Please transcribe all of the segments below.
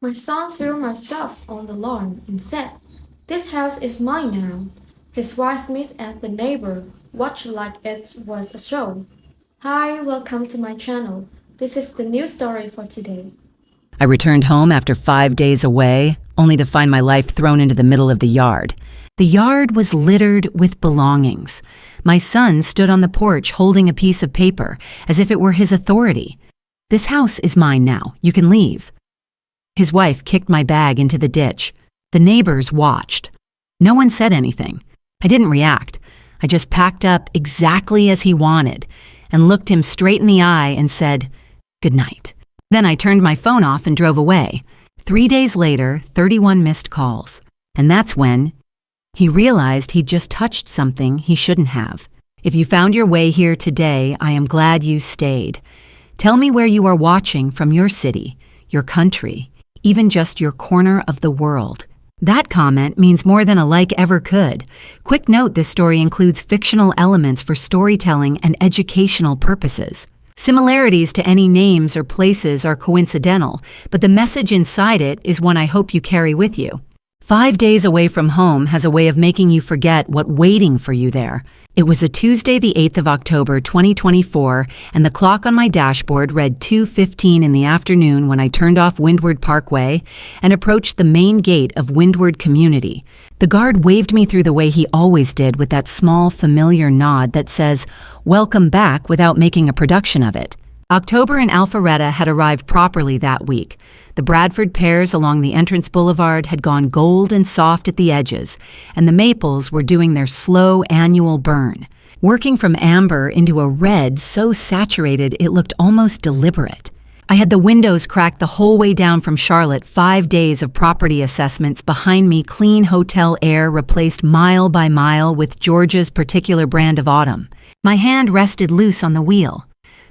My son threw my stuff on the lawn and said, "This house is mine now." His wife sneezed at the neighbor, watched like it was a show. Hi, welcome to my channel. This is the news story for today. I returned home after 5 days away, only to find my life thrown into the middle of the yard. The yard was littered with belongings. My son stood on the porch holding a piece of paper, as if it were his authority. "This house is mine now. You can leave." His wife kicked my bag into the ditch. The neighbors watched. No one said anything. I didn't react. I just packed up exactly as he wanted and looked him straight in the eye and said, "Good night." Then I turned my phone off and drove away. 3 days later, 31 missed calls. And that's when he realized he'd just touched something he shouldn't have. If you found your way here today, I am glad you stayed. Tell me where you are watching from your city, your country, even just your corner of the world. That comment means more than a like ever could. Quick note, this story includes fictional elements for storytelling and educational purposes. Similarities to any names or places are coincidental, but the message inside it is one I hope you carry with you. 5 days away from home has a way of making you forget what waiting for you there. It was a Tuesday, the 8th of October, 2024, and the clock on my dashboard read 2:15 in the afternoon when I turned off Windward Parkway and approached the main gate of Windward Community. The guard waved me through the way he always did, with that small, familiar nod that says, "Welcome back," without making a production of it. October and Alpharetta had arrived properly that week. The Bradford pears along the entrance boulevard had gone gold and soft at the edges, and the maples were doing their slow annual burn, working from amber into a red so saturated it looked almost deliberate. I had the windows cracked the whole way down from Charlotte. 5 days of property assessments behind me, clean hotel air replaced mile by mile with Georgia's particular brand of autumn. My hand rested loose on the wheel.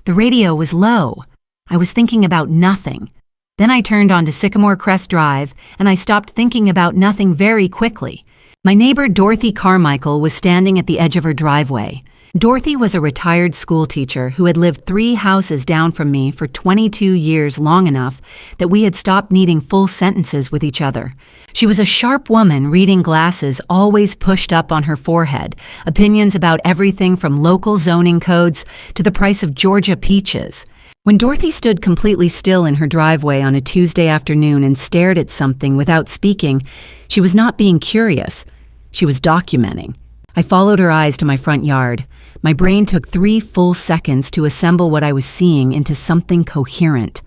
The radio was low. I was thinking about nothing. Then I turned onto Sycamore Crest Drive, and I stopped thinking about nothing very quickly. My neighbor Dorothy Carmichael was standing at the edge of her driveway. Dorothy was a retired school teacher who had lived 3 houses down from me for 22 years, long enough that we had stopped needing full sentences with each other. She was a sharp woman, reading glasses always pushed up on her forehead, opinions about everything from local zoning codes to the price of Georgia peaches. When Dorothy stood completely still in her driveway on a Tuesday afternoon and stared at something without speaking, she was not being curious. She was documenting. I followed her eyes to my front yard. My brain took 3 full seconds to assemble what I was seeing into something coherent.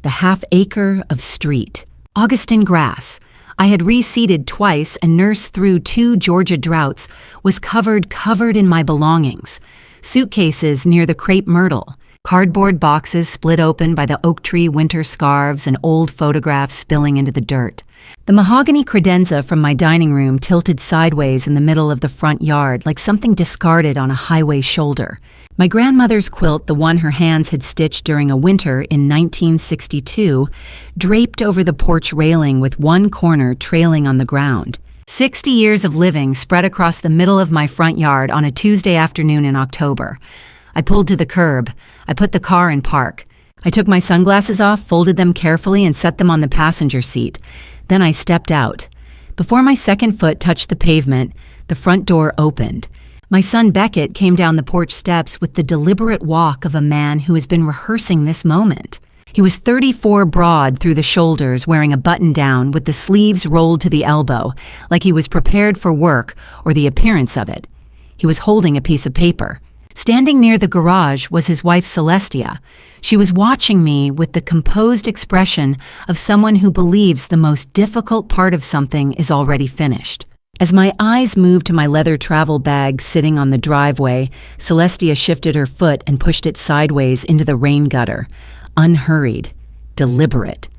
The half-acre of street. Augustin grass. I had reseeded twice and nursed through 2 Georgia droughts, was covered in my belongings. Suitcases near the crepe myrtle. Cardboard boxes split open by the oak tree winter scarves and old photographs spilling into the dirt. The mahogany credenza from my dining room tilted sideways in the middle of the front yard like something discarded on a highway shoulder. My grandmother's quilt, the one her hands had stitched during a winter in 1962, draped over the porch railing with one corner trailing on the ground. 60 years of living spread across the middle of my front yard on a Tuesday afternoon in October. I pulled to the curb. I put the car in park. I took my sunglasses off, folded them carefully, and set them on the passenger seat. Then I stepped out. Before my second foot touched the pavement, the front door opened. My son Beckett came down the porch steps with the deliberate walk of a man who has been rehearsing this moment. He was 34 broad through the shoulders, wearing a button-down with the sleeves rolled to the elbow, like he was prepared for work or the appearance of it. He was holding a piece of paper. Standing near the garage was his wife Celestia. She was watching me with the composed expression of someone who believes the most difficult part of something is already finished. As my eyes moved to my leather travel bag sitting on the driveway, Celestia shifted her foot and pushed it sideways into the rain gutter. Unhurried, deliberate.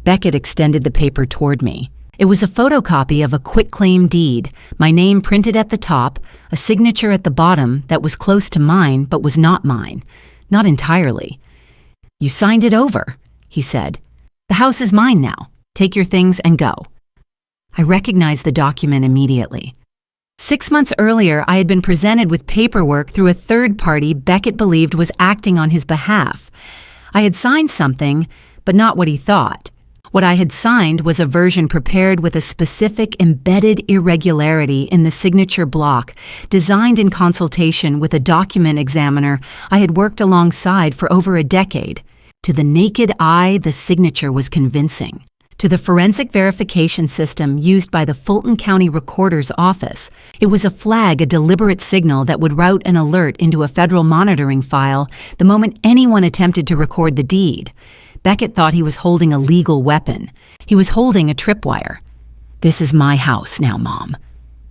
Beckett extended the paper toward me. It was a photocopy of a quitclaim deed, my name printed at the top, a signature at the bottom that was close to mine but was not mine. Not entirely. "You signed it over," he said. "The house is mine now. Take your things and go." I recognized the document immediately. 6 months earlier, I had been presented with paperwork through a third party Beckett believed was acting on his behalf. I had signed something, but not what he thought. What I had signed was a version prepared with a specific embedded irregularity in the signature block, designed in consultation with a document examiner I had worked alongside for over a decade. To the naked eye, the signature was convincing. To the forensic verification system used by the Fulton County Recorder's Office, it was a flag, a deliberate signal that would route an alert into a federal monitoring file the moment anyone attempted to record the deed. Beckett thought he was holding a legal weapon. He was holding a tripwire. "This is my house now, Mom."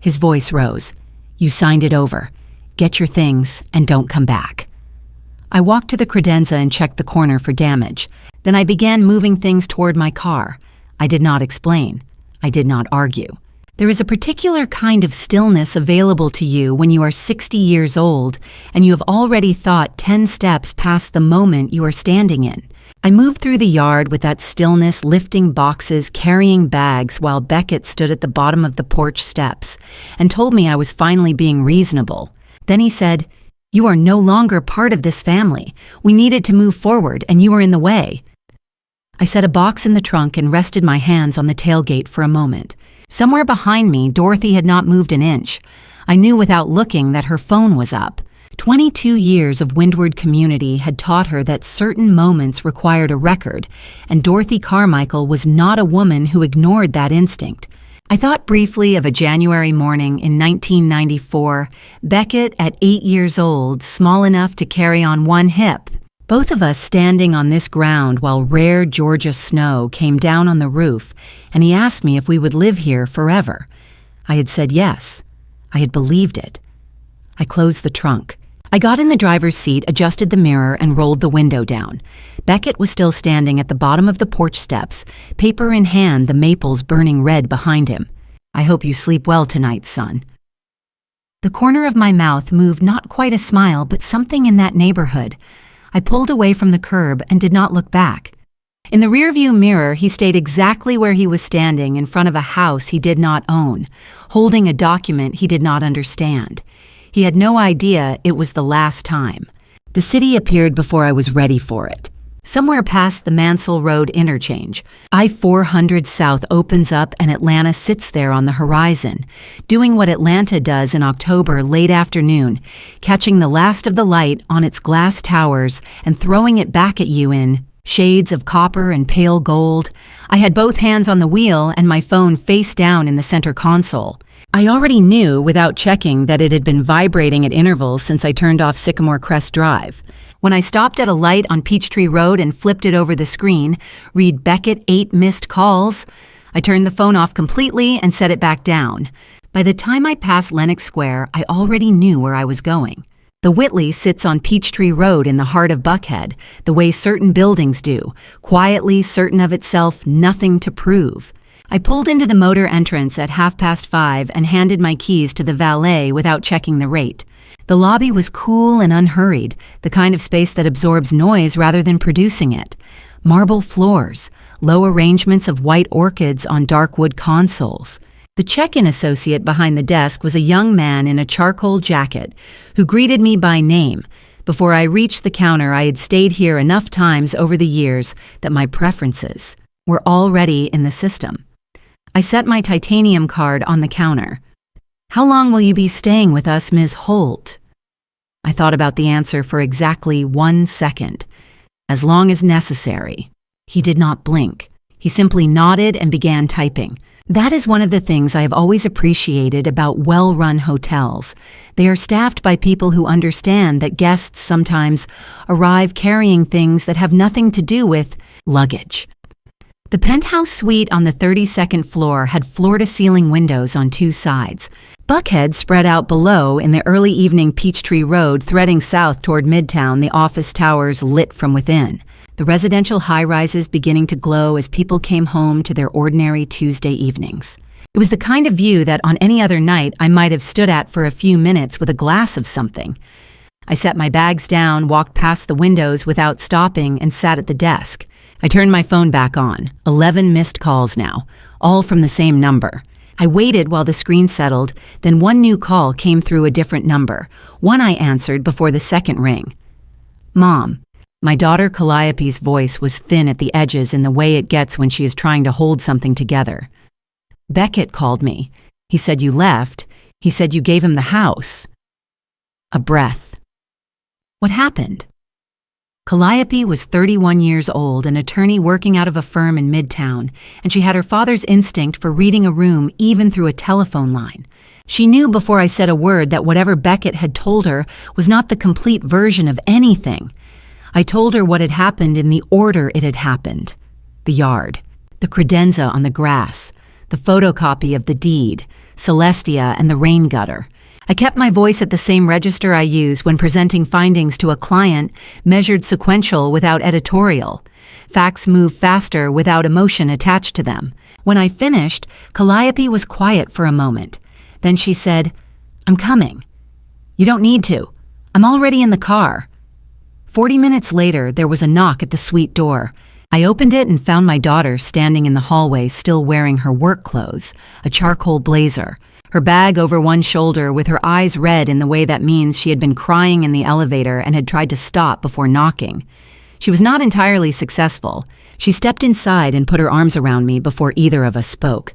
His voice rose. "You signed it over. Get your things and don't come back." I walked to the credenza and checked the corner for damage. Then I began moving things toward my car. I did not explain. I did not argue. There is a particular kind of stillness available to you when you are 60 years old and you have already thought 10 steps past the moment you are standing in. I moved through the yard with that stillness, lifting boxes, carrying bags, while Beckett stood at the bottom of the porch steps and told me I was finally being reasonable. Then he said, "You are no longer part of this family. We needed to move forward, and you were in the way." I set a box in the trunk and rested my hands on the tailgate for a moment. Somewhere behind me, Dorothy had not moved an inch. I knew without looking that her phone was up. 22 years of Windward community had taught her that certain moments required a record, and Dorothy Carmichael was not a woman who ignored that instinct. I thought briefly of a January morning in 1994, Beckett at 8 years old, small enough to carry on one hip. Both of us standing on this ground while rare Georgia snow came down on the roof, and he asked me if we would live here forever. I had said yes. I had believed it. I closed the trunk. I got in the driver's seat, adjusted the mirror, and rolled the window down. Beckett was still standing at the bottom of the porch steps, paper in hand, the maples burning red behind him. "I hope you sleep well tonight, son." The corner of my mouth moved, not quite a smile, but something in that neighborhood. I pulled away from the curb and did not look back. In the rearview mirror, he stayed exactly where he was standing, in front of a house he did not own, holding a document he did not understand. He had no idea it was the last time. The city appeared before I was ready for it. Somewhere past the Mansell Road interchange, I-400 South opens up and Atlanta sits there on the horizon, doing what Atlanta does in October late afternoon, catching the last of the light on its glass towers and throwing it back at you in shades of copper and pale gold. I had both hands on the wheel and my phone face down in the center console. I already knew without checking that it had been vibrating at intervals since I turned off Sycamore Crest Drive. When I stopped at a light on Peachtree Road and flipped it over the screen, read Beckett 8 missed calls, I turned the phone off completely and set it back down. By the time I passed Lenox Square, I already knew where I was going. The Whitley sits on Peachtree Road in the heart of Buckhead, the way certain buildings do, quietly certain of itself, nothing to prove. I pulled into the motor entrance at 5:30 and handed my keys to the valet without checking the rate. The lobby was cool and unhurried, the kind of space that absorbs noise rather than producing it. Marble floors, low arrangements of white orchids on dark wood consoles. The check-in associate behind the desk was a young man in a charcoal jacket who greeted me by name. Before I reached the counter, I had stayed here enough times over the years that my preferences were already in the system. I set my titanium card on the counter. "How long will you be staying with us, Ms. Holt?" I thought about the answer for exactly 1 second. "As long as necessary." He did not blink. He simply nodded and began typing. That is one of the things I have always appreciated about well-run hotels. They are staffed by people who understand that guests sometimes arrive carrying things that have nothing to do with luggage. The penthouse suite on the 32nd floor had floor-to-ceiling windows on 2 sides. Buckhead spread out below in the early evening Peachtree Road, threading south toward Midtown, the office towers lit from within. The residential high-rises beginning to glow as people came home to their ordinary Tuesday evenings. It was the kind of view that on any other night I might have stood at for a few minutes with a glass of something. I set my bags down, walked past the windows without stopping, and sat at the desk. I turned my phone back on. 11 missed calls now, all from the same number. I waited while the screen settled, then one new call came through a different number. One I answered before the second ring. "Mom, My daughter Calliope's voice was thin at the edges in the way it gets when she is trying to hold something together. Beckett called me. He said you left. He said you gave him the house. A breath. What happened? Calliope was 31 years old, an attorney working out of a firm in Midtown, and she had her father's instinct for reading a room even through a telephone line. She knew before I said a word that whatever Beckett had told her was not the complete version of anything. I told her what had happened in the order it had happened. The yard, the credenza on the grass, the photocopy of the deed, Celestia and the rain gutter. I kept my voice at the same register I use when presenting findings to a client, measured sequential without editorial. Facts move faster without emotion attached to them. When I finished, Calliope was quiet for a moment. Then she said, "I'm coming." "You don't need to. I'm already in the car." 40 minutes later, there was a knock at the suite door. I opened it and found my daughter standing in the hallway still wearing her work clothes, a charcoal blazer, her bag over one shoulder with her eyes red in the way that means she had been crying in the elevator and had tried to stop before knocking. She was not entirely successful. She stepped inside and put her arms around me before either of us spoke.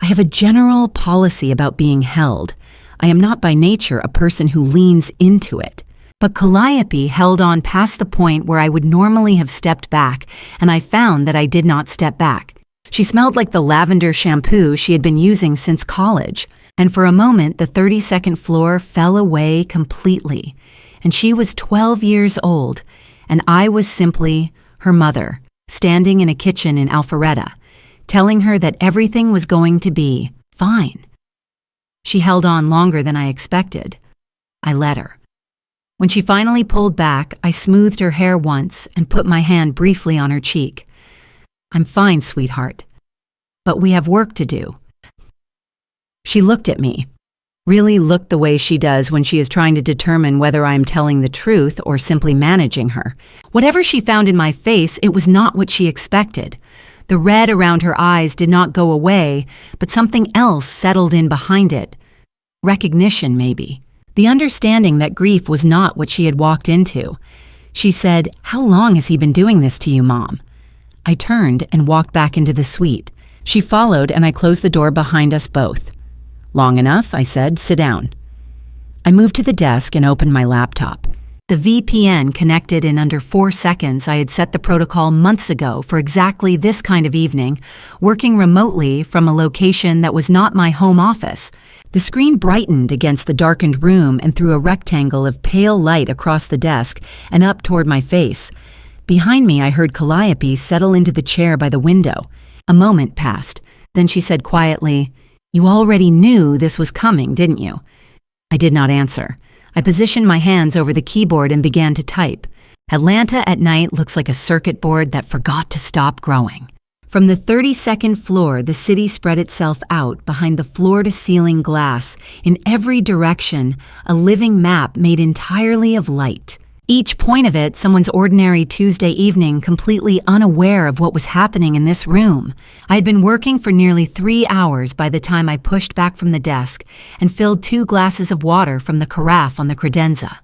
I have a general policy about being held. I am not by nature a person who leans into it. But Calliope held on past the point where I would normally have stepped back, and I found that I did not step back. She smelled like the lavender shampoo she had been using since college, and for a moment the 32nd floor fell away completely, and she was 12 years old, and I was simply her mother, standing in a kitchen in Alpharetta, telling her that everything was going to be fine. She held on longer than I expected. I let her. When she finally pulled back, I smoothed her hair once and put my hand briefly on her cheek. "I'm fine, sweetheart, but we have work to do." She looked at me, really looked the way she does when she is trying to determine whether I am telling the truth or simply managing her. Whatever she found in my face, it was not what she expected. The red around her eyes did not go away, but something else settled in behind it. Recognition, maybe. The understanding that grief was not what she had walked into. She said, "How long has he been doing this to you, Mom?" I turned and walked back into the suite. She followed, and I closed the door behind us both. "Long enough," I said. "Sit down." I moved to the desk and opened my laptop. The VPN connected in under 4 seconds. I had set the protocol months ago for exactly this kind of evening, working remotely from a location that was not my home office. The screen brightened against the darkened room and threw a rectangle of pale light across the desk and up toward my face. Behind me, I heard Calliope settle into the chair by the window. A moment passed. Then she said quietly, "You already knew this was coming, didn't you?" I did not answer. I positioned my hands over the keyboard and began to type. Atlanta at night looks like a circuit board that forgot to stop growing. From the 32nd floor, the city spread itself out behind the floor-to-ceiling glass, in every direction, a living map made entirely of light. Each point of it, someone's ordinary Tuesday evening, completely unaware of what was happening in this room. I had been working for nearly 3 hours by the time I pushed back from the desk and filled 2 glasses of water from the carafe on the credenza.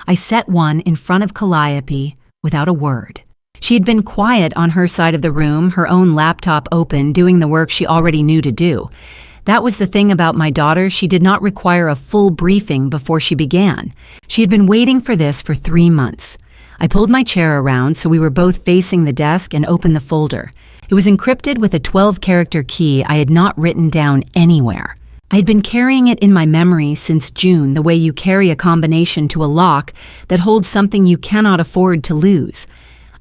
I set one in front of Calliope without a word. She had been quiet on her side of the room, her own laptop open, doing the work she already knew to do. That was the thing about my daughter. She did not require a full briefing before she began. She had been waiting for this for 3 months. I pulled my chair around so we were both facing the desk and opened the folder. It was encrypted with a 12-character key I had not written down anywhere. I had been carrying it in my memory since June, the way you carry a combination to a lock that holds something you cannot afford to lose.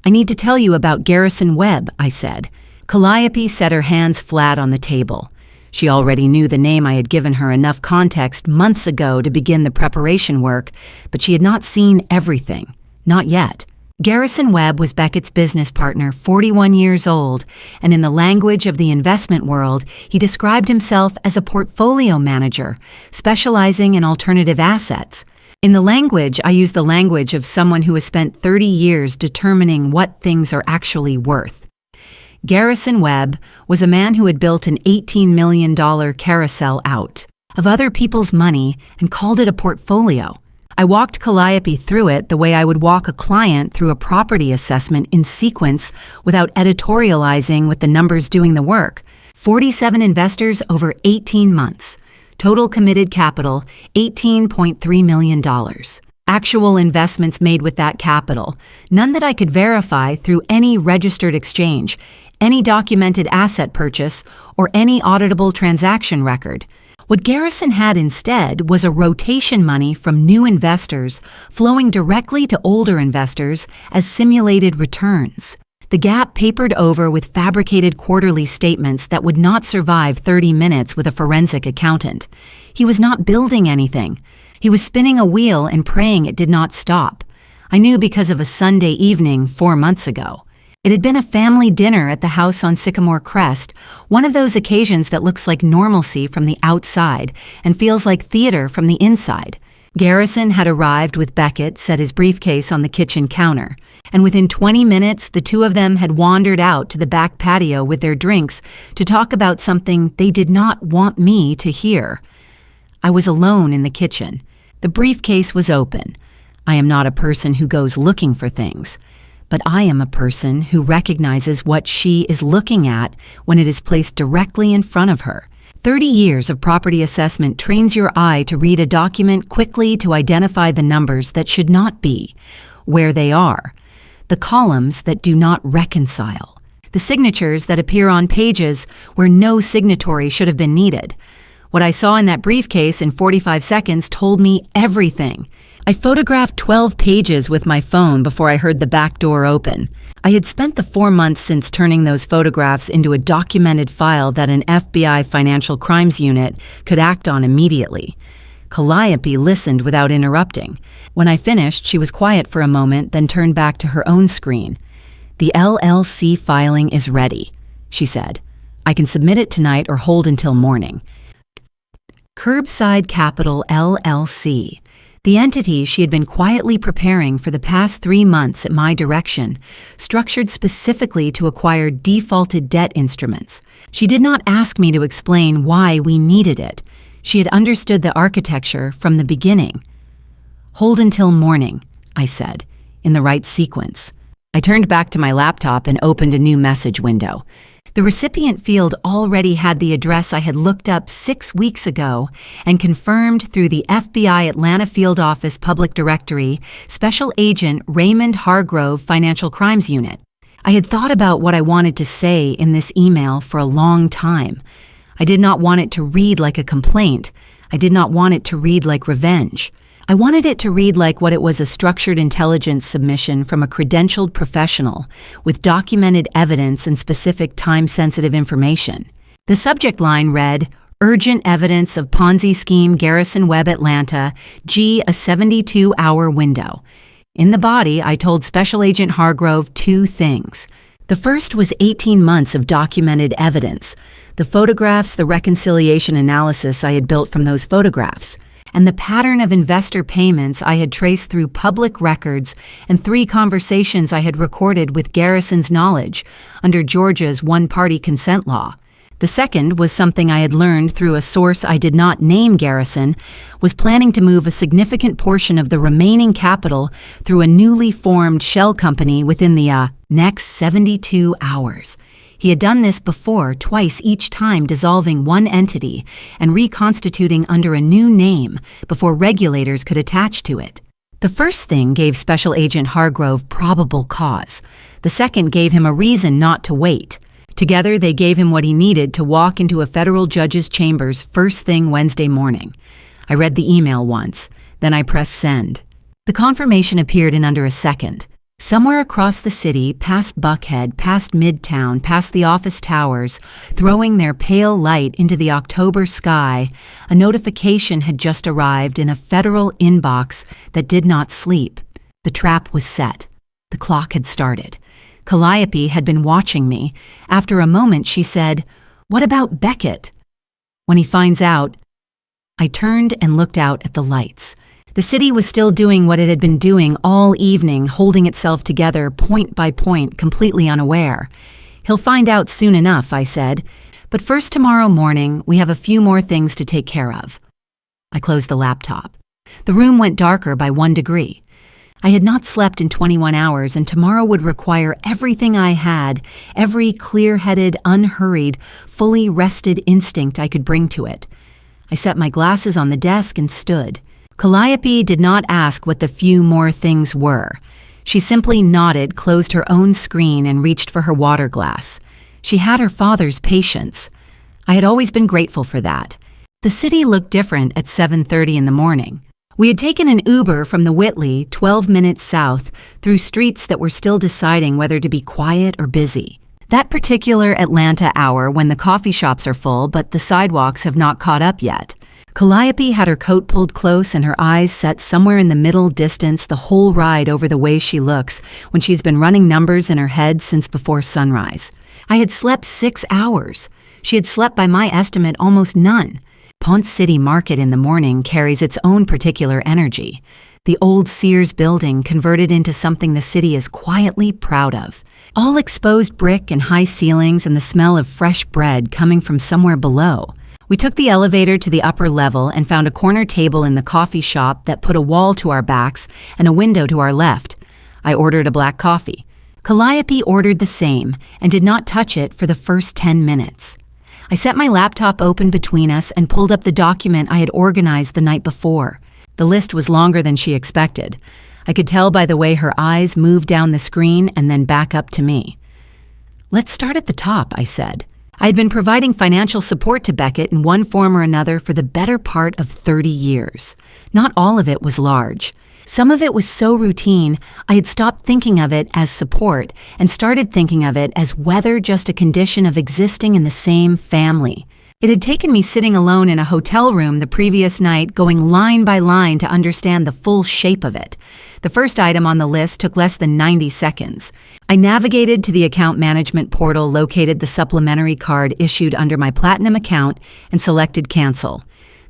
"I need to tell you about Garrison Webb," I said. Calliope set her hands flat on the table. She already knew the name I had given her enough context months ago to begin the preparation work, but she had not seen everything. Not yet. Garrison Webb was Beckett's business partner, 41 years old, and in the language of the investment world, he described himself as a portfolio manager, specializing in alternative assets. In the language, I use the language of someone who has spent 30 years determining what things are actually worth. Garrison Webb was a man who had built an $18 million carousel out of other people's money and called it a portfolio. I walked Calliope through it the way I would walk a client through a property assessment in sequence without editorializing with the numbers doing the work. 47 investors over 18 months. Total committed capital, $18.3 million. Actual investments made with that capital, none that I could verify through any registered exchange, any documented asset purchase, or any auditable transaction record. What Garrison had instead was a rotation money from new investors flowing directly to older investors as simulated returns. The gap papered over with fabricated quarterly statements that would not survive 30 minutes with a forensic accountant. He was not building anything. He was spinning a wheel and praying it did not stop. I knew because of a Sunday evening 4 months ago. It had been a family dinner at the house on Sycamore Crest, one of those occasions that looks like normalcy from the outside and feels like theater from the inside. Garrison had arrived with Beckett, set his briefcase on the kitchen counter, and within 20 minutes the two of them had wandered out to the back patio with their drinks to talk about something they did not want me to hear. I was alone in the kitchen. The briefcase was open. I am not a person who goes looking for things, but I am a person who recognizes what she is looking at when it is placed directly in front of her. 30 years of property assessment trains your eye to read a document quickly to identify the numbers that should not be, where they are, the columns that do not reconcile, the signatures that appear on pages where no signatory should have been needed. What I saw in that briefcase in 45 seconds told me everything. I photographed 12 pages with my phone before I heard the back door open. I had spent the 4 months since turning those photographs into a documented file that an FBI financial crimes unit could act on immediately. Calliope listened without interrupting. When I finished, she was quiet for a moment, then turned back to her own screen. "The LLC filing is ready," she said. "I can submit it tonight or hold until morning." Curbside Capital LLC. The entity she had been quietly preparing for the past 3 months at my direction, structured specifically to acquire defaulted debt instruments. She did not ask me to explain why we needed it. She had understood the architecture from the beginning. "Hold until morning," I said, in the right sequence. I turned back to my laptop and opened a new message window. The recipient field already had the address I had looked up 6 weeks ago and confirmed through the FBI Atlanta Field Office Public Directory, Special Agent Raymond Hargrove Financial Crimes Unit. I had thought about what I wanted to say in this email for a long time. I did not want it to read like a complaint. I did not want it to read like revenge. I wanted it to read like what it was, a structured intelligence submission from a credentialed professional with documented evidence and specific time-sensitive information. The subject line read, "Urgent evidence of Ponzi scheme Garrison Webb Atlanta, G a 72-hour window." In the body, I told Special Agent Hargrove 2 things. The first was 18 months of documented evidence, the photographs, the reconciliation analysis I had built from those photographs, and the pattern of investor payments I had traced through public records and 3 conversations I had recorded with Garrison's knowledge under Georgia's one-party consent law. The second was something I had learned through a source I did not name. Garrison was planning to move a significant portion of the remaining capital through a newly formed shell company within the next 72 hours. He had done this before, twice, each time dissolving one entity and reconstituting under a new name before regulators could attach to it. The first thing gave Special Agent Hargrove probable cause. The second gave him a reason not to wait. Together, they gave him what he needed to walk into a federal judge's chambers first thing Wednesday morning. I read the email once, then I pressed send. The confirmation appeared in under a second. Somewhere across the city, past Buckhead, past Midtown, past the office towers, throwing their pale light into the October sky, a notification had just arrived in a federal inbox that did not sleep. The trap was set. The clock had started. Calliope had been watching me. After a moment, she said, "What about Beckett?" When he finds out, I turned and looked out at the lights. The city was still doing what it had been doing all evening, holding itself together point by point, completely unaware. "He'll find out soon enough," I said. "But first, tomorrow morning, we have a few more things to take care of." I closed the laptop. The room went darker by 1 degree. I had not slept in 21 hours, and tomorrow would require everything I had, every clear-headed, unhurried, fully rested instinct I could bring to it. I set my glasses on the desk and stood. Calliope did not ask what the few more things were. She simply nodded, closed her own screen, and reached for her water glass. She had her father's patience. I had always been grateful for that. The city looked different at 7:30 in the morning. We had taken an Uber from the Whitley, 12 minutes south, through streets that were still deciding whether to be quiet or busy. That particular Atlanta hour when the coffee shops are full but the sidewalks have not caught up yet. Calliope had her coat pulled close and her eyes set somewhere in the middle distance the whole ride over the way she looks when she's been running numbers in her head since before sunrise. I had slept 6 hours. She had slept, by my estimate, almost none. Ponce City Market in the morning carries its own particular energy. The old Sears building converted into something the city is quietly proud of. All exposed brick and high ceilings and the smell of fresh bread coming from somewhere below. We took the elevator to the upper level and found a corner table in the coffee shop that put a wall to our backs and a window to our left. I ordered a black coffee. Calliope ordered the same and did not touch it for the first 10 minutes. I set my laptop open between us and pulled up the document I had organized the night before. The list was longer than she expected. I could tell by the way her eyes moved down the screen and then back up to me. "Let's start at the top," I said. I had been providing financial support to Beckett in one form or another for the better part of 30 years. Not all of it was large. Some of it was so routine, I had stopped thinking of it as support and started thinking of it as whether just a condition of existing in the same family. It had taken me sitting alone in a hotel room the previous night, going line by line to understand the full shape of it. The first item on the list took less than 90 seconds. I navigated to the account management portal, located the supplementary card issued under my Platinum account, and selected Cancel.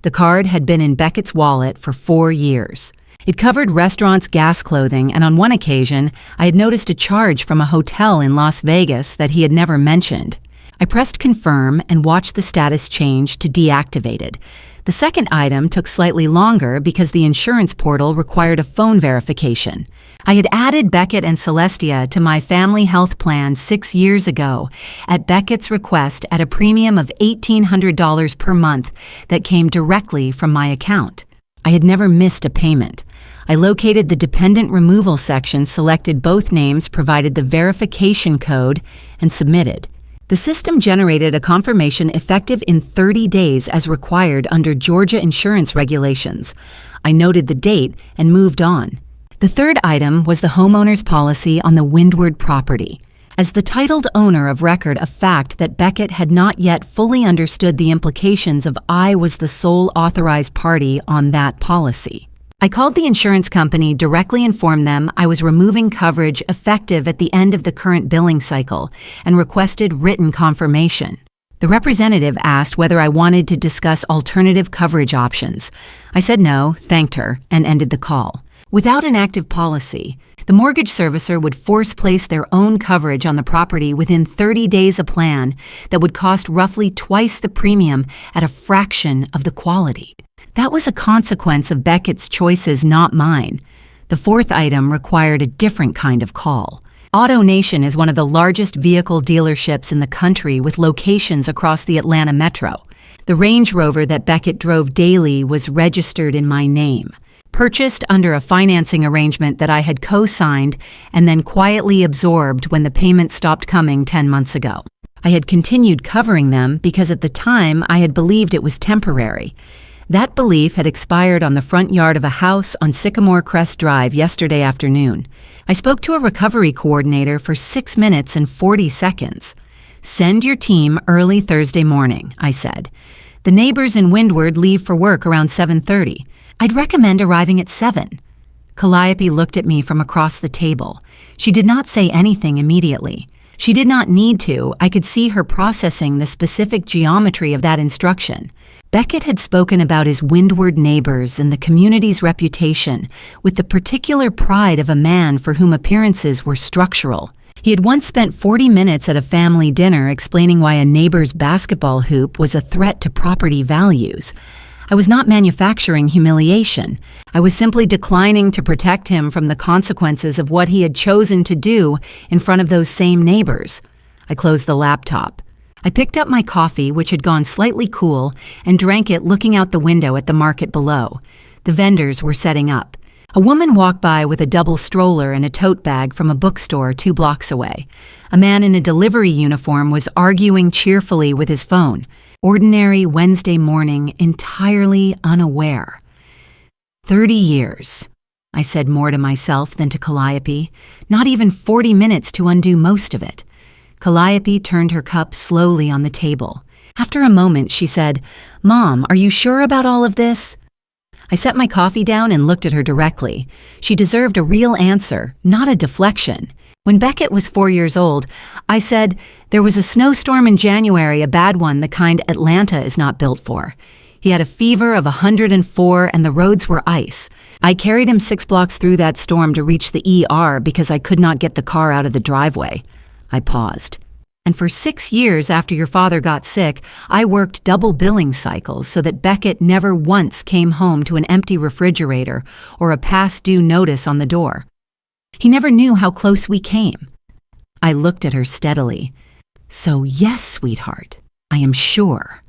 The card had been in Beckett's wallet for 4 years. It covered restaurants, gas, clothing, and on one occasion, I had noticed a charge from a hotel in Las Vegas that he had never mentioned. I pressed Confirm and watched the status change to Deactivated. The second item took slightly longer because the insurance portal required a phone verification. I had added Beckett and Celestia to my family health plan 6 years ago at Beckett's request at a premium of $1,800 per month that came directly from my account. I had never missed a payment. I located the dependent removal section, selected both names, provided the verification code, and submitted. The system generated a confirmation effective in 30 days as required under Georgia insurance regulations. I noted the date and moved on. The third item was the homeowner's policy on the Windward property. As the titled owner of record, a fact that Beckett had not yet fully understood the implications of I was the sole authorized party on that policy. I called the insurance company, directly informed them I was removing coverage effective at the end of the current billing cycle, and requested written confirmation. The representative asked whether I wanted to discuss alternative coverage options. I said no, thanked her, and ended the call. Without an active policy, the mortgage servicer would force place their own coverage on the property within 30 days a plan that would cost roughly twice the premium at a fraction of the quality. That was a consequence of Beckett's choices, not mine. The fourth item required a different kind of call. AutoNation is one of the largest vehicle dealerships in the country with locations across the Atlanta metro. The Range Rover that Beckett drove daily was registered in my name, purchased under a financing arrangement that I had co-signed and then quietly absorbed when the payment stopped coming 10 months ago. I had continued covering them because at the time I had believed it was temporary. That belief had expired on the front yard of a house on Sycamore Crest Drive yesterday afternoon. I spoke to a recovery coordinator for 6 minutes and 40 seconds. "Send your team early Thursday morning," I said. "The neighbors in Windward leave for work around 7:30. I'd recommend arriving at 7. Calliope looked at me from across the table. She did not say anything immediately. She did not need to. I could see her processing the specific geometry of that instruction. Beckett had spoken about his Windward neighbors and the community's reputation with the particular pride of a man for whom appearances were structural. He had once spent 40 minutes at a family dinner explaining why a neighbor's basketball hoop was a threat to property values. I was not manufacturing humiliation. I was simply declining to protect him from the consequences of what he had chosen to do in front of those same neighbors. I closed the laptop. I picked up my coffee, which had gone slightly cool, and drank it looking out the window at the market below. The vendors were setting up. A woman walked by with a double stroller and a tote bag from a bookstore 2 blocks away. A man in a delivery uniform was arguing cheerfully with his phone. Ordinary Wednesday morning, entirely unaware. 30 years. I said more to myself than to Calliope. Not even 40 minutes to undo most of it. Calliope turned her cup slowly on the table. After a moment, she said, "Mom, are you sure about all of this?" I set my coffee down and looked at her directly. She deserved a real answer, not a deflection. When Beckett was 4 years old, I said, "There was a snowstorm in January, a bad one, the kind Atlanta is not built for. He had a fever of 104 and the roads were ice. I carried him 6 blocks through that storm to reach the ER because I could not get the car out of the driveway." I paused. "And for 6 years after your father got sick, I worked double billing cycles so that Beckett never once came home to an empty refrigerator or a past due notice on the door. He never knew how close we came." I looked at her steadily. "So yes, sweetheart, I am sure."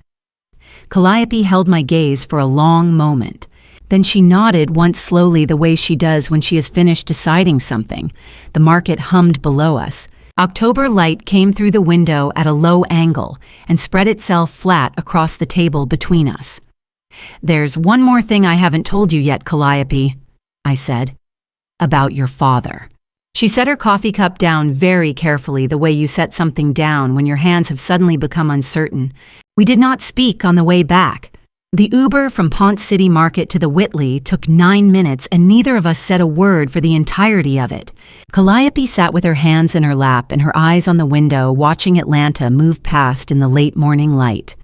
Calliope held my gaze for a long moment. Then she nodded once slowly the way she does when she has finished deciding something. The market hummed below us. October light came through the window at a low angle and spread itself flat across the table between us. "There's one more thing I haven't told you yet, Calliope," I said. "About your father." She set her coffee cup down very carefully, the way you set something down when your hands have suddenly become uncertain. We did not speak on the way back. The Uber from Ponce City Market to the Whitley took 9 minutes and neither of us said a word for the entirety of it. Calliope sat with her hands in her lap and her eyes on the window, watching Atlanta move past in the late morning light.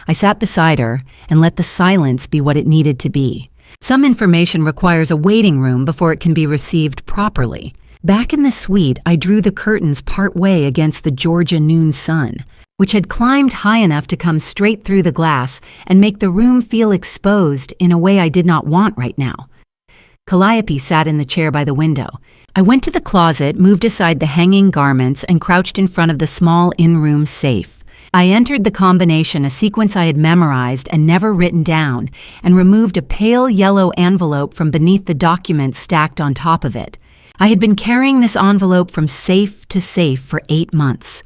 I sat beside her and let the silence be what it needed to be. Some information requires a waiting room before it can be received properly. Back in the suite, I drew the curtains part way against the Georgia noon sun, which had climbed high enough to come straight through the glass and make the room feel exposed in a way I did not want right now. Calliope sat in the chair by the window. I went to the closet, moved aside the hanging garments, and crouched in front of the small in-room safe. I entered the combination, a sequence I had memorized and never written down, and removed a pale yellow envelope from beneath the documents stacked on top of it. I had been carrying this envelope from safe to safe for 8 months.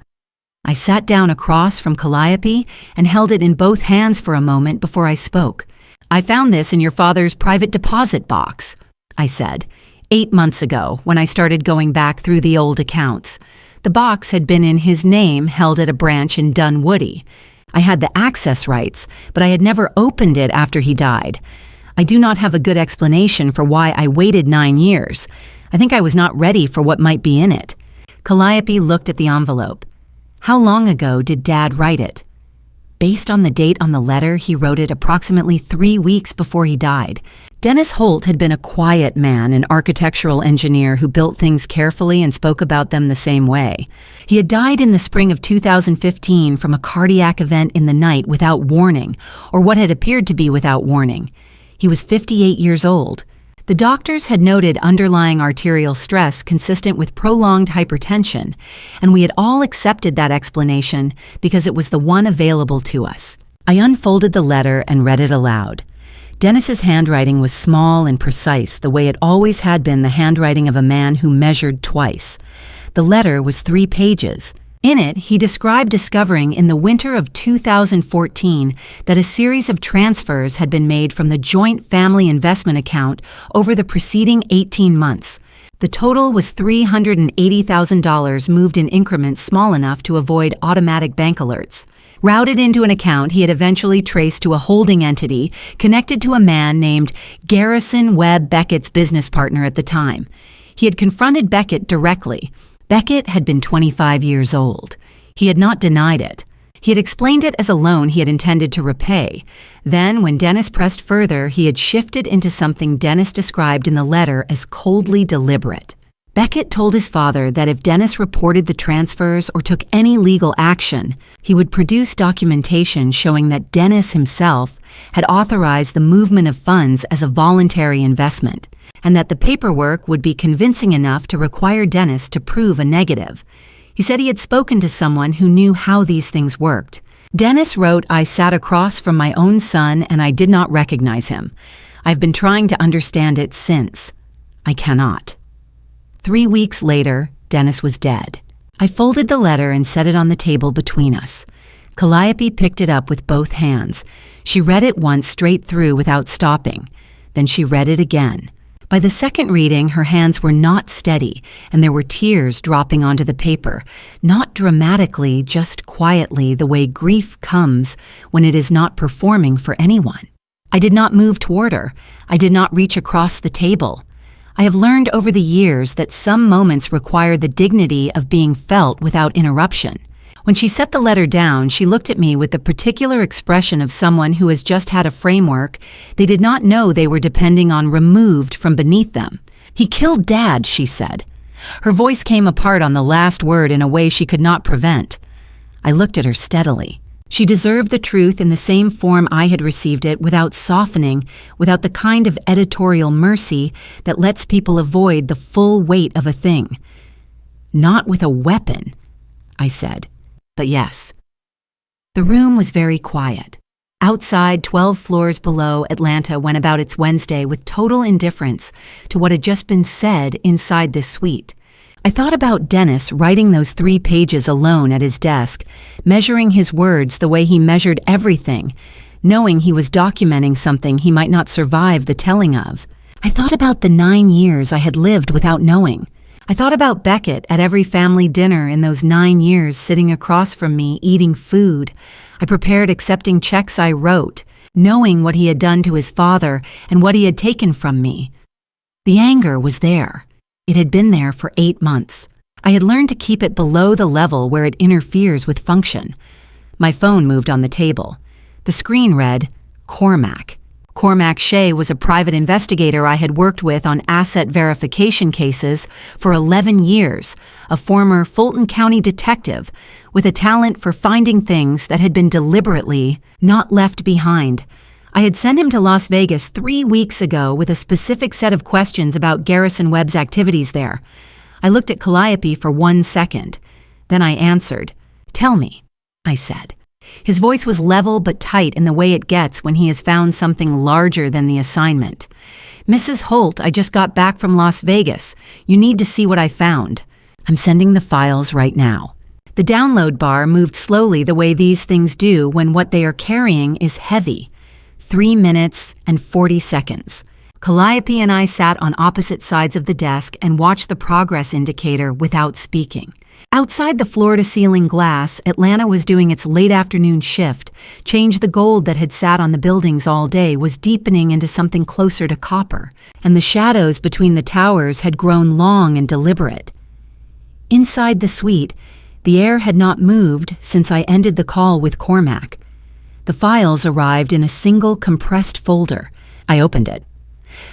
I sat down across from Calliope and held it in both hands for a moment before I spoke. "I found this in your father's private deposit box," I said, 8 months ago when I started going back through the old accounts. The box had been in his name, held at a branch in Dunwoody. I had the access rights, but I had never opened it after he died. I do not have a good explanation for why I waited 9 years. I think I was not ready for what might be in it. Calliope looked at the envelope. "How long ago did Dad write it?" Based on the date on the letter, he wrote it approximately 3 weeks before he died. Dennis Holt had been a quiet man, an architectural engineer who built things carefully and spoke about them the same way. He had died in the spring of 2015 from a cardiac event in the night without warning, or what had appeared to be without warning. He was 58 years old. The doctors had noted underlying arterial stress consistent with prolonged hypertension, and we had all accepted that explanation because it was the one available to us. I unfolded the letter and read it aloud. Dennis's handwriting was small and precise, the way it always had been the handwriting of a man who measured twice. The letter was 3 pages. In it, he described discovering in the winter of 2014 that a series of transfers had been made from the joint family investment account over the preceding 18 months. The total was $380,000 moved in increments small enough to avoid automatic bank alerts. Routed into an account he had eventually traced to a holding entity connected to a man named Garrison Webb Beckett's business partner at the time. He had confronted Beckett directly. Beckett had been 25 years old. He had not denied it. He had explained it as a loan he had intended to repay. Then, when Dennis pressed further, he had shifted into something Dennis described in the letter as coldly deliberate. Beckett told his father that if Dennis reported the transfers or took any legal action, he would produce documentation showing that Dennis himself had authorized the movement of funds as a voluntary investment, and that the paperwork would be convincing enough to require Dennis to prove a negative. He said he had spoken to someone who knew how these things worked. Dennis wrote, "I sat across from my own son and I did not recognize him. I've been trying to understand it since. I cannot." 3 weeks later, Dennis was dead. I folded the letter and set it on the table between us. Calliope picked it up with both hands. She read it once straight through without stopping. Then she read it again. By the second reading, her hands were not steady, and there were tears dropping onto the paper, not dramatically, just quietly, the way grief comes when it is not performing for anyone. I did not move toward her. I did not reach across the table. I have learned over the years that some moments require the dignity of being felt without interruption. When she set the letter down, she looked at me with the particular expression of someone who has just had a framework they did not know they were depending on removed from beneath them. "He killed Dad," she said. Her voice came apart on the last word in a way she could not prevent. I looked at her steadily. She deserved the truth in the same form I had received it, without softening, without the kind of editorial mercy that lets people avoid the full weight of a thing. "Not with a weapon," I said. But yes. The room was very quiet. Outside, 12 floors below, Atlanta went about its Wednesday with total indifference to what had just been said inside this suite. I thought about Dennis writing those 3 pages alone at his desk, measuring his words the way he measured everything, knowing he was documenting something he might not survive the telling of. I thought about the 9 years I had lived without knowing. I thought about Beckett at every family dinner in those 9 years, sitting across from me, eating food. I prepared accepting checks I wrote, knowing what he had done to his father and what he had taken from me. The anger was there. It had been there for 8 months. I had learned to keep it below the level where it interferes with function. My phone moved on the table. The screen read, Cormac. Cormac Shea was a private investigator I had worked with on asset verification cases for 11 years, a former Fulton County detective with a talent for finding things that had been deliberately not left behind. I had sent him to Las Vegas 3 weeks ago with a specific set of questions about Garrison Webb's activities there. I looked at Calliope for 1 second. Then I answered. "Tell me," I said. His voice was level but tight in the way it gets when he has found something larger than the assignment. "Mrs. Holt, I just got back from Las Vegas. You need to see what I found. I'm sending the files right now." The download bar moved slowly the way these things do when what they are carrying is heavy. 3 minutes and 40 seconds. Calliope and I sat on opposite sides of the desk and watched the progress indicator without speaking. Outside the floor-to-ceiling glass, Atlanta was doing its late afternoon shift. Change the gold that had sat on the buildings all day was deepening into something closer to copper, and the shadows between the towers had grown long and deliberate. Inside the suite, the air had not moved since I ended the call with Cormac. The files arrived in a single compressed folder. I opened it.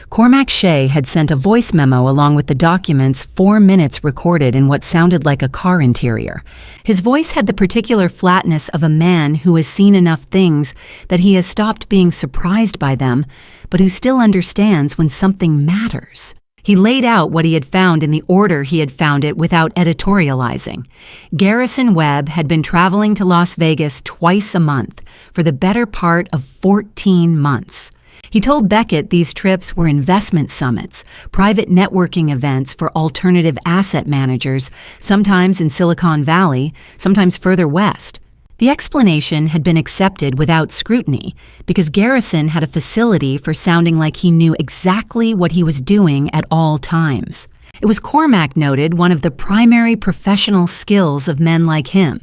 Cormac Shea had sent a voice memo along with the documents, 4 minutes recorded in what sounded like a car interior. His voice had the particular flatness of a man who has seen enough things that he has stopped being surprised by them, but who still understands when something matters. He laid out what he had found in the order he had found it without editorializing. Garrison Webb had been traveling to Las Vegas twice a month for the better part of 14 months. He told Beckett these trips were investment summits, private networking events for alternative asset managers, sometimes in Silicon Valley, sometimes further west. The explanation had been accepted without scrutiny because Garrison had a facility for sounding like he knew exactly what he was doing at all times. It was, Cormac noted, one of the primary professional skills of men like him.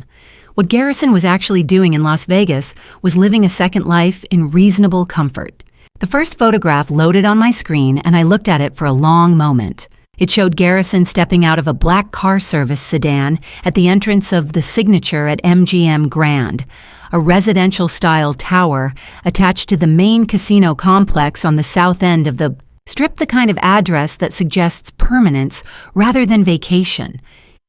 What Garrison was actually doing in Las Vegas was living a second life in reasonable comfort. The first photograph loaded on my screen, and I looked at it for a long moment. It showed Garrison stepping out of a black car service sedan at the entrance of the Signature at MGM Grand, a residential-style tower attached to the main casino complex on the south end of the Strip the kind of address that suggests permanence rather than vacation.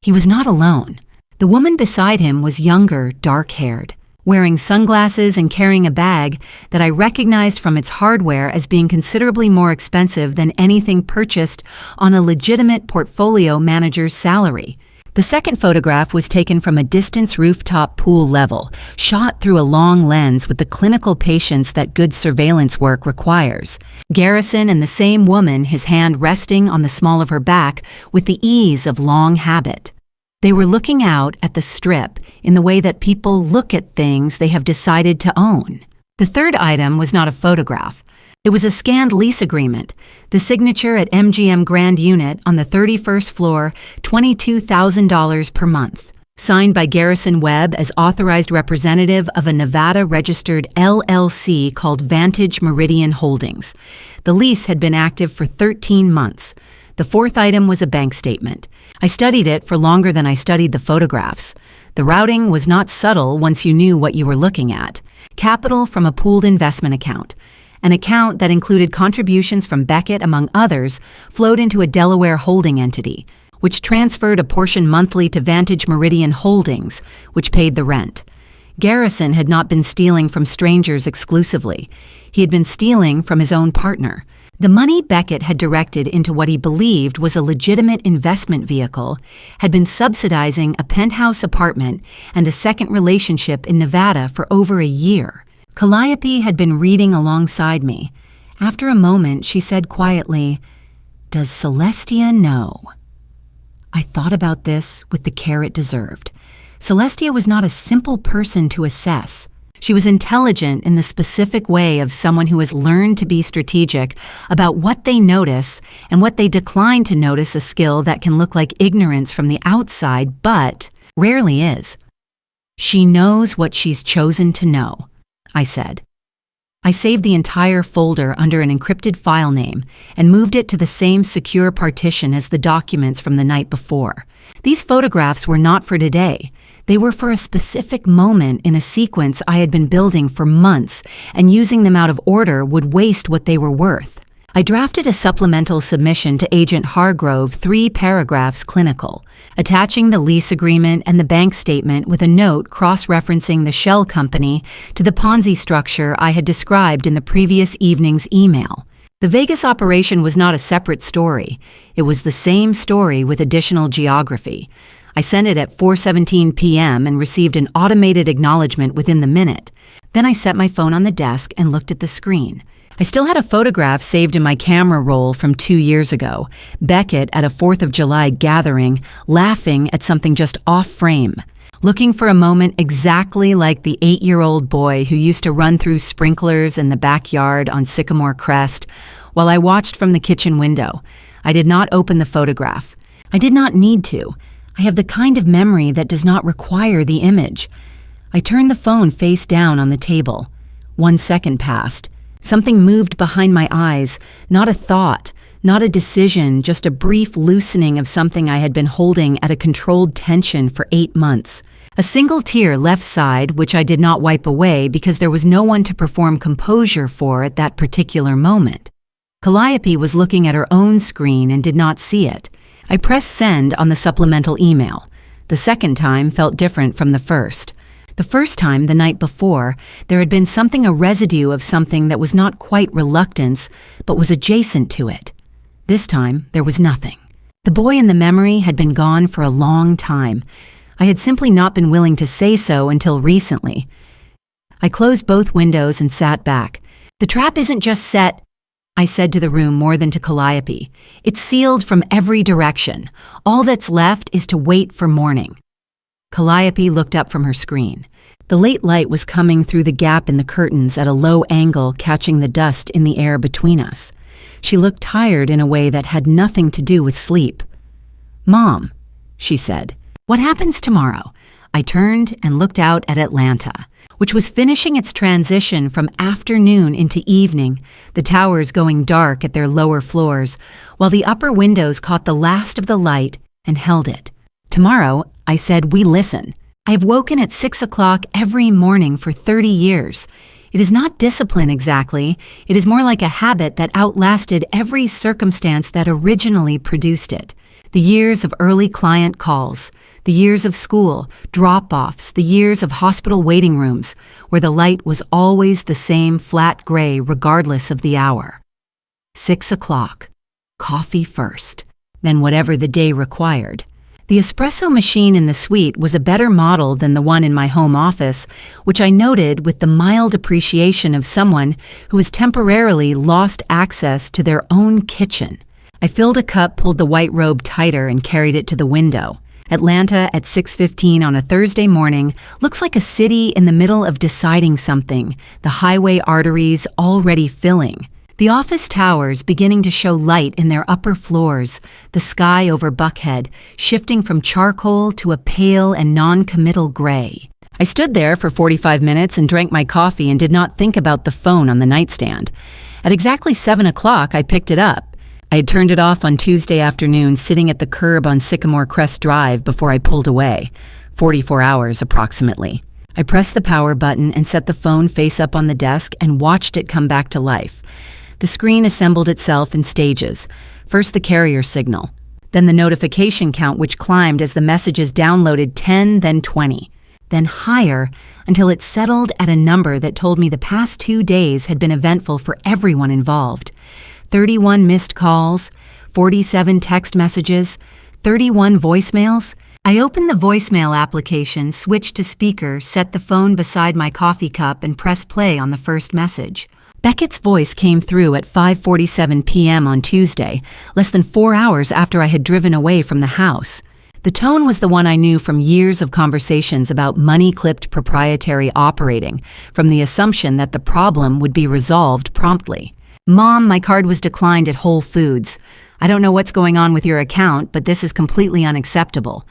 He was not alone. The woman beside him was younger, dark-haired, wearing sunglasses and carrying a bag that I recognized from its hardware as being considerably more expensive than anything purchased on a legitimate portfolio manager's salary. The second photograph was taken from a distance rooftop pool level, shot through a long lens with the clinical patience that good surveillance work requires. Garrison and the same woman, his hand resting on the small of her back with the ease of long habit. They were looking out at the Strip in the way that people look at things they have decided to own. The third item was not a photograph. It was a scanned lease agreement, the signature at MGM Grand Unit on the 31st floor, $22,000 per month. Signed by Garrison Webb as authorized representative of a Nevada-registered LLC called Vantage Meridian Holdings. The lease had been active for 13 months. The fourth item was a bank statement. I studied it for longer than I studied the photographs. The routing was not subtle once you knew what you were looking at. Capital from a pooled investment account. An account that included contributions from Beckett, among others, flowed into a Delaware holding entity, which transferred a portion monthly to Vantage Meridian Holdings, which paid the rent. Garrison had not been stealing from strangers exclusively. He had been stealing from his own partner. The money Beckett had directed into what he believed was a legitimate investment vehicle had been subsidizing a penthouse apartment and a second relationship in Nevada for over a year. Calliope had been reading alongside me. After a moment, she said quietly, "Does Celestia know?" I thought about this with the care it deserved. Celestia was not a simple person to assess. She was intelligent in the specific way of someone who has learned to be strategic about what they notice and what they decline to notice, a skill that can look like ignorance from the outside, but rarely is. She knows what she's chosen to know, I said. I saved the entire folder under an encrypted file name and moved it to the same secure partition as the documents from the night before. These photographs were not for today. They were for a specific moment in a sequence I had been building for months, and using them out of order would waste what they were worth. I drafted a supplemental submission to Agent Hargrove, 3 paragraphs clinical, attaching the lease agreement and the bank statement with a note cross-referencing the shell company to the Ponzi structure I had described in the previous evening's email. The Vegas operation was not a separate story. It was the same story with additional geography. I sent it at 4:17 p.m. and received an automated acknowledgement within the minute. Then I set my phone on the desk and looked at the screen. I still had a photograph saved in my camera roll from 2 years ago, Beckett at a 4th of July gathering, laughing at something just off frame, looking for a moment exactly like the 8-year-old boy who used to run through sprinklers in the backyard on Sycamore Crest while I watched from the kitchen window. I did not open the photograph. I did not need to. I have the kind of memory that does not require the image. I turned the phone face down on the table. 1 second passed. Something moved behind my eyes, not a thought, not a decision, just a brief loosening of something I had been holding at a controlled tension for 8 months. A single tear left side, which I did not wipe away because there was no one to perform composure for at that particular moment. Calliope was looking at her own screen and did not see it. I pressed send on the supplemental email. The second time felt different from the first. The first time, the night before, there had been a residue of something that was not quite reluctance, but was adjacent to it. This time, there was nothing. The boy in the memory had been gone for a long time. I had simply not been willing to say so until recently. I closed both windows and sat back. The trap isn't just set, I said to the room more than to Calliope. It's sealed from every direction. All that's left is to wait for morning. Calliope looked up from her screen. The late light was coming through the gap in the curtains at a low angle, catching the dust in the air between us. She looked tired in a way that had nothing to do with sleep. "Mom," she said, "what happens tomorrow?" I turned and looked out at Atlanta, which was finishing its transition from afternoon into evening, the towers going dark at their lower floors, while the upper windows caught the last of the light and held it. "Tomorrow," I said, "we listen. I have woken at 6 o'clock every morning for 30 years. It is not discipline exactly, it is more like a habit that outlasted every circumstance that originally produced it. The years of early client calls, the years of school, drop-offs, the years of hospital waiting rooms, where the light was always the same flat gray regardless of the hour. 6 o'clock. Coffee first, then whatever the day required. The espresso machine in the suite was a better model than the one in my home office, which I noted with the mild appreciation of someone who has temporarily lost access to their own kitchen. I filled a cup, pulled the white robe tighter, and carried it to the window. Atlanta at 6:15 on a Thursday morning looks like a city in the middle of deciding something, the highway arteries already filling. The office towers beginning to show light in their upper floors, the sky over Buckhead shifting from charcoal to a pale and non-committal gray. I stood there for 45 minutes and drank my coffee and did not think about the phone on the nightstand. At exactly 7 o'clock, I picked it up. I had turned it off on Tuesday afternoon, sitting at the curb on Sycamore Crest Drive before I pulled away, 44 hours approximately. I pressed the power button and set the phone face up on the desk and watched it come back to life. The screen assembled itself in stages. First the carrier signal, then the notification count which climbed as the messages downloaded 10, then 20, then higher until it settled at a number that told me the past 2 days had been eventful for everyone involved. 31 missed calls, 47 text messages, 31 voicemails. I opened the voicemail application, switched to speaker, set the phone beside my coffee cup, and pressed play on the first message. Beckett's voice came through at 5:47 p.m. on Tuesday, less than 4 hours after I had driven away from the house. The tone was the one I knew from years of conversations about money-clipped proprietary operating, from the assumption that the problem would be resolved promptly. "Mom, my card was declined at Whole Foods. I don't know what's going on with your account, but this is completely unacceptable.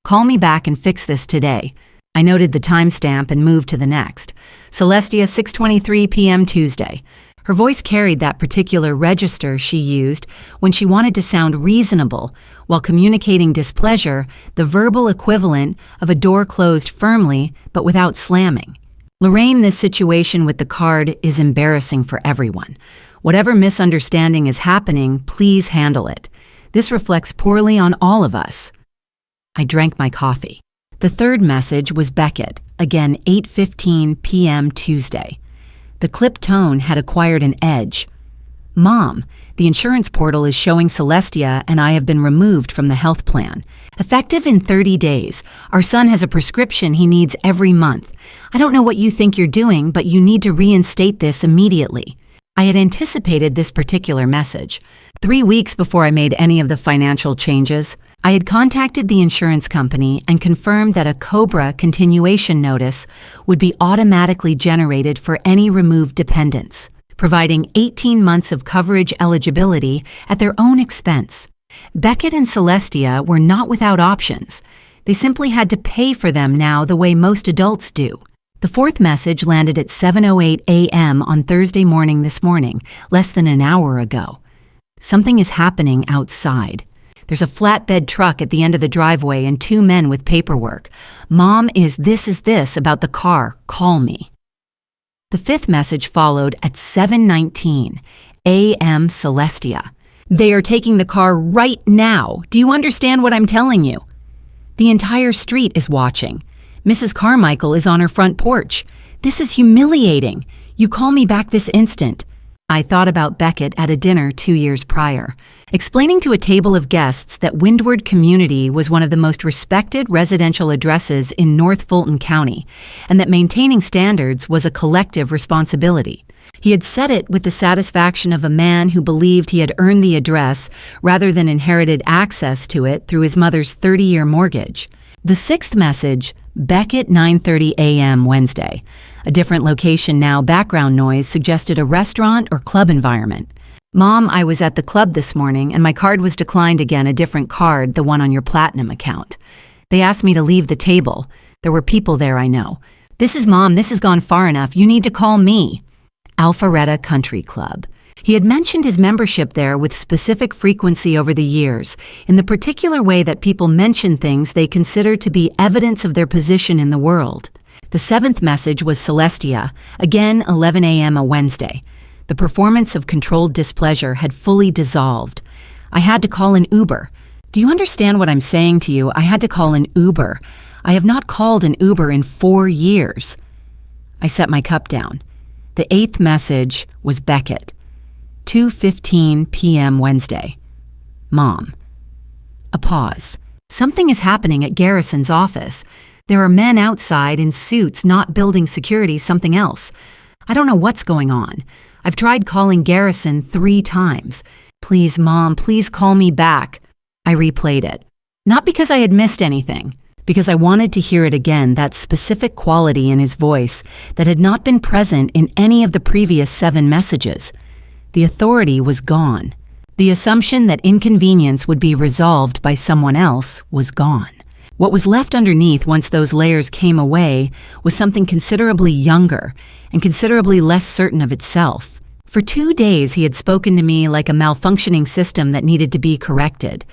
Call me back and fix this today." I noted the timestamp and moved to the next. Celestia, 6:23 p.m. Tuesday. Her voice carried that particular register she used when she wanted to sound reasonable while communicating displeasure, the verbal equivalent of a door closed firmly but without slamming. "Lorraine, this situation with the card is embarrassing for everyone. Whatever misunderstanding is happening, please handle it. This reflects poorly on all of us." I drank my coffee. The third message was Beckett, again 8:15 p.m. Tuesday. The clipped tone had acquired an edge. "Mom, the insurance portal is showing Celestia and I have been removed from the health plan. Effective in 30 days. Our son has a prescription he needs every month. I don't know what you think you're doing, but you need to reinstate this immediately." I had anticipated this particular message. 3 weeks before I made any of the financial changes, I had contacted the insurance company and confirmed that a COBRA continuation notice would be automatically generated for any removed dependents, providing 18 months of coverage eligibility at their own expense. Beckett and Celestia were not without options. They simply had to pay for them now the way most adults do. The fourth message landed at 7:08 a.m. on Thursday morning this morning, less than an hour ago. Something is happening outside. There's a flatbed truck at the end of the driveway and 2 men with paperwork. "Mom, is this about the car. Call me." The fifth message followed at 7:19 a.m. Celestia. "They are taking the car right now. Do you understand what I'm telling you?" The entire street is watching. Mrs. Carmichael is on her front porch. "This is humiliating. You call me back this instant." I thought about Beckett at a dinner 2 years prior, explaining to a table of guests that Windward Community was one of the most respected residential addresses in North Fulton County, and that maintaining standards was a collective responsibility. He had said it with the satisfaction of a man who believed he had earned the address rather than inherited access to it through his mother's 30-year mortgage. The sixth message, Beckett, 9:30 a.m. Wednesday. A different location now, background noise suggested a restaurant or club environment. "Mom, I was at the club this morning and my card was declined again, a different card, the one on your Platinum account. They asked me to leave the table. There were people there I know. This is Mom, this has gone far enough. You need to call me." Alpharetta Country Club. He had mentioned his membership there with specific frequency over the years, in the particular way that people mention things they consider to be evidence of their position in the world. The seventh message was Celestia, again 11 a.m. a Wednesday. The performance of controlled displeasure had fully dissolved. I had to call an Uber. Do you understand what I'm saying to you? I had to call an Uber. I have not called an Uber in 4 years. I set my cup down. The eighth message was Beckett. 2:15 p.m. Wednesday. Mom. A pause. Something is happening at Garrison's office. There are men outside in suits not building security, something else. I don't know what's going on. I've tried calling Garrison 3 times. Please, Mom, please call me back. I replayed it. Not because I had missed anything, because I wanted to hear it again, that specific quality in his voice that had not been present in any of the previous 7 messages. The authority was gone. The assumption that inconvenience would be resolved by someone else was gone. What was left underneath once those layers came away was something considerably younger and considerably less certain of itself. For 2 days he had spoken to me like a malfunctioning system that needed to be corrected.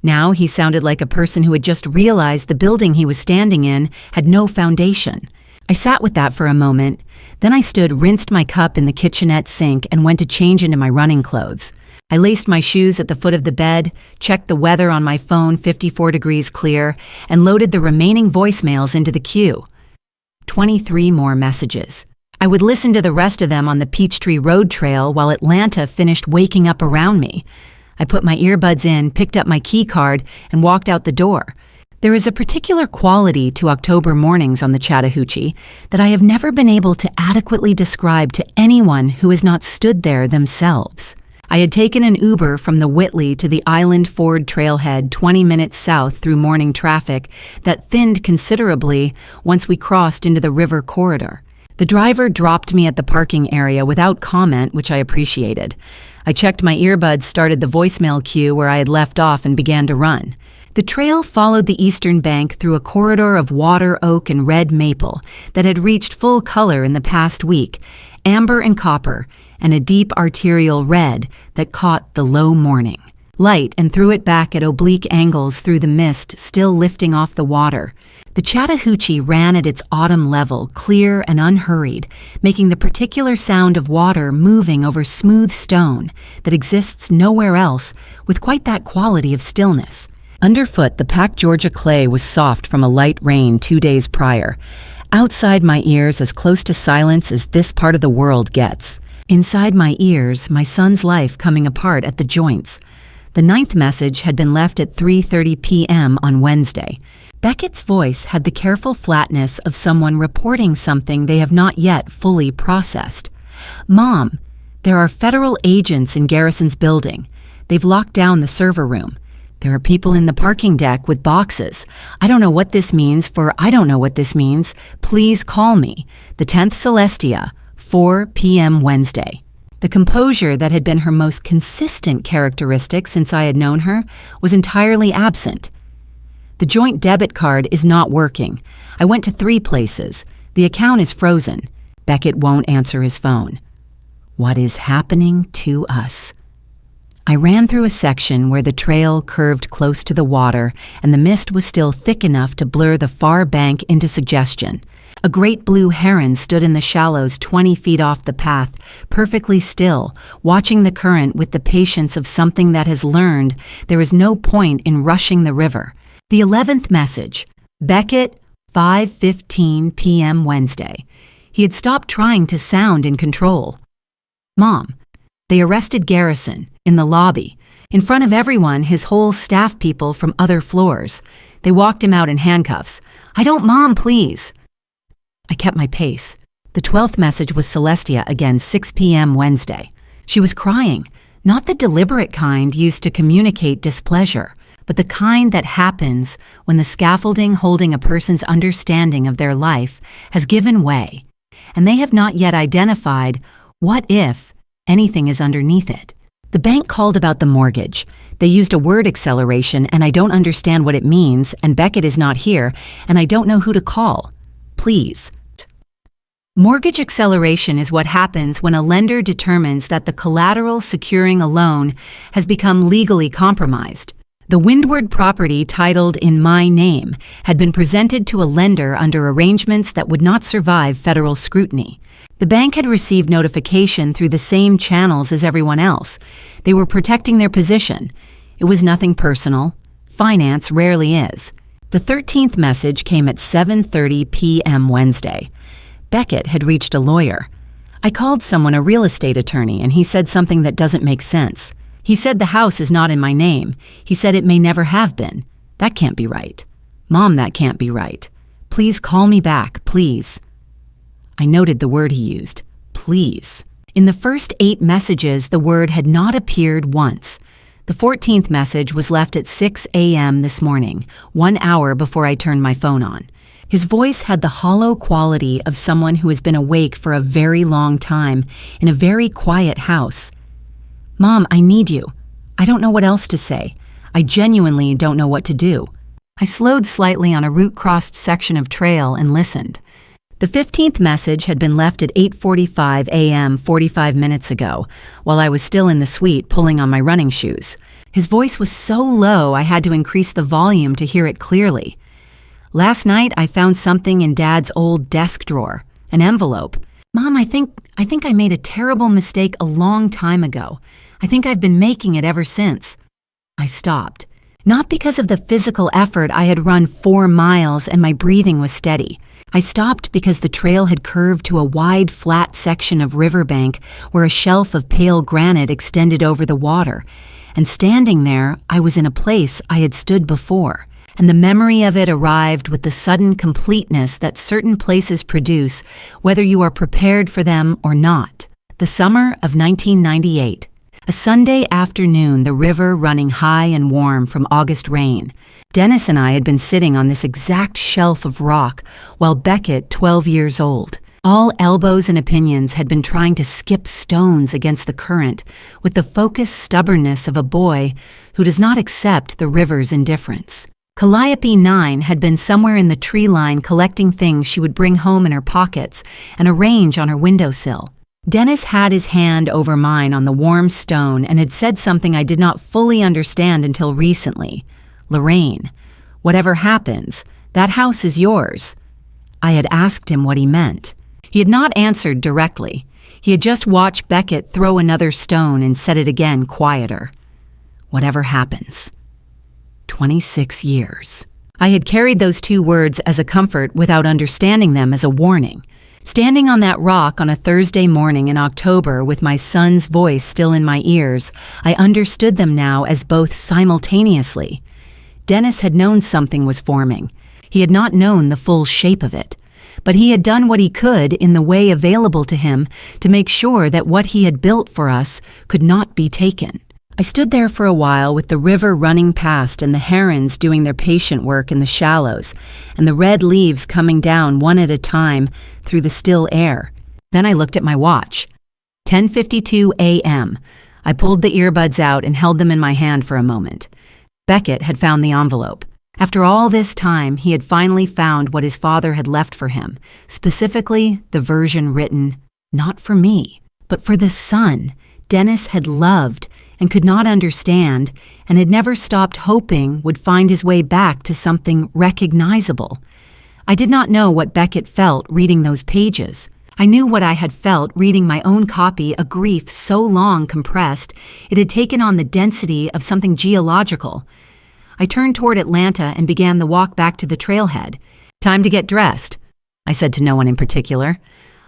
Now he sounded like a person who had just realized the building he was standing in had no foundation. I sat with that for a moment. Then I stood, rinsed my cup in the kitchenette sink, and went to change into my running clothes. I laced my shoes at the foot of the bed, checked the weather on my phone, 54 degrees clear, and loaded the remaining voicemails into the queue. 23 more messages. I would listen to the rest of them on the Peachtree Road Trail while Atlanta finished waking up around me. I put my earbuds in, picked up my key card, and walked out the door. There is a particular quality to October mornings on the Chattahoochee that I have never been able to adequately describe to anyone who has not stood there themselves. I had taken an Uber from the Whitley to the Island Ford trailhead 20 minutes south through morning traffic that thinned considerably once we crossed into the river corridor. The driver dropped me at the parking area without comment, which I appreciated. I checked my earbuds, started the voicemail queue where I had left off, and began to run. The trail followed the eastern bank through a corridor of water oak and red maple that had reached full color in the past week, amber and copper, and a deep arterial red that caught the low morning light and threw it back at oblique angles through the mist still lifting off the water. The Chattahoochee ran at its autumn level, clear and unhurried, making the particular sound of water moving over smooth stone that exists nowhere else with quite that quality of stillness. Underfoot, the packed Georgia clay was soft from a light rain 2 days prior. Outside my ears, as close to silence as this part of the world gets. Inside my ears, my son's life coming apart at the joints. The 9th message had been left at 3:30 p.m. on Wednesday. Beckett's voice had the careful flatness of someone reporting something they have not yet fully processed. Mom, there are federal agents in Garrison's building. They've locked down the server room. There are people in the parking deck with boxes. I don't know what this means, for I don't know what this means. Please call me. The 10th Celestia, 4 p.m. Wednesday. The composure that had been her most consistent characteristic since I had known her was entirely absent. The joint debit card is not working. I went to 3 places. The account is frozen. Beckett won't answer his phone. What is happening to us? I ran through a section where the trail curved close to the water and the mist was still thick enough to blur the far bank into suggestion. A great blue heron stood in the shallows 20 feet off the path, perfectly still, watching the current with the patience of something that has learned there is no point in rushing the river. The 11th message, Beckett, 5:15 p.m. Wednesday. He had stopped trying to sound in control. Mom, they arrested Garrison in the lobby. In front of everyone, his whole staff people from other floors. They walked him out in handcuffs. Mom, please. I kept my pace. The 12th message was Celestia again, 6 p.m. Wednesday. She was crying, not the deliberate kind used to communicate displeasure, but the kind that happens when the scaffolding holding a person's understanding of their life has given way, and they have not yet identified what if anything is underneath it. The bank called about the mortgage. They used a word acceleration, and I don't understand what it means, and Beckett is not here, and I don't know who to call. Please. Mortgage acceleration is what happens when a lender determines that the collateral securing a loan has become legally compromised. The Windward property titled in my name had been presented to a lender under arrangements that would not survive federal scrutiny. The bank had received notification through the same channels as everyone else. They were protecting their position. It was nothing personal. Finance rarely is. The 13th message came at 7:30 p.m. Wednesday. Beckett had reached a lawyer. I called someone, a real estate attorney, and he said something that doesn't make sense. He said the house is not in my name. He said it may never have been. That can't be right. Mom, that can't be right. Please call me back, please. I noted the word he used, please. In the first 8 messages, the word had not appeared once. The 14th message was left at 6 a.m. this morning, 1 hour before I turned my phone on. His voice had the hollow quality of someone who has been awake for a very long time in a very quiet house. Mom, I need you. I don't know what else to say. I genuinely don't know what to do. I slowed slightly on a route-crossed section of trail and listened. The 15th message had been left at 8:45 a.m. 45 minutes ago, while I was still in the suite pulling on my running shoes. His voice was so low I had to increase the volume to hear it clearly. Last night I found something in Dad's old desk drawer, an envelope. Mom, I think I made a terrible mistake a long time ago. I think I've been making it ever since. I stopped. Not because of the physical effort. I had run 4 miles and my breathing was steady. I stopped because the trail had curved to a wide, flat section of riverbank where a shelf of pale granite extended over the water. And standing there, I was in a place I had stood before. And the memory of it arrived with the sudden completeness that certain places produce, whether you are prepared for them or not. The summer of 1998. A Sunday afternoon, the river running high and warm from August rain. Dennis and I had been sitting on this exact shelf of rock while Beckett, 12 years old, all elbows and opinions, had been trying to skip stones against the current with the focused stubbornness of a boy who does not accept the river's indifference. Calliope 9 had been somewhere in the tree line collecting things she would bring home in her pockets and arrange on her windowsill. Dennis had his hand over mine on the warm stone and had said something I did not fully understand until recently. Lorraine, whatever happens, that house is yours. I had asked him what he meant. He had not answered directly. He had just watched Beckett throw another stone and said it again quieter. Whatever happens. 26 years. I had carried those 2 words as a comfort without understanding them as a warning. Standing on that rock on a Thursday morning in October with my son's voice still in my ears, I understood them now as both simultaneously. Dennis had known something was forming. He had not known the full shape of it, but he had done what he could in the way available to him to make sure that what he had built for us could not be taken. I stood there for a while with the river running past and the herons doing their patient work in the shallows and the red leaves coming down one at a time through the still air. Then I looked at my watch. 10:52 a.m. I pulled the earbuds out and held them in my hand for a moment. Beckett had found the envelope. After all this time, he had finally found what his father had left for him, specifically the version written, not for me, but for the son Dennis had loved and could not understand and had never stopped hoping would find his way back to something recognizable. I did not know what Beckett felt reading those pages. I knew what I had felt reading my own copy, a grief so long compressed it had taken on the density of something geological. I turned toward Atlanta and began the walk back to the trailhead. Time to get dressed, I said to no one in particular.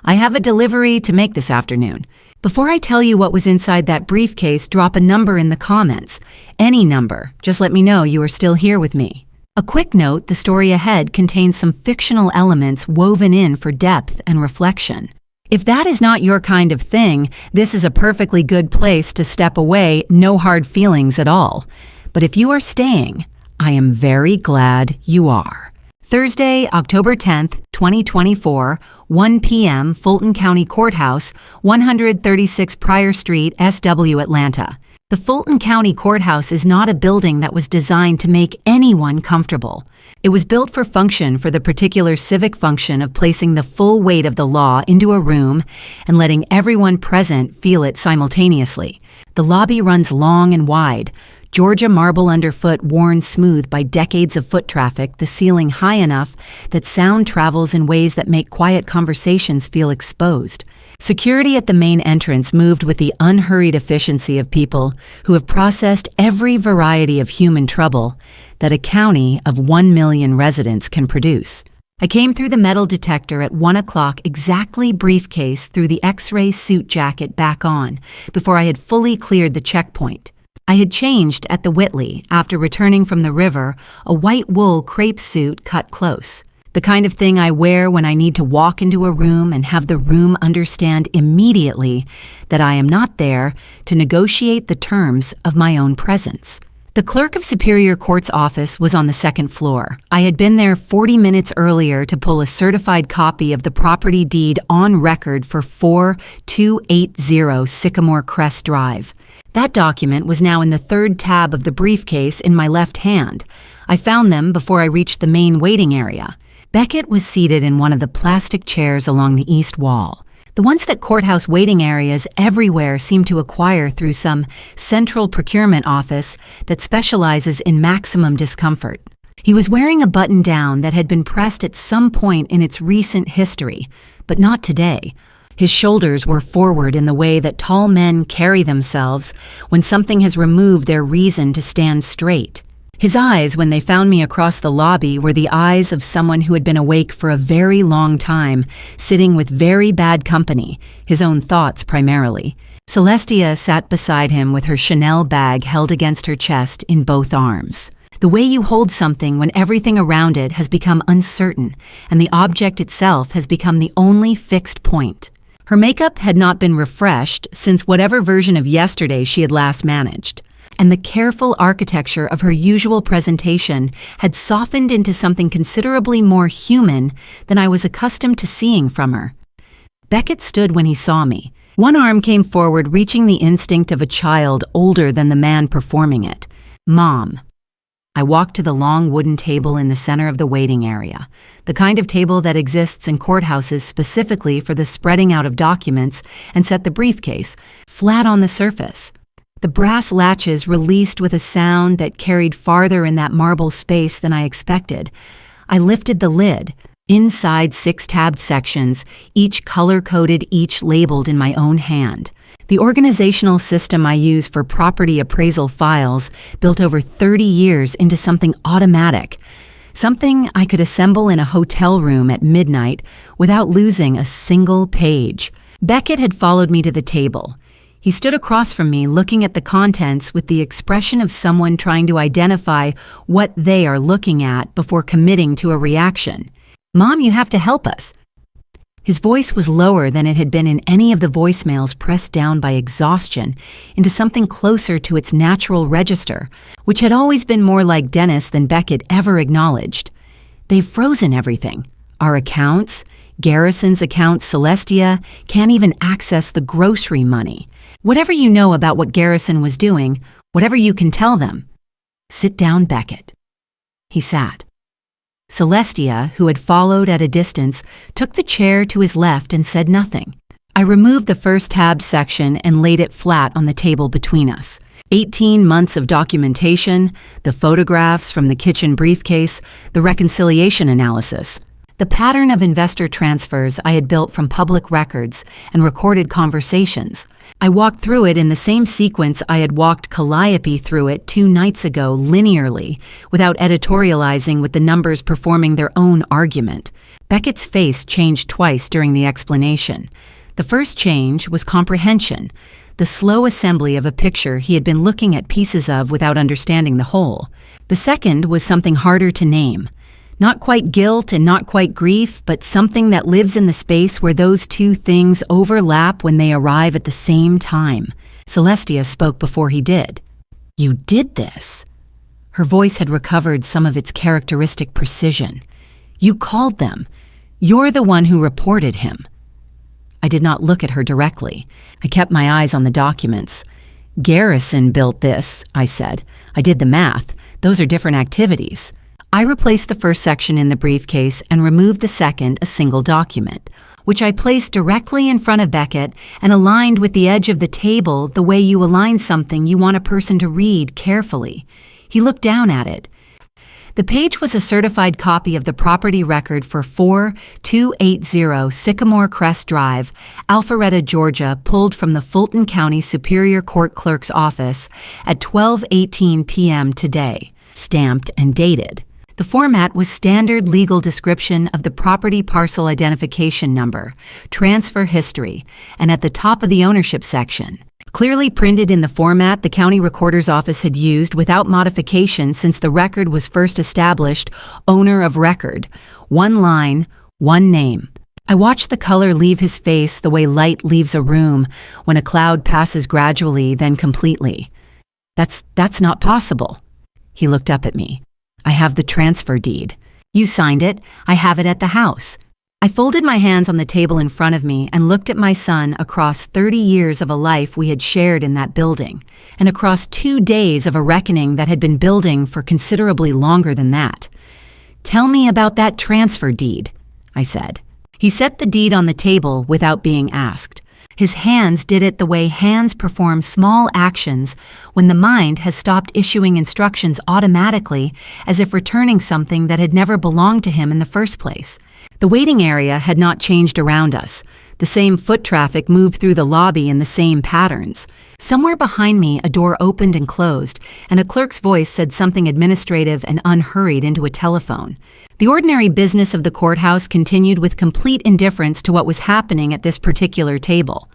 I have a delivery to make this afternoon. Before I tell you what was inside that briefcase, drop a number in the comments. Any number. Just let me know you are still here with me. A quick note, the story ahead contains some fictional elements woven in for depth and reflection. If that is not your kind of thing, this is a perfectly good place to step away, no hard feelings at all. But if you are staying, I am very glad you are. Thursday, October 10th, 2024, 1 p.m., Fulton County Courthouse, 136 Pryor Street, SW, Atlanta. The Fulton County Courthouse is not a building that was designed to make anyone comfortable. It was built for function for the particular civic function of placing the full weight of the law into a room and letting everyone present feel it simultaneously. The lobby runs long and wide, Georgia marble underfoot worn smooth by decades of foot traffic, the ceiling high enough that sound travels in ways that make quiet conversations feel exposed. Security at the main entrance moved with the unhurried efficiency of people who have processed every variety of human trouble that a county of 1 million residents can produce. I came through the metal detector at 1 o'clock, exactly briefcase through the X-ray suit jacket back on, before I had fully cleared the checkpoint. I had changed at the Whitley after returning from the river, a white wool crepe suit cut close. The kind of thing I wear when I need to walk into a room and have the room understand immediately that I am not there to negotiate the terms of my own presence. The clerk of Superior Court's office was on the second floor. I had been there 40 minutes earlier to pull a certified copy of the property deed on record for 4280 Sycamore Crest Drive. That document was now in the third tab of the briefcase in my left hand. I found them before I reached the main waiting area. Beckett was seated in one of the plastic chairs along the east wall, the ones that courthouse waiting areas everywhere seem to acquire through some central procurement office that specializes in maximum discomfort. He was wearing a button-down that had been pressed at some point in its recent history, but not today. His shoulders were forward in the way that tall men carry themselves when something has removed their reason to stand straight. His eyes, when they found me across the lobby, were the eyes of someone who had been awake for a very long time, sitting with very bad company, his own thoughts primarily. Celestia sat beside him with her Chanel bag held against her chest in both arms. The way you hold something when everything around it has become uncertain and the object itself has become the only fixed point. Her makeup had not been refreshed since whatever version of yesterday she had last managed, and the careful architecture of her usual presentation had softened into something considerably more human than I was accustomed to seeing from her. Beckett stood when he saw me. One arm came forward, reaching the instinct of a child older than the man performing it. Mom. I walked to the long wooden table in the center of the waiting area, the kind of table that exists in courthouses specifically for the spreading out of documents, and set the briefcase flat on the surface. The brass latches released with a sound that carried farther in that marble space than I expected. I lifted the lid. Inside 6 tabbed sections, each color-coded, each labeled in my own hand. The organizational system I use for property appraisal files built over 30 years into something automatic, something I could assemble in a hotel room at midnight without losing a single page. Beckett had followed me to the table. He stood across from me, looking at the contents with the expression of someone trying to identify what they are looking at before committing to a reaction. Mom, you have to help us. His voice was lower than it had been in any of the voicemails, pressed down by exhaustion into something closer to its natural register, which had always been more like Dennis than Beckett ever acknowledged. They've frozen everything. Our accounts, Garrison's account, Celestia, can't even access the grocery money. Whatever you know about what Garrison was doing, whatever you can tell them. Sit down, Beckett. He sat. Celestia, who had followed at a distance, took the chair to his left and said nothing. I removed the first tabbed section and laid it flat on the table between us. 18 months of documentation, the photographs from the kitchen briefcase, the reconciliation analysis. The pattern of investor transfers I had built from public records and recorded conversations. I walked through it in the same sequence I had walked Calliope through it 2 nights ago linearly, without editorializing with the numbers performing their own argument. Beckett's face changed twice during the explanation. The first change was comprehension, the slow assembly of a picture he had been looking at pieces of without understanding the whole. The second was something harder to name. Not quite guilt and not quite grief, but something that lives in the space where those two things overlap when they arrive at the same time. Celestia spoke before he did. You did this. Her voice had recovered some of its characteristic precision. You called them. You're the one who reported him. I did not look at her directly. I kept my eyes on the documents. Garrison built this, I said. I did the math. Those are different activities. I replaced the first section in the briefcase and removed the second, a single document. which I placed directly in front of Beckett and aligned with the edge of the table the way you align something you want a person to read carefully. He looked down at it. The page was a certified copy of the property record for 4280 Sycamore Crest Drive, Alpharetta, Georgia, pulled from the Fulton County Superior Court Clerk's office at 12:18 p.m. today, stamped and dated. The format was standard legal description of the property parcel identification number, transfer history, and at the top of the ownership section. Clearly printed in the format the county recorder's office had used without modification since the record was first established, owner of record. One line, one name. I watched the color leave his face the way light leaves a room when a cloud passes gradually, then completely. That's not possible. He looked up at me. I have the transfer deed. You signed it. I have it at the house. I folded my hands on the table in front of me and looked at my son across 30 years of a life we had shared in that building, and across 2 days of a reckoning that had been building for considerably longer than that. Tell me about that transfer deed, I said. He set the deed on the table without being asked. His hands did it the way hands perform small actions when the mind has stopped issuing instructions automatically as if returning something that had never belonged to him in the first place. The waiting area had not changed around us. The same foot traffic moved through the lobby in the same patterns. Somewhere behind me, a door opened and closed, and a clerk's voice said something administrative and unhurried into a telephone. The ordinary business of the courthouse continued with complete indifference to what was happening at this particular table.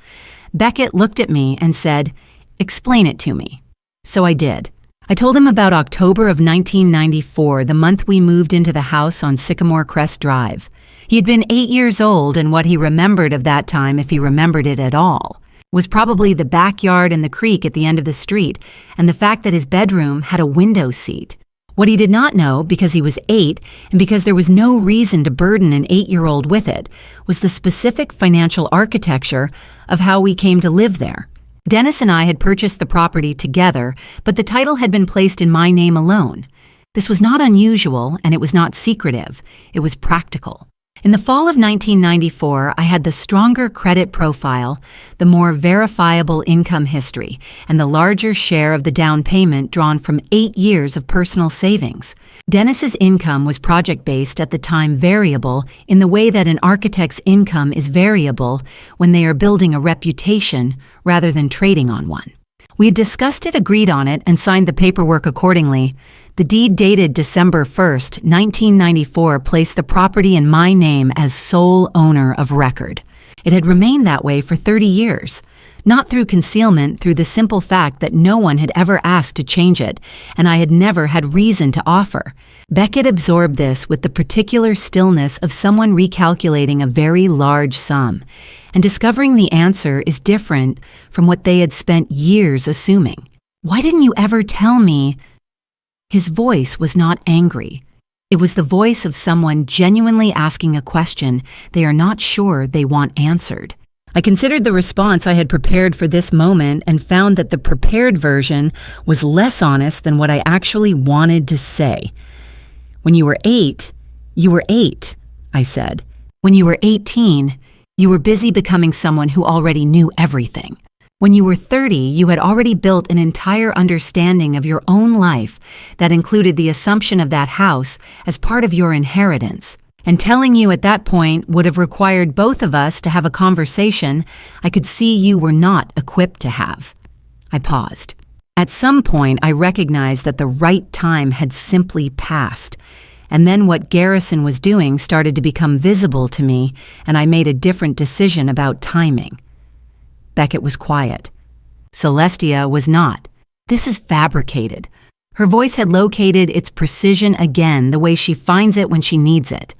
Beckett looked at me and said, "Explain it to me." So I did. I told him about October of 1994, the month we moved into the house on Sycamore Crest Drive. He had been 8 years old, and what he remembered of that time, if he remembered it at all, was probably the backyard and the creek at the end of the street, and the fact that his bedroom had a window seat. What he did not know, because he was 8, and because there was no reason to burden an 8-year-old with it, was the specific financial architecture of how we came to live there. Dennis and I had purchased the property together, but the title had been placed in my name alone. This was not unusual, and it was not secretive. It was practical. In the fall of 1994, I had the stronger credit profile, the more verifiable income history, and the larger share of the down payment drawn from 8 years of personal savings. Dennis's income was project-based, at the time variable, in the way that an architect's income is variable when they are building a reputation rather than trading on one. We had discussed it, agreed on it, and signed the paperwork accordingly. The deed dated December 1st, 1994, placed the property in my name as sole owner of record. It had remained that way for 30 years, not through concealment, through the simple fact that no one had ever asked to change it, and I had never had reason to offer. Beckett absorbed this with the particular stillness of someone recalculating a very large sum, and discovering the answer is different from what they had spent years assuming. Why didn't you ever tell me? His voice was not angry. It was the voice of someone genuinely asking a question they are not sure they want answered. I considered the response I had prepared for this moment and found that the prepared version was less honest than what I actually wanted to say. When you were 8, you were 8, I said. When you were 18, you were busy becoming someone who already knew everything. When you were 30, you had already built an entire understanding of your own life that included the assumption of that house as part of your inheritance. And telling you at that point would have required both of us to have a conversation I could see you were not equipped to have. I paused. At some point, I recognized that the right time had simply passed. And then what Garrison was doing started to become visible to me, and I made a different decision about timing. Beckett was quiet. Celestia was not. This is fabricated. Her voice had located its precision again, the way she finds it when she needs it.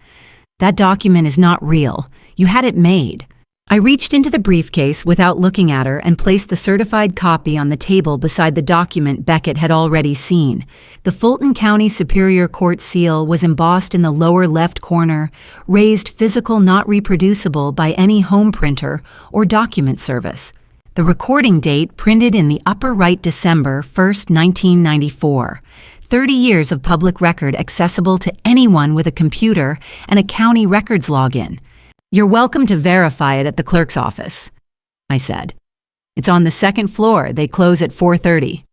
That document is not real. You had it made. I reached into the briefcase without looking at her and placed the certified copy on the table beside the document Beckett had already seen. The Fulton County Superior Court seal was embossed in the lower left corner, raised physical not reproducible by any home printer or document service. The recording date printed in the upper right, December 1st, 1994. 30 years of public record accessible to anyone with a computer and a county records login. "You're welcome to verify it at the clerk's office," I said. "It's on the second floor. They close at 4:30.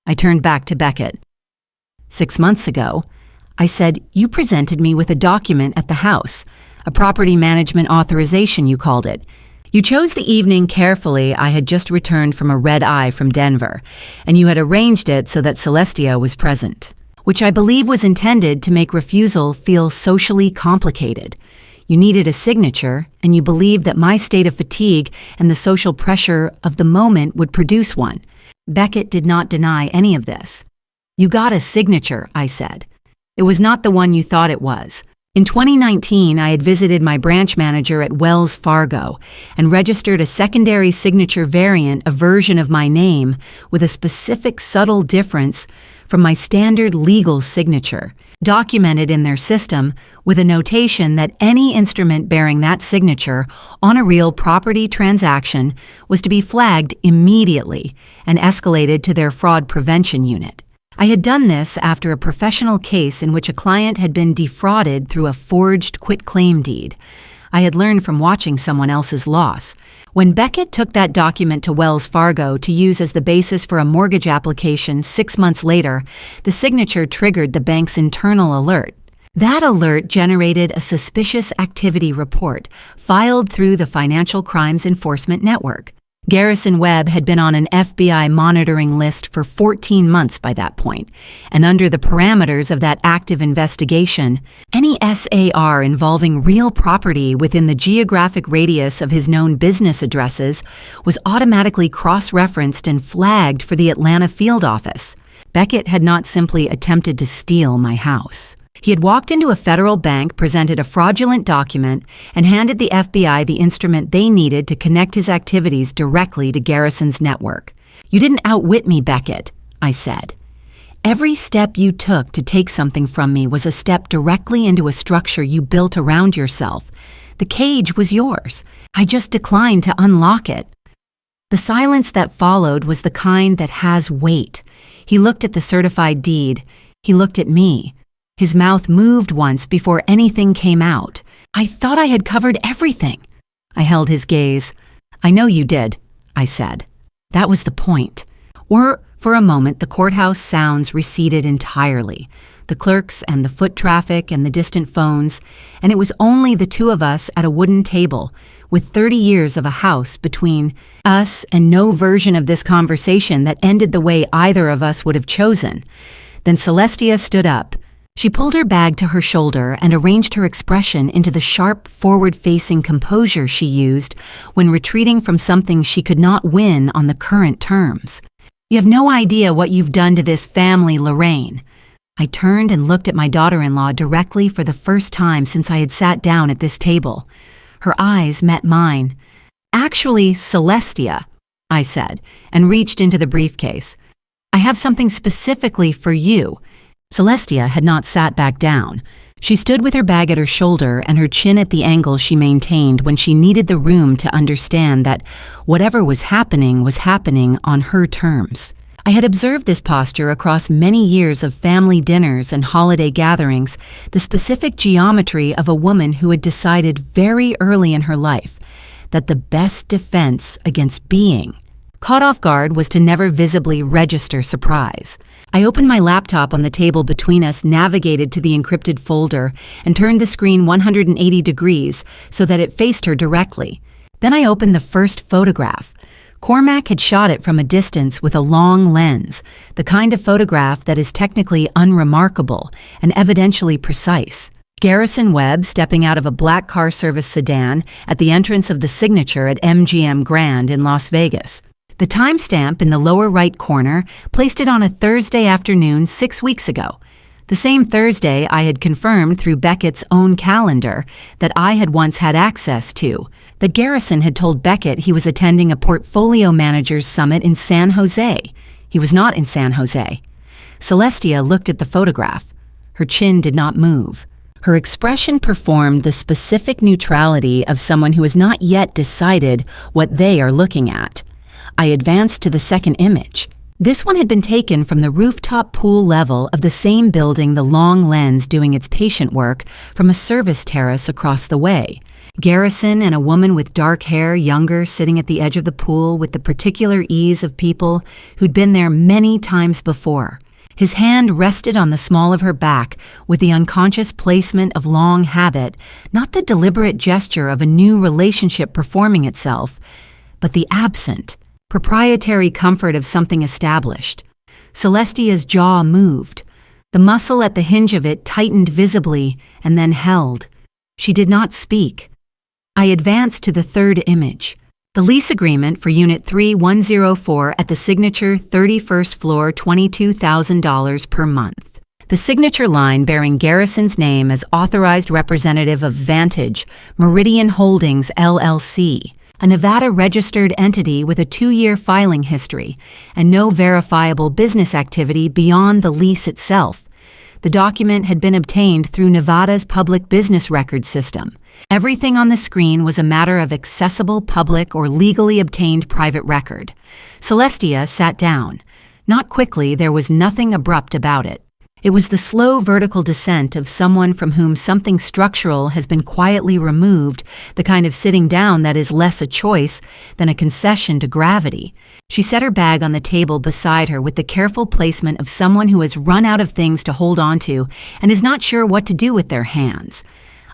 I turned back to Beckett. "6 months ago," I said, "you presented me with a document at the house, a property management authorization, you called it. You chose the evening carefully. I had just returned from a red-eye from Denver, and you had arranged it so that Celestia was present, which I believe was intended to make refusal feel socially complicated. You needed a signature, and you believed that my state of fatigue and the social pressure of the moment would produce one." Beckett did not deny any of this. "You got a signature," I said. "It was not the one you thought it was. In 2019, I had visited my branch manager at Wells Fargo and registered a secondary signature variant, a version of my name, with a specific subtle difference from my standard legal signature, documented in their system with a notation that any instrument bearing that signature on a real property transaction was to be flagged immediately and escalated to their fraud prevention unit. I had done this after a professional case in which a client had been defrauded through a forged quitclaim deed. I had learned from watching someone else's loss. When Beckett took that document to Wells Fargo to use as the basis for a mortgage application 6 months later, the signature triggered the bank's internal alert. That alert generated a suspicious activity report filed through the Financial Crimes Enforcement Network. Garrison Webb had been on an FBI monitoring list for 14 months by that point, and under the parameters of that active investigation, any SAR involving real property within the geographic radius of his known business addresses was automatically cross-referenced and flagged for the Atlanta field office. Beckett had not simply attempted to steal my house. He had walked into a federal bank, presented a fraudulent document, and handed the FBI the instrument they needed to connect his activities directly to Garrison's network. "You didn't outwit me, Beckett," I said. "Every step you took to take something from me was a step directly into a structure you built around yourself. The cage was yours. I just declined to unlock it." The silence that followed was the kind that has weight. He looked at the certified deed. He looked at me. His mouth moved once before anything came out. "I thought I had covered everything." I held his gaze. "I know you did," I said. That was the point. For a moment, the courthouse sounds receded entirely. The clerks and the foot traffic and the distant phones, and it was only the two of us at a wooden table, with 30 years of a house between us and no version of this conversation that ended the way either of us would have chosen. Then Celestia stood up. She pulled her bag to her shoulder and arranged her expression into the sharp, forward-facing composure she used when retreating from something she could not win on the current terms. "You have no idea what you've done to this family, Lorraine." I turned and looked at my daughter-in-law directly for the first time since I had sat down at this table. Her eyes met mine. "Actually, Celestia," I said, and reached into the briefcase. "I have something specifically for you." Celestia had not sat back down. She stood with her bag at her shoulder and her chin at the angle she maintained when she needed the room to understand that whatever was happening on her terms. I had observed this posture across many years of family dinners and holiday gatherings, the specific geometry of a woman who had decided very early in her life that the best defense against being caught off guard was to never visibly register surprise. I opened my laptop on the table between us, navigated to the encrypted folder, and turned the screen 180 degrees so that it faced her directly. Then I opened the first photograph. Cormac had shot it from a distance with a long lens, the kind of photograph that is technically unremarkable and evidentially precise. Garrison Webb stepping out of a black car service sedan at the entrance of the Signature at MGM Grand in Las Vegas. The timestamp in the lower right corner placed it on a Thursday afternoon 6 weeks ago, the same Thursday I had confirmed through Beckett's own calendar that I had once had access to, that Garrison had told Beckett he was attending a portfolio managers summit in San Jose. He was not in San Jose. Celestia looked at the photograph. Her chin did not move. Her expression performed the specific neutrality of someone who has not yet decided what they are looking at. I advanced to the second image. This one had been taken from the rooftop pool level of the same building, the long lens doing its patient work from a service terrace across the way. Garrison and a woman with dark hair, younger, sitting at the edge of the pool with the particular ease of people who'd been there many times before. His hand rested on the small of her back with the unconscious placement of long habit, not the deliberate gesture of a new relationship performing itself, but the absent, proprietary comfort of something established. Celestia's jaw moved. The muscle at the hinge of it tightened visibly and then held. She did not speak. I advanced to the third image. The lease agreement for Unit 3104 at the signature 31st floor, $22,000 per month. The signature line bearing Garrison's name as authorized representative of Vantage, Meridian Holdings, LLC, a Nevada-registered entity with a 2-year filing history and no verifiable business activity beyond the lease itself. The document had been obtained through Nevada's public business record system. Everything on the screen was a matter of accessible public or legally obtained private record. Celestia sat down. Not quickly, there was nothing abrupt about it. It was the slow vertical descent of someone from whom something structural has been quietly removed, the kind of sitting down that is less a choice than a concession to gravity. She set her bag on the table beside her with the careful placement of someone who has run out of things to hold on to and is not sure what to do with their hands.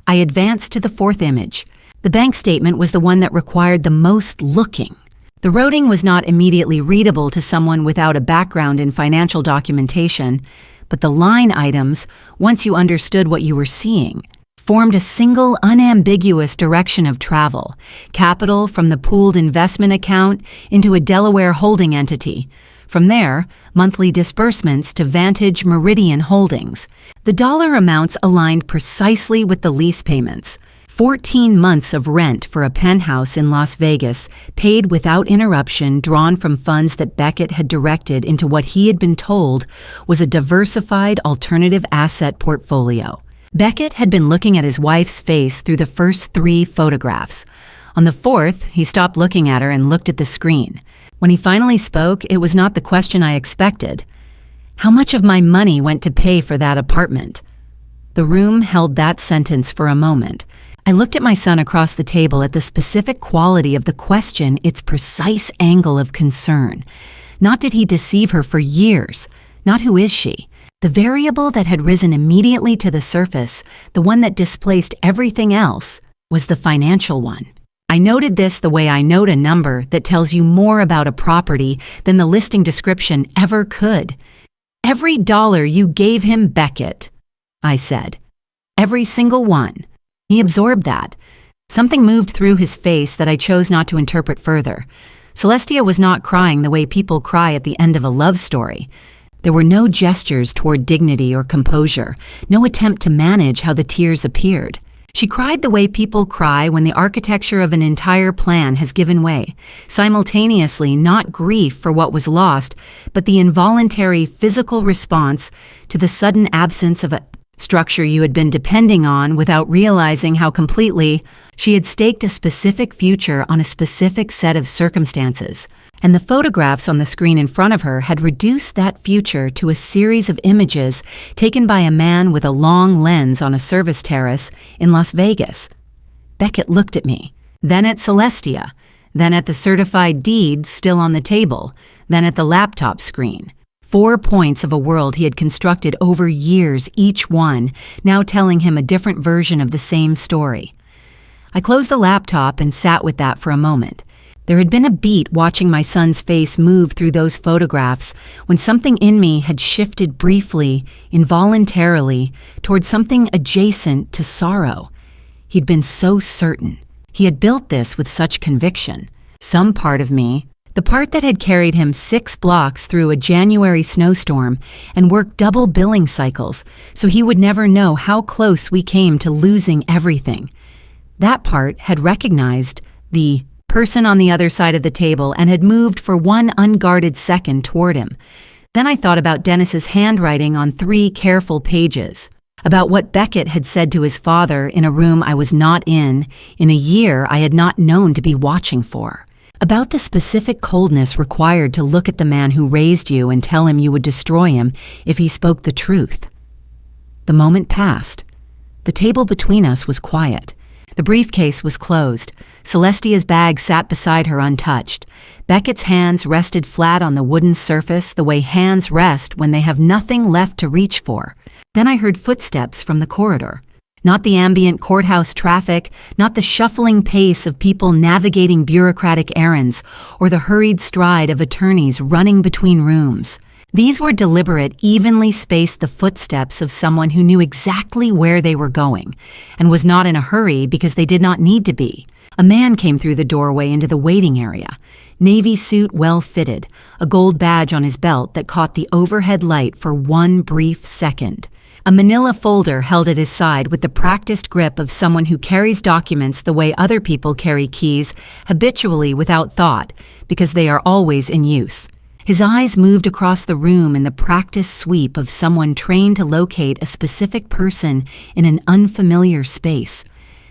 I advanced to the fourth image. The bank statement was the one that required the most looking. The writing was not immediately readable to someone without a background in financial documentation, but the line items, once you understood what you were seeing, formed a single unambiguous direction of travel: capital from the pooled investment account into a Delaware holding entity. From there, monthly disbursements to Vantage Meridian Holdings. The dollar amounts aligned precisely with the lease payments. 14 months of rent for a penthouse in Las Vegas, paid without interruption, drawn from funds that Beckett had directed into what he had been told was a diversified alternative asset portfolio. Beckett had been looking at his wife's face through the first 3 photographs. On the 4th, he stopped looking at her and looked at the screen. When he finally spoke, it was not the question I expected. How much of my money went to pay for that apartment? The room held that sentence for a moment. I looked at my son across the table at the specific quality of the question, its precise angle of concern. Not did he deceive her for years, not who is she. The variable that had risen immediately to the surface, the one that displaced everything else, was the financial one. I noted this the way I note a number that tells you more about a property than the listing description ever could. Every dollar you gave him, Beckett, I said. Every single one. He absorbed that. Something moved through his face that I chose not to interpret further. Celestia was not crying the way people cry at the end of a love story. There were no gestures toward dignity or composure, no attempt to manage how the tears appeared. She cried the way people cry when the architecture of an entire plan has given way, simultaneously not grief for what was lost, but the involuntary physical response to the sudden absence of a structure you had been depending on without realizing how completely she had staked a specific future on a specific set of circumstances. And the photographs on the screen in front of her had reduced that future to a series of images taken by a man with a long lens on a service terrace in Las Vegas. Beckett looked at me, then at Celestia, then at the certified deed still on the table, then at the laptop screen. 4 points of a world he had constructed over years, each one, now telling him a different version of the same story. I closed the laptop and sat with that for a moment. There had been a beat watching my son's face move through those photographs when something in me had shifted briefly, involuntarily, toward something adjacent to sorrow. He'd been so certain. He had built this with such conviction. Some part of me, the part that had carried him 6 blocks through a January snowstorm and worked double billing cycles so he would never know how close we came to losing everything. That part had recognized the person on the other side of the table and had moved for one unguarded second toward him. Then I thought about Dennis's handwriting on 3 careful pages, about what Beckett had said to his father in a room I was not in a year I had not known to be watching for, about the specific coldness required to look at the man who raised you and tell him you would destroy him if he spoke the truth. The moment passed. The table between us was quiet. The briefcase was closed. Celestia's bag sat beside her untouched. Beckett's hands rested flat on the wooden surface the way hands rest when they have nothing left to reach for. Then I heard footsteps from the corridor. Not the ambient courthouse traffic, not the shuffling pace of people navigating bureaucratic errands, or the hurried stride of attorneys running between rooms. These were deliberate, evenly spaced the footsteps of someone who knew exactly where they were going, and was not in a hurry because they did not need to be. A man came through the doorway into the waiting area. Navy suit well fitted, a gold badge on his belt that caught the overhead light for one brief second. A manila folder held at his side with the practiced grip of someone who carries documents the way other people carry keys, habitually without thought, because they are always in use. His eyes moved across the room in the practiced sweep of someone trained to locate a specific person in an unfamiliar space.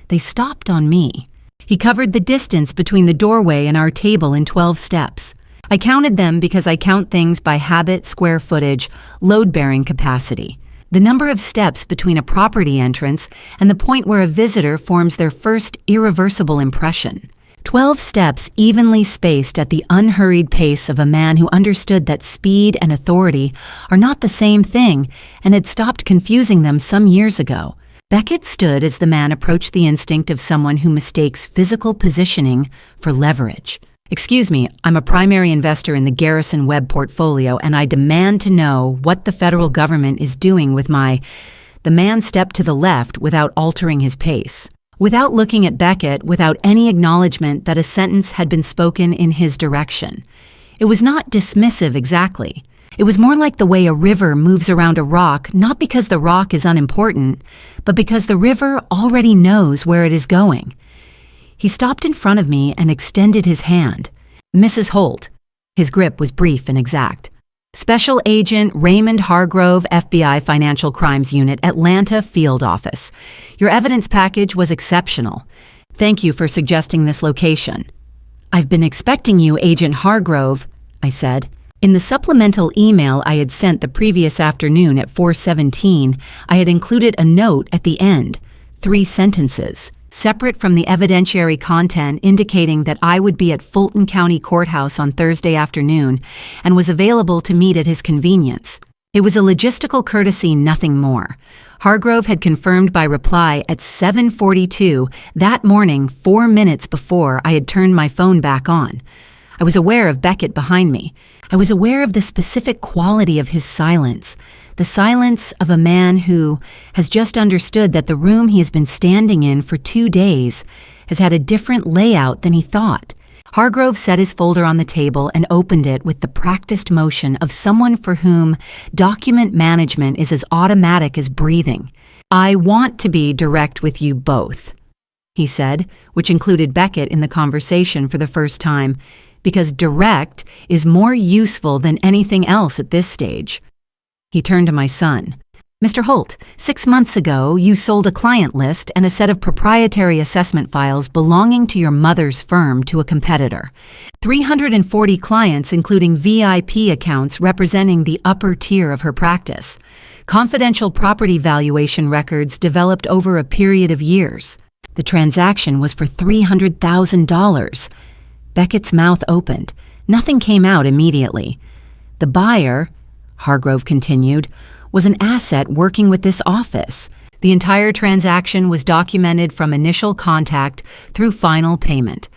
They stopped on me. He covered the distance between the doorway and our table in 12 steps. I counted them because I count things by habit, square footage, load-bearing capacity. The number of steps between a property entrance and the point where a visitor forms their first irreversible impression. 12 steps evenly spaced at the unhurried pace of a man who understood that speed and authority are not the same thing and had stopped confusing them some years ago. Beckett stood as the man approached the instinct of someone who mistakes physical positioning for leverage. "Excuse me, I'm a primary investor in the Garrison Webb portfolio, and I demand to know what the federal government is doing with my—" The man stepped to the left without altering his pace. Without looking at Beckett, without any acknowledgement that a sentence had been spoken in his direction. It was not dismissive exactly. It was more like the way a river moves around a rock, not because the rock is unimportant, but because the river already knows where it is going. He stopped in front of me and extended his hand. "Mrs. Holt." His grip was brief and exact. "Special Agent Raymond Hargrove, FBI Financial Crimes Unit, Atlanta Field Office. Your evidence package was exceptional. Thank you for suggesting this location." "I've been expecting you, Agent Hargrove," I said. In the supplemental email I had sent the previous afternoon at 4:17, I had included a note at the end, 3 sentences, separate from the evidentiary content indicating that I would be at Fulton County Courthouse on Thursday afternoon and was available to meet at his convenience. It was a logistical courtesy, nothing more. Hargrove had confirmed by reply at 7:42 that morning, 4 minutes before I had turned my phone back on. I was aware of Beckett behind me. I was aware of the specific quality of his silence, the silence of a man who has just understood that the room he has been standing in for 2 days has had a different layout than he thought. Hargrove set his folder on the table and opened it with the practiced motion of someone for whom document management is as automatic as breathing. "I want to be direct with you both," he said, which included Beckett in the conversation for the first time, because direct is more useful than anything else at this stage. He turned to my son. "Mr. Holt, 6 months ago, you sold a client list and a set of proprietary assessment files belonging to your mother's firm to a competitor. 340 clients, including VIP accounts representing the upper tier of her practice. Confidential property valuation records developed over a period of years. The transaction was for $300,000. Beckett's mouth opened. Nothing came out immediately. "The buyer," Hargrove continued, "was an asset working with this office. The entire transaction was documented from initial contact through final payment.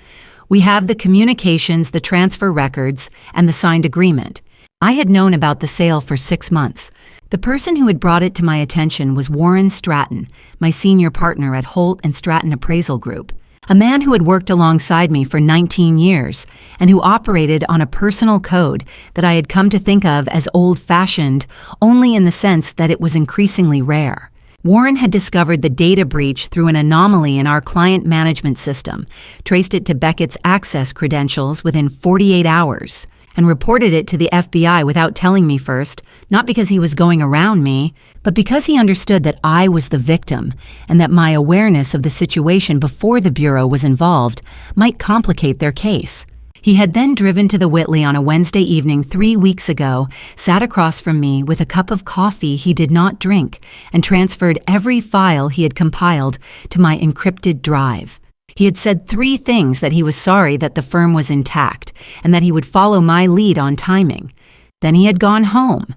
We have the communications, the transfer records, and the signed agreement. I had known about the sale for 6 months. The person who had brought it to my attention was Warren Stratton, my senior partner at Holt and Stratton Appraisal Group. A man who had worked alongside me for 19 years and who operated on a personal code that I had come to think of as old-fashioned only in the sense that it was increasingly rare. Warren had discovered the data breach through an anomaly in our client management system, traced it to Beckett's access credentials within 48 hours, and reported it to the FBI without telling me first, not because he was going around me, but because he understood that I was the victim and that my awareness of the situation before the Bureau was involved might complicate their case. He had then driven to the Whitley on a Wednesday evening 3 weeks ago, sat across from me with a cup of coffee he did not drink, and transferred every file he had compiled to my encrypted drive. He had said 3 things: that he was sorry that the firm was intact, and that he would follow my lead on timing. Then he had gone home.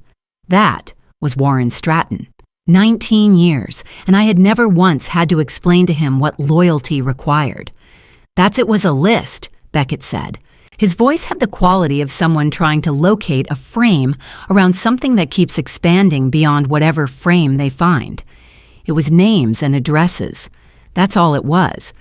That was Warren Stratton. 19 years, and I had never once had to explain to him what loyalty required. "That's it was a list," Beckett said. His voice had the quality of someone trying to locate a frame around something that keeps expanding beyond whatever frame they find. It was names and addresses. That's all it was.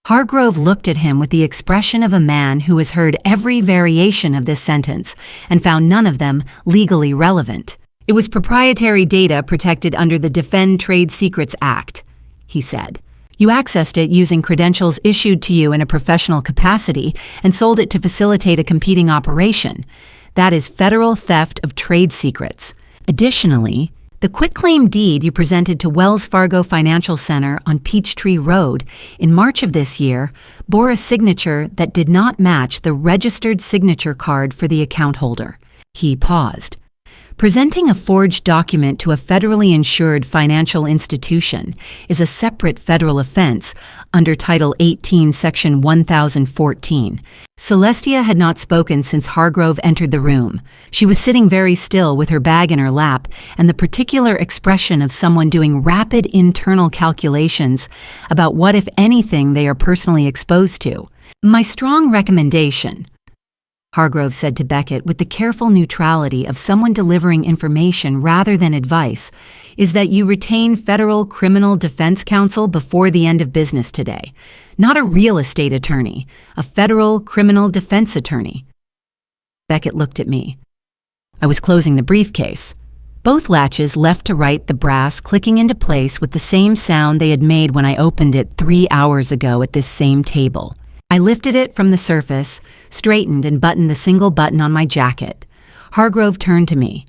Hargrove looked at him with the expression of a man who has heard every variation of this sentence and found none of them legally relevant. "It was proprietary data protected under the Defend Trade Secrets Act," he said. "You accessed it using credentials issued to you in a professional capacity and sold it to facilitate a competing operation. That is federal theft of trade secrets. Additionally, the quitclaim deed you presented to Wells Fargo Financial Center on Peachtree Road in March of this year bore a signature that did not match the registered signature card for the account holder." He paused. "Presenting a forged document to a federally insured financial institution is a separate federal offense under Title 18, Section 1014. Celestia had not spoken since Hargrove entered the room. She was sitting very still with her bag in her lap and the particular expression of someone doing rapid internal calculations about what, if anything, they are personally exposed to. "My strong recommendation," Hargrove said to Beckett with the careful neutrality of someone delivering information rather than advice, "is that you retain federal criminal defense counsel before the end of business today. Not a real estate attorney, a federal criminal defense attorney." Beckett looked at me. I was closing the briefcase. Both latches left to right, the brass clicking into place with the same sound they had made when I opened it 3 hours ago at this same table. I lifted it from the surface, straightened and buttoned the single button on my jacket. Hargrove turned to me.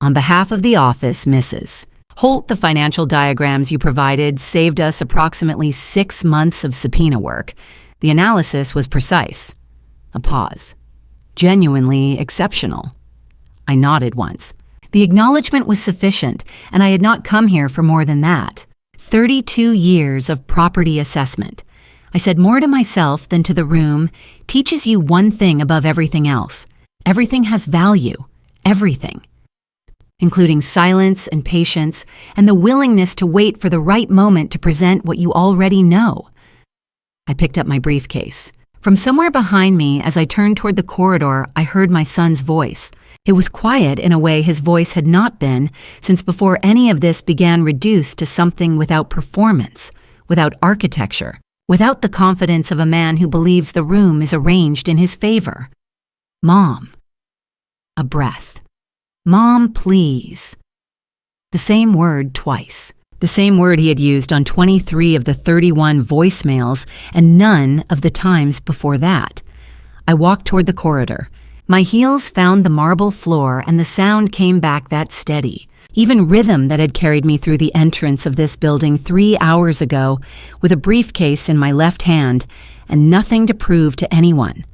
"On behalf of the office, Mrs. Holt, the financial diagrams you provided saved us approximately 6 months of subpoena work. The analysis was precise." A pause. "Genuinely exceptional." I nodded once. The acknowledgement was sufficient, and I had not come here for more than that. 32 years of property assessment. I said more to myself than to the room, teaches you one thing above everything else. Everything has value. Everything. Including silence and patience and the willingness to wait for the right moment to present what you already know. I picked up my briefcase. From somewhere behind me, as I turned toward the corridor, I heard my son's voice. It was quiet in a way his voice had not been since before any of this began, reduced to something without performance, without architecture, without the confidence of a man who believes the room is arranged in his favor. "Mom." A breath. "Mom, please." The same word twice. The same word he had used on 23 of the 31 voicemails and none of the times before that. I walked toward the corridor. My heels found the marble floor and the sound came back that steady. Even rhythm that had carried me through the entrance of this building 3 hours ago with a briefcase in my left hand and nothing to prove to anyone.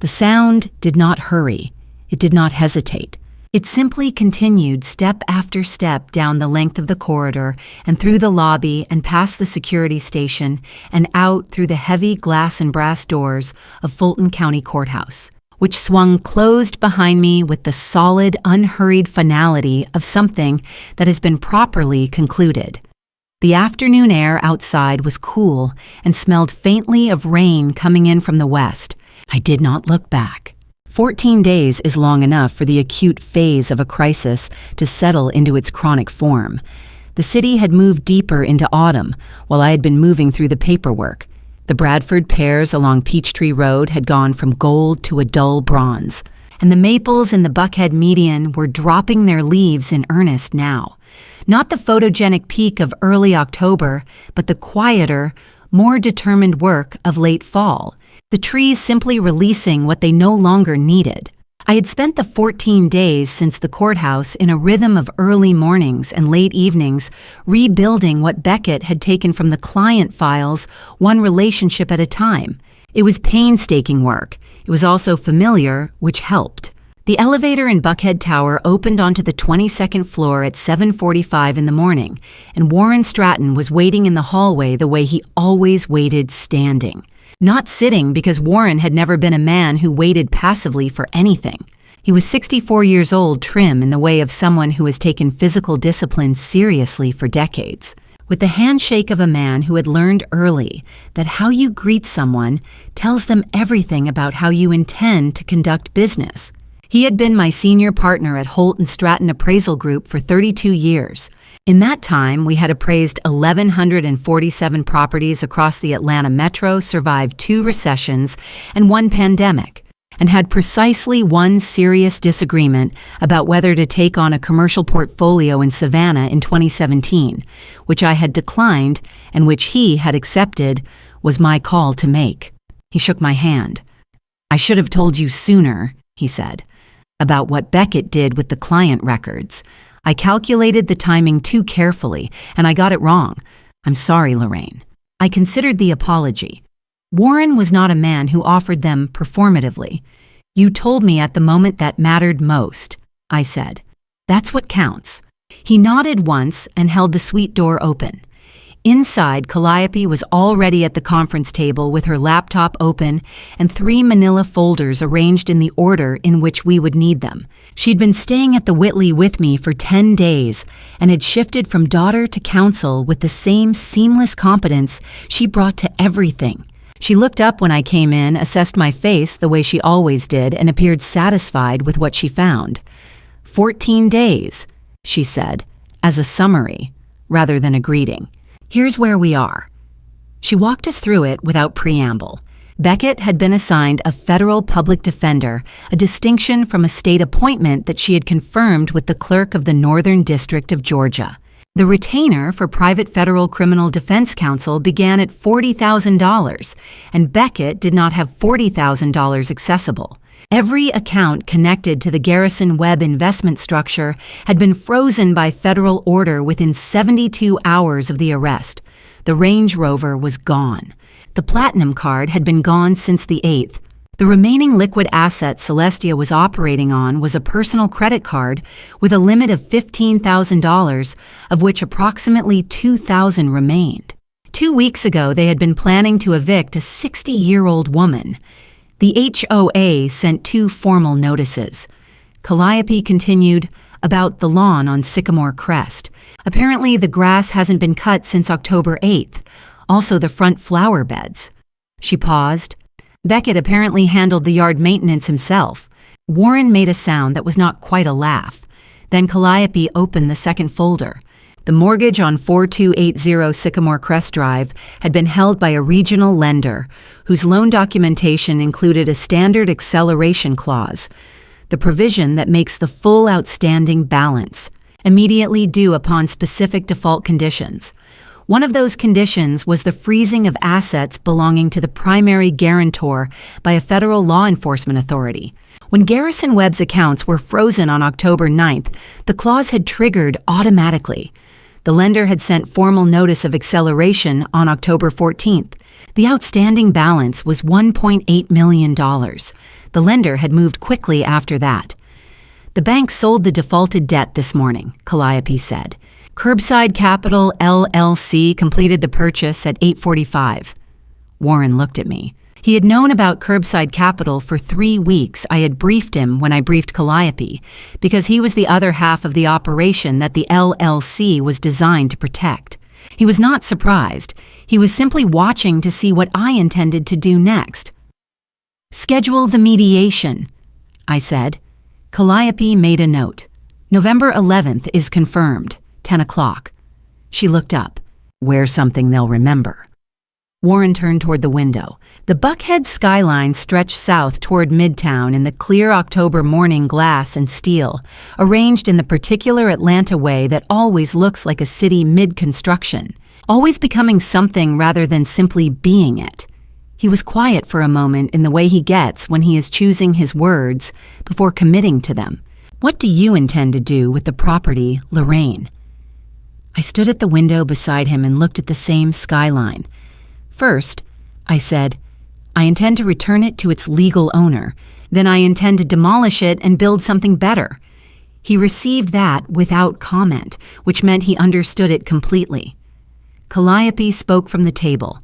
The sound did not hurry. It did not hesitate. It simply continued step after step down the length of the corridor and through the lobby and past the security station and out through the heavy glass and brass doors of Fulton County Courthouse, which swung closed behind me with the solid, unhurried finality of something that has been properly concluded. The afternoon air outside was cool and smelled faintly of rain coming in from the west. I did not look back. 14 days is long enough for the acute phase of a crisis to settle into its chronic form. The city had moved deeper into autumn while I had been moving through the paperwork. The Bradford pears along Peachtree Road had gone from gold to a dull bronze, and the maples in the Buckhead median were dropping their leaves in earnest now. Not the photogenic peak of early October, but the quieter, more determined work of late fall, the trees simply releasing what they no longer needed. I had spent the 14 days since the courthouse in a rhythm of early mornings and late evenings, rebuilding what Beckett had taken from the client files, one relationship at a time. It was painstaking work. It was also familiar, which helped. The elevator in Buckhead Tower opened onto the 22nd floor at 7:45 in the morning, and Warren Stratton was waiting in the hallway the way he always waited, standing. Not sitting, because Warren had never been a man who waited passively for anything. He was 64 years old, trim in the way of someone who has taken physical discipline seriously for decades. With the handshake of a man who had learned early that how you greet someone tells them everything about how you intend to conduct business. He had been my senior partner at Holt & Stratton Appraisal Group for 32 years. In that time, we had appraised 1,147 properties across the Atlanta metro, survived 2 recessions and 1 pandemic, and had precisely one serious disagreement about whether to take on a commercial portfolio in Savannah in 2017, which I had declined and which he had accepted was my call to make. He shook my hand. "I should have told you sooner," he said, "about what Beckett did with the client records. I calculated the timing too carefully, and I got it wrong. I'm sorry, Lorraine." I considered the apology. Warren was not a man who offered them performatively. "You told me at the moment that mattered most," I said. "That's what counts." He nodded once and held the suite door open. Inside, Calliope was already at the conference table with her laptop open and 3 manila folders arranged in the order in which we would need them. She'd been staying at the Whitley with me for 10 days and had shifted from daughter to counsel with the same seamless competence she brought to everything. She looked up when I came in, assessed my face the way she always did, and appeared satisfied with what she found. 14 days, she said, as a summary rather than a greeting. "Here's where we are." She walked us through it without preamble. Beckett had been assigned a federal public defender, a distinction from a state appointment that she had confirmed with the clerk of the Northern District of Georgia. The retainer for private federal criminal defense counsel began at $40,000, and Beckett did not have $40,000 accessible. Every account connected to the Garrison Webb investment structure had been frozen by federal order within 72 hours of the arrest. The Range Rover was gone. The Platinum card had been gone since the 8th. The remaining liquid asset Celestia was operating on was a personal credit card with a limit of $15,000, of which approximately $2,000 remained. 2 weeks ago, they had been planning to evict a 60-year-old woman. The HOA sent 2 formal notices. Calliope continued about the lawn on Sycamore Crest. Apparently, the grass hasn't been cut since October 8th, also the front flower beds. She paused. Beckett apparently handled the yard maintenance himself. Warren made a sound that was not quite a laugh. Then Calliope opened the second folder. The mortgage on 4280 Sycamore Crest Drive had been held by a regional lender, whose loan documentation included a standard acceleration clause, the provision that makes the full outstanding balance, immediately due upon specific default conditions. One of those conditions was the freezing of assets belonging to the primary guarantor by a federal law enforcement authority. When Garrison Webb's accounts were frozen on October 9th, the clause had triggered automatically. The lender had sent formal notice of acceleration on October 14th. The outstanding balance was $1.8 million. The lender had moved quickly after that. "The bank sold the defaulted debt this morning," Calliope said. "Curbside Capital, LLC completed the purchase at 8:45. Warren looked at me. He had known about Curbside Capital for 3 weeks. I had briefed him when I briefed Calliope, because he was the other half of the operation that the LLC was designed to protect. He was not surprised. He was simply watching to see what I intended to do next. "Schedule the mediation," I said. Calliope made a note. "November 11th is confirmed, 10 o'clock. She looked up. "Wear something they'll remember." Warren turned toward the window. The Buckhead skyline stretched south toward Midtown in the clear October morning, glass and steel, arranged in the particular Atlanta way that always looks like a city mid-construction, always becoming something rather than simply being it. He was quiet for a moment in the way he gets when he is choosing his words before committing to them. "What do you intend to do with the property, Lorraine?" I stood at the window beside him and looked at the same skyline. "First," I said, I intend to return it to its legal owner. Then I intend to demolish it and build something better." He received that without comment, which meant he understood it completely. Calliope spoke from the table.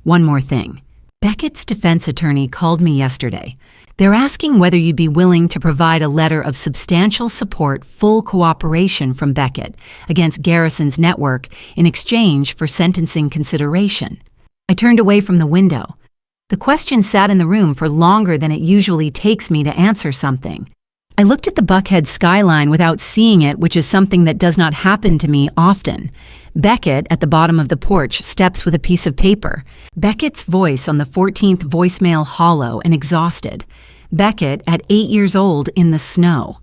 "One more thing. Beckett's defense attorney called me yesterday. They're asking whether you'd be willing to provide a letter of substantial support, full cooperation from Beckett against Garrison's network in exchange for sentencing consideration." I turned away from the window. The question sat in the room for longer than it usually takes me to answer something. I looked at the Buckhead skyline without seeing it, which is something that does not happen to me often. Beckett, at the bottom of the porch, steps with a piece of paper. Beckett's voice on the 14th voicemail hollow and exhausted. Beckett, at 8 years old, in the snow.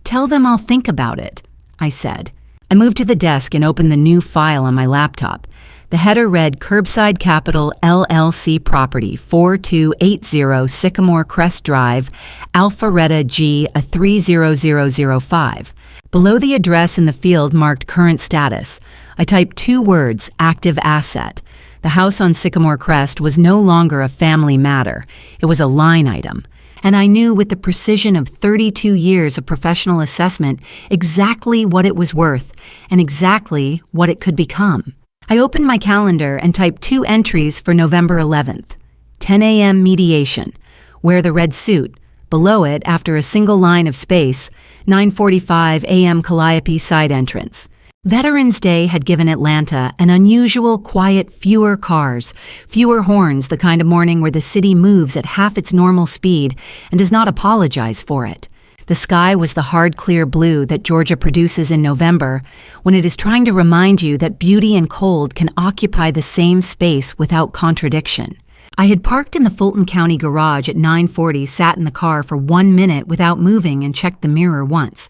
"Tell them I'll think about it," I said. I moved to the desk and opened the new file on my laptop. The header read Curbside Capital LLC Property, 4280 Sycamore Crest Drive, Alpharetta G, a 30005. Below the address in the field marked Current Status, I typed 2 words, Active Asset. The house on Sycamore Crest was no longer a family matter. It was a line item. And I knew with the precision of 32 years of professional assessment exactly what it was worth and exactly what it could become. I opened my calendar and typed 2 entries for November 11th. 10 a.m. mediation. Wear the red suit. Below it, after a single line of space, 9:45 a.m. Calliope side entrance. Veterans Day had given Atlanta an unusual, quiet, fewer cars, fewer horns, the kind of morning where the city moves at half its normal speed and does not apologize for it. The sky was the hard, clear blue that Georgia produces in November when it is trying to remind you that beauty and cold can occupy the same space without contradiction. I had parked in the Fulton County garage at 9:40, sat in the car for 1 minute without moving and checked the mirror once.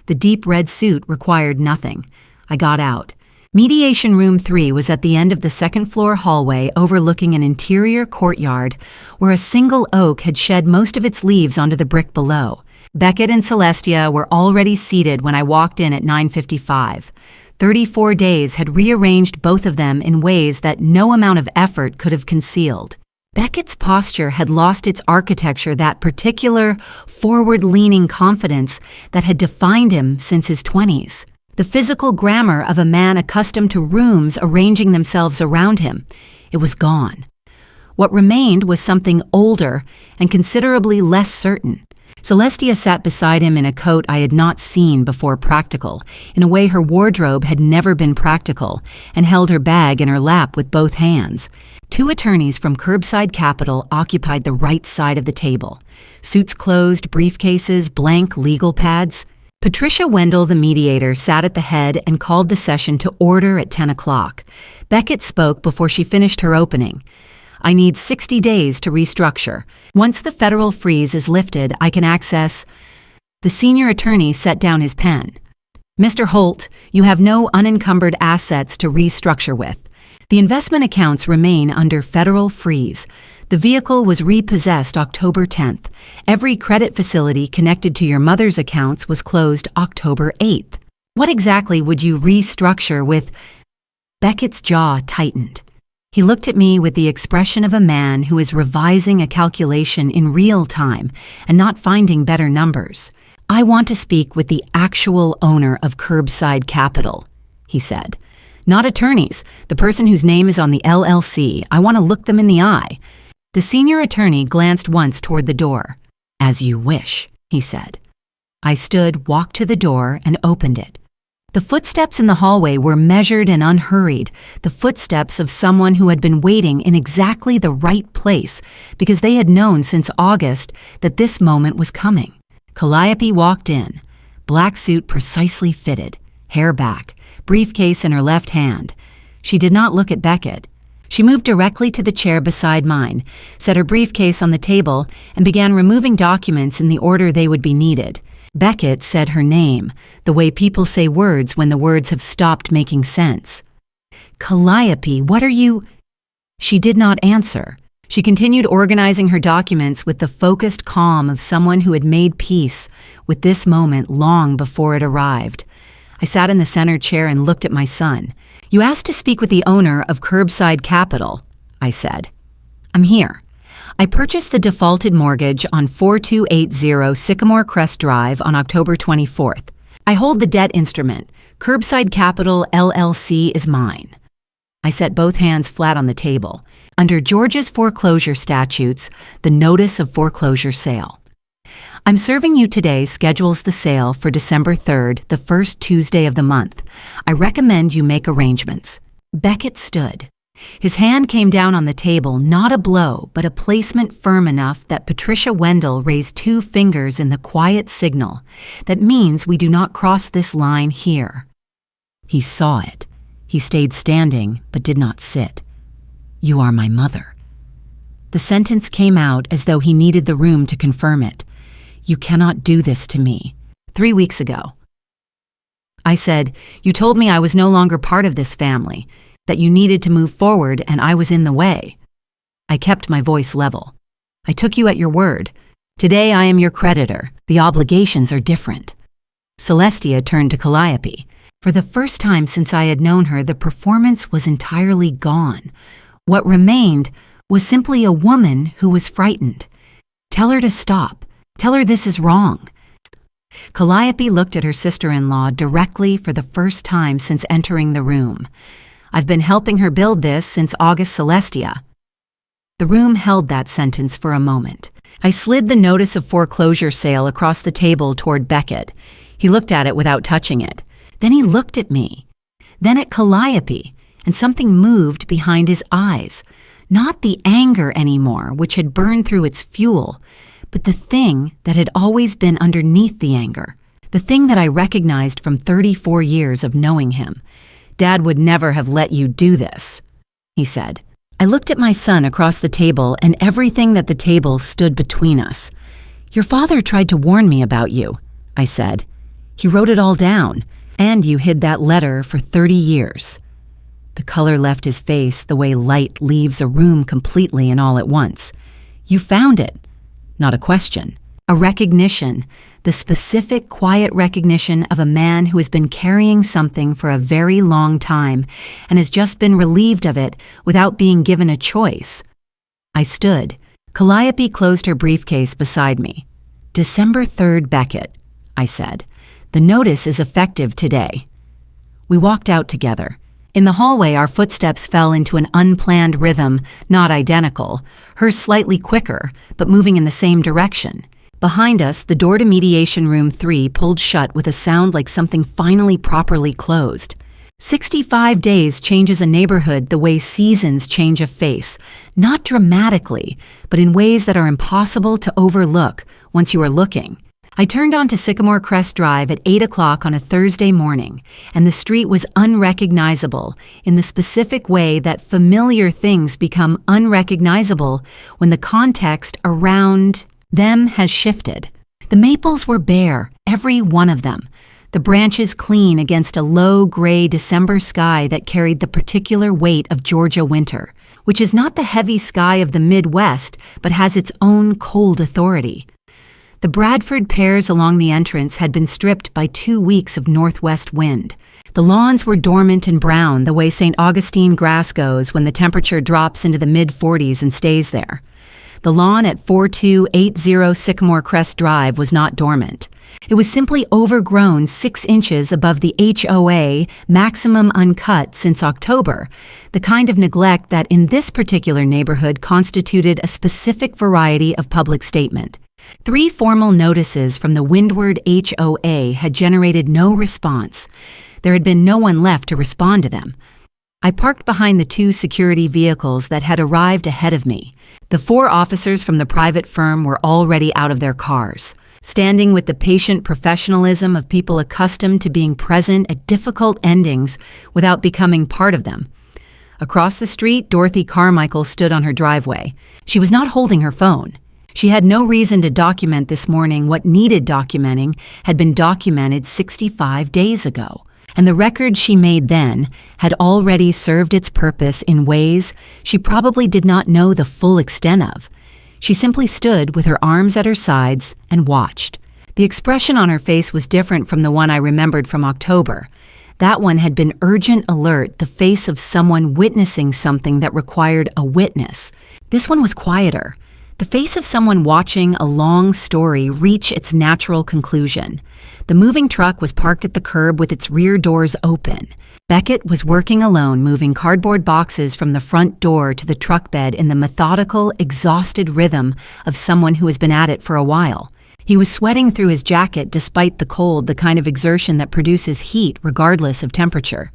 The deep red suit required nothing. I got out. Mediation Room 3 was at the end of the second-floor hallway overlooking an interior courtyard where a single oak had shed most of its leaves onto the brick below. Beckett and Celestia were already seated when I walked in at 9:55. 34 days had rearranged both of them in ways that no amount of effort could have concealed. Beckett's posture had lost its architecture, that particular forward-leaning confidence that had defined him since his 20s. The physical grammar of a man accustomed to rooms arranging themselves around him. It was gone. What remained was something older and considerably less certain. Celestia sat beside him in a coat I had not seen before practical, in a way her wardrobe had never been practical, and held her bag in her lap with both hands. 2 attorneys from Curbside Capital occupied the right side of the table. Suits closed, briefcases, blank legal pads. Patricia Wendell, the mediator, sat at the head and called the session to order at 10 o'clock. Beckett spoke before she finished her opening. "I need 60 days to restructure. Once the federal freeze is lifted, I can access—" The senior attorney set down his pen. "Mr. Holt, you have no unencumbered assets to restructure with. The investment accounts remain under federal freeze. The vehicle was repossessed October 10th. Every credit facility connected to your mother's accounts was closed October 8th. What exactly would you restructure with—" Beckett's jaw tightened. He looked at me with the expression of a man who is revising a calculation in real time and not finding better numbers. "I want to speak with the actual owner of Curbside Capital," he said. "Not attorneys, the person whose name is on the LLC. I want to look them in the eye." The senior attorney glanced once toward the door. "As you wish," he said. I stood, walked to the door, and opened it. The footsteps in the hallway were measured and unhurried, the footsteps of someone who had been waiting in exactly the right place because they had known since August that this moment was coming. Calliope walked in, black suit precisely fitted, hair back, briefcase in her left hand. She did not look at Beckett. She moved directly to the chair beside mine, set her briefcase on the table, and began removing documents in the order they would be needed. Beckett said her name, the way people say words when the words have stopped making sense. "Calliope, what are you—" She did not answer. She continued organizing her documents with the focused calm of someone who had made peace with this moment long before it arrived. I sat in the center chair and looked at my son. "You asked to speak with the owner of Curbside Capital," I said. "I'm here." I purchased the defaulted mortgage on 4280 Sycamore Crest Drive on October 24th. I hold the debt instrument. Curbside Capital LLC is mine. I set both hands flat on the table. Under Georgia's foreclosure statutes, the notice of foreclosure sale. I'm serving you today schedules the sale for December 3rd, the first Tuesday of the month. I recommend you make arrangements. Beckett stood. His hand came down on the table, not a blow, but a placement firm enough that Patricia Wendell raised 2 fingers in the quiet signal. That means we do not cross this line here. He saw it. He stayed standing, but did not sit. You are my mother. The sentence came out as though he needed the room to confirm it. You cannot do this to me. 3 weeks ago. I said, you told me I was no longer part of this family, that you needed to move forward and I was in the way. I kept my voice level. I took you at your word. Today I am your creditor. The obligations are different. Celestia turned to Calliope. For the first time since I had known her, the performance was entirely gone. What remained was simply a woman who was frightened. Tell her to stop. Tell her this is wrong. Calliope looked at her sister-in-law directly for the first time since entering the room. I've been helping her build this since August, Celestia. The room held that sentence for a moment. I slid the notice of foreclosure sale across the table toward Beckett. He looked at it without touching it. Then he looked at me. Then at Calliope, and something moved behind his eyes. Not the anger anymore, which had burned through its fuel, but the thing that had always been underneath the anger. The thing that I recognized from 34 years of knowing him. Dad would never have let you do this, he said. I looked at my son across the table and everything that the table stood between us. Your father tried to warn me about you, I said. He wrote it all down, and you hid that letter for 30 years. The color left his face the way light leaves a room completely and all at once. You found it. Not a question. A recognition. The specific, quiet recognition of a man who has been carrying something for a very long time and has just been relieved of it without being given a choice. I stood. Calliope closed her briefcase beside me. December 3rd, Beckett, I said. The notice is effective today. We walked out together. In the hallway, our footsteps fell into an unplanned rhythm, not identical, hers slightly quicker, but moving in the same direction. Behind us, the door to Mediation Room 3 pulled shut with a sound like something finally properly closed. 65 days changes a neighborhood the way seasons change a face, not dramatically, but in ways that are impossible to overlook once you are looking. I turned onto Sycamore Crest Drive at 8 o'clock on a Thursday morning, and the street was unrecognizable in the specific way that familiar things become unrecognizable when the context around them has shifted. The maples were bare, every one of them, the branches clean against a low, gray December sky that carried the particular weight of Georgia winter, which is not the heavy sky of the Midwest, but has its own cold authority. The Bradford pears along the entrance had been stripped by 2 weeks of northwest wind. The lawns were dormant and brown the way St. Augustine grass goes when the temperature drops into the mid-40s and stays there. The lawn at 4280 Sycamore Crest Drive was not dormant. It was simply overgrown 6 inches above the HOA maximum uncut since October, the kind of neglect that in this particular neighborhood constituted a specific variety of public statement. 3 formal notices from the Windward HOA had generated no response. There had been no one left to respond to them. I parked behind the 2 security vehicles that had arrived ahead of me. The 4 officers from the private firm were already out of their cars, standing with the patient professionalism of people accustomed to being present at difficult endings without becoming part of them. Across the street, Dorothy Carmichael stood on her driveway. She was not holding her phone. She had no reason to document this morning what needed documenting had been documented 65 days ago, and the record she made then had already served its purpose in ways she probably did not know the full extent of. She simply stood with her arms at her sides and watched. The expression on her face was different from the one I remembered from October. That one had been urgent alert, the face of someone witnessing something that required a witness. This one was quieter. The face of someone watching a long story reach its natural conclusion. The moving truck was parked at the curb with its rear doors open. Beckett was working alone, moving cardboard boxes from the front door to the truck bed in the methodical, exhausted rhythm of someone who has been at it for a while. He was sweating through his jacket despite the cold, the kind of exertion that produces heat regardless of temperature.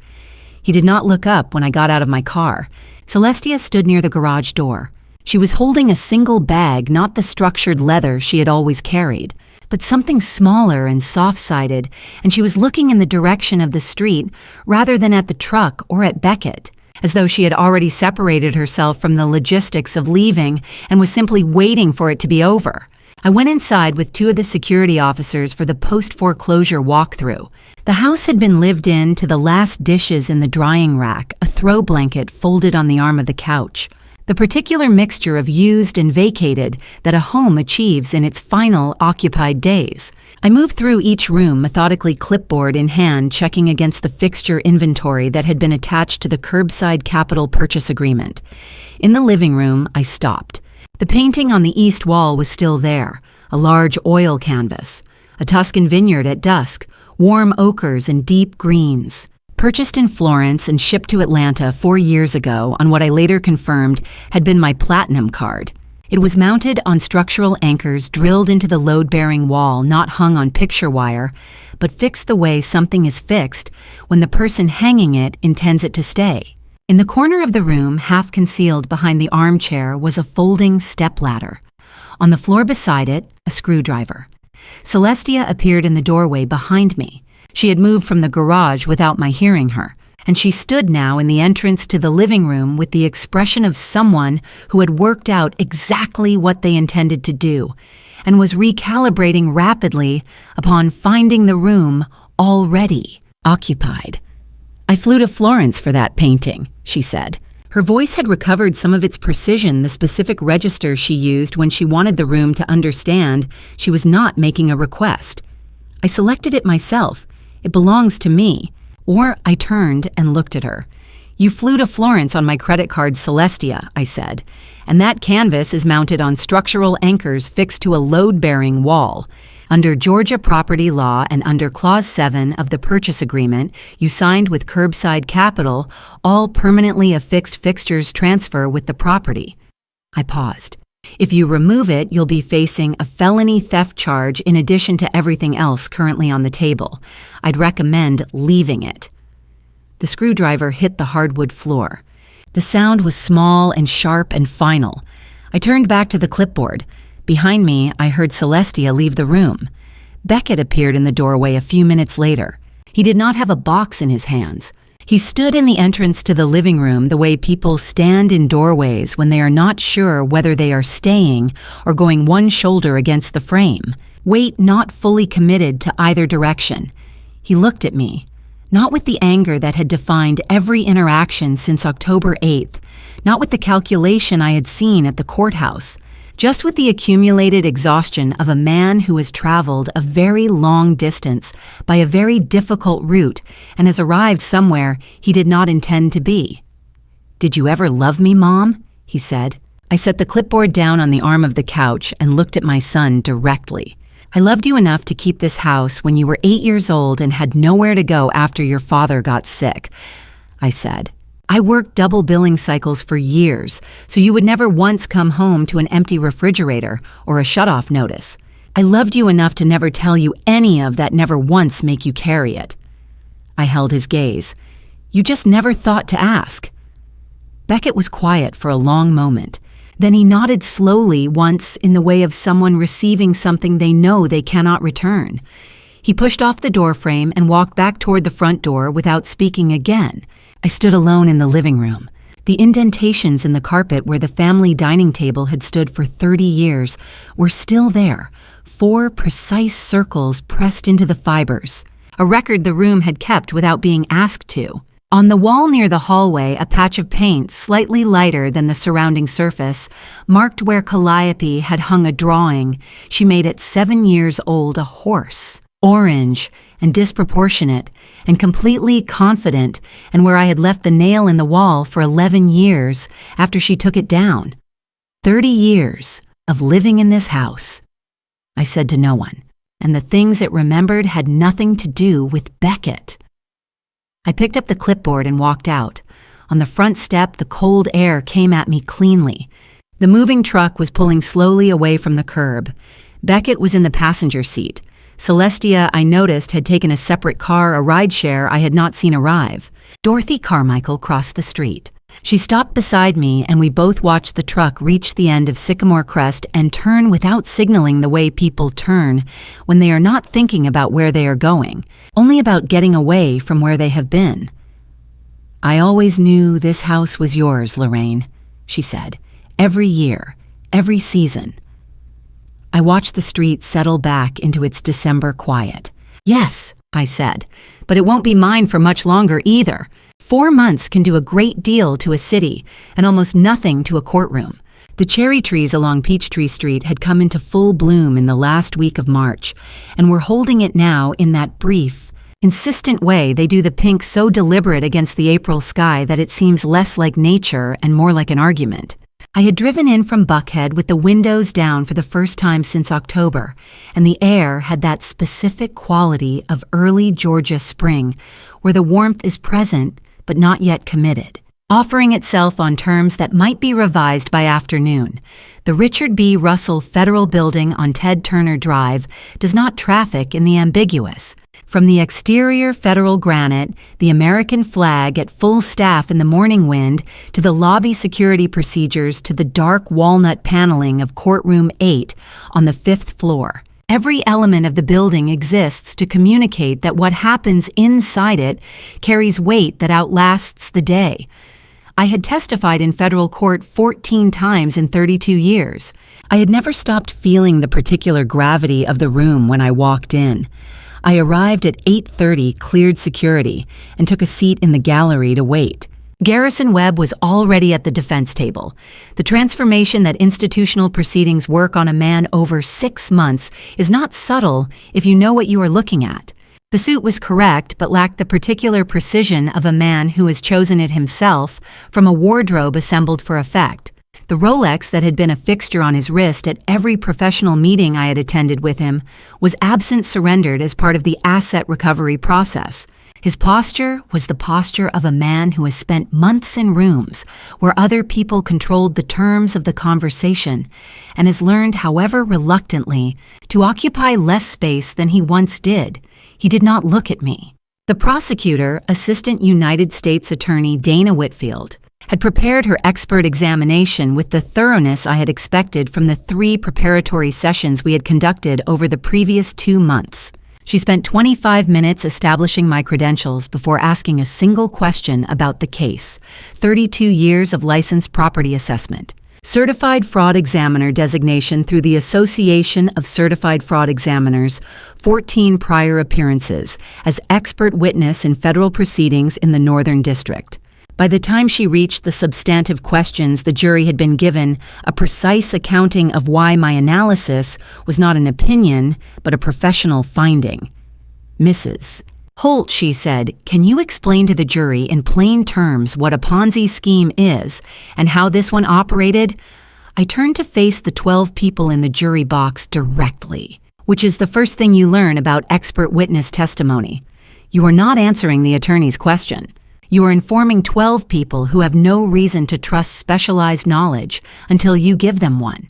He did not look up when I got out of my car. Celestia stood near the garage door. She was holding a single bag, not the structured leather she had always carried, but something smaller and soft-sided, and she was looking in the direction of the street rather than at the truck or at Beckett, as though she had already separated herself from the logistics of leaving and was simply waiting for it to be over. I went inside with 2 of the security officers for the post-foreclosure walkthrough. The house had been lived in to the last dishes in the drying rack, a throw blanket folded on the arm of the couch. The particular mixture of used and vacated that a home achieves in its final occupied days. I moved through each room, methodically clipboard in hand, checking against the fixture inventory that had been attached to the curbside capital purchase agreement. In the living room, I stopped. The painting on the east wall was still there, a large oil canvas, a Tuscan vineyard at dusk, warm ochres and deep greens. Purchased in Florence and shipped to Atlanta 4 years ago on what I later confirmed had been my platinum card. It was mounted on structural anchors drilled into the load-bearing wall, not hung on picture wire, but fixed the way something is fixed when the person hanging it intends it to stay. In the corner of the room, half concealed behind the armchair, was a folding stepladder. On the floor beside it, a screwdriver. Celestia appeared in the doorway behind me. She had moved from the garage without my hearing her, and she stood now in the entrance to the living room with the expression of someone who had worked out exactly what they intended to do, and was recalibrating rapidly upon finding the room already occupied. "I flew to Florence for that painting," she said. Her voice had recovered some of its precision, the specific register she used when she wanted the room to understand she was not making a request. "I selected it myself. It belongs to me." Or I turned and looked at her. "You flew to Florence on my credit card, Celestia," I said, "and that canvas is mounted on structural anchors fixed to a load-bearing wall. Under Georgia property law and under Clause 7 of the purchase agreement you signed with Curbside Capital, all permanently affixed fixtures transfer with the property." I paused. "If you remove it, you'll be facing a felony theft charge in addition to everything else currently on the table. I'd recommend leaving it." The screwdriver hit the hardwood floor. The sound was small and sharp and final. I turned back to the clipboard. Behind me, I heard Celestia leave the room. Beckett appeared in the doorway a few minutes later. He did not have a box in his hands. He stood in the entrance to the living room the way people stand in doorways when they are not sure whether they are staying or going one shoulder against the frame, weight not fully committed to either direction. He looked at me, not with the anger that had defined every interaction since October 8th, not with the calculation I had seen at the courthouse, just with the accumulated exhaustion of a man who has traveled a very long distance by a very difficult route and has arrived somewhere he did not intend to be. "Did you ever love me, Mom?" he said. I set the clipboard down on the arm of the couch and looked at my son directly. "I loved you enough to keep this house when you were 8 years old and had nowhere to go after your father got sick," I said. "I worked double billing cycles for years, so you would never once come home to an empty refrigerator or a shutoff notice. I loved you enough to never tell you any of that, never once make you carry it." I held his gaze. "You just never thought to ask." Beckett was quiet for a long moment. Then he nodded slowly once in the way of someone receiving something they know they cannot return. He pushed off the doorframe and walked back toward the front door without speaking again. I stood alone in the living room. The indentations in the carpet where the family dining table had stood for 30 years were still there, 4 precise circles pressed into the fibers, a record the room had kept without being asked to. On the wall near the hallway, a patch of paint, slightly lighter than the surrounding surface, marked where Calliope had hung a drawing she made at 7 years old, a horse, orange and disproportionate and completely confident, and where I had left the nail in the wall for 11 years after she took it down. 30 years of living in this house. I said to no one, and the things it remembered had nothing to do with Beckett. I picked up the clipboard and walked out. On the front step, the cold air came at me cleanly. The moving truck was pulling slowly away from the curb. Beckett was in the passenger seat. Celestia, I noticed, had taken a separate car, a rideshare I had not seen arrive. Dorothy Carmichael crossed the street. She stopped beside me, and we both watched the truck reach the end of Sycamore Crest and turn without signaling the way people turn when they are not thinking about where they are going, only about getting away from where they have been. "I always knew this house was yours, Lorraine," she said. "Every year, every season." I watched the street settle back into its December quiet. "Yes," I said, "but it won't be mine for much longer either. 4 months can do a great deal to a city and almost nothing to a courtroom." The cherry trees along Peachtree Street had come into full bloom in the last week of March, and were holding it now in that brief, insistent way they do the pink so deliberate against the April sky that it seems less like nature and more like an argument. I had driven in from Buckhead with the windows down for the first time since October, and the air had that specific quality of early Georgia spring, where the warmth is present but not yet committed, offering itself on terms that might be revised by afternoon. The Richard B. Russell Federal Building on Ted Turner Drive does not traffic in the ambiguous. From the exterior federal granite, the American flag at full staff in the morning wind, to the lobby security procedures, to the dark walnut paneling of courtroom 8 on the 5th floor. Every element of the building exists to communicate that what happens inside it carries weight that outlasts the day. I had testified in federal court 14 times in 32 years. I had never stopped feeling the particular gravity of the room when I walked in. I arrived at 8:30, cleared security, and took a seat in the gallery to wait. Garrison Webb was already at the defense table. The transformation that institutional proceedings work on a man over 6 months is not subtle if you know what you are looking at. The suit was correct, but lacked the particular precision of a man who has chosen it himself from a wardrobe assembled for effect. The Rolex that had been a fixture on his wrist at every professional meeting I had attended with him was absent surrendered as part of the asset recovery process. His posture was the posture of a man who has spent months in rooms where other people controlled the terms of the conversation and has learned, however reluctantly, to occupy less space than he once did. He did not look at me. The prosecutor, Assistant United States Attorney Dana Whitfield, had prepared her expert examination with the thoroughness I had expected from the 3 preparatory sessions we had conducted over the previous 2 months. She spent 25 minutes establishing my credentials before asking a single question about the case: 32 years of licensed property assessment, Certified Fraud Examiner designation through the Association of Certified Fraud Examiners, 14 prior appearances as expert witness in federal proceedings in the Northern District. By the time she reached the substantive questions, the jury had been given a precise accounting of why my analysis was not an opinion, but a professional finding. "Mrs. Holt," she said, "can you explain to the jury in plain terms what a Ponzi scheme is and how this one operated?" I turned to face the 12 people in the jury box directly, which is the first thing you learn about expert witness testimony. You are not answering the attorney's question. You are informing 12 people who have no reason to trust specialized knowledge until you give them one.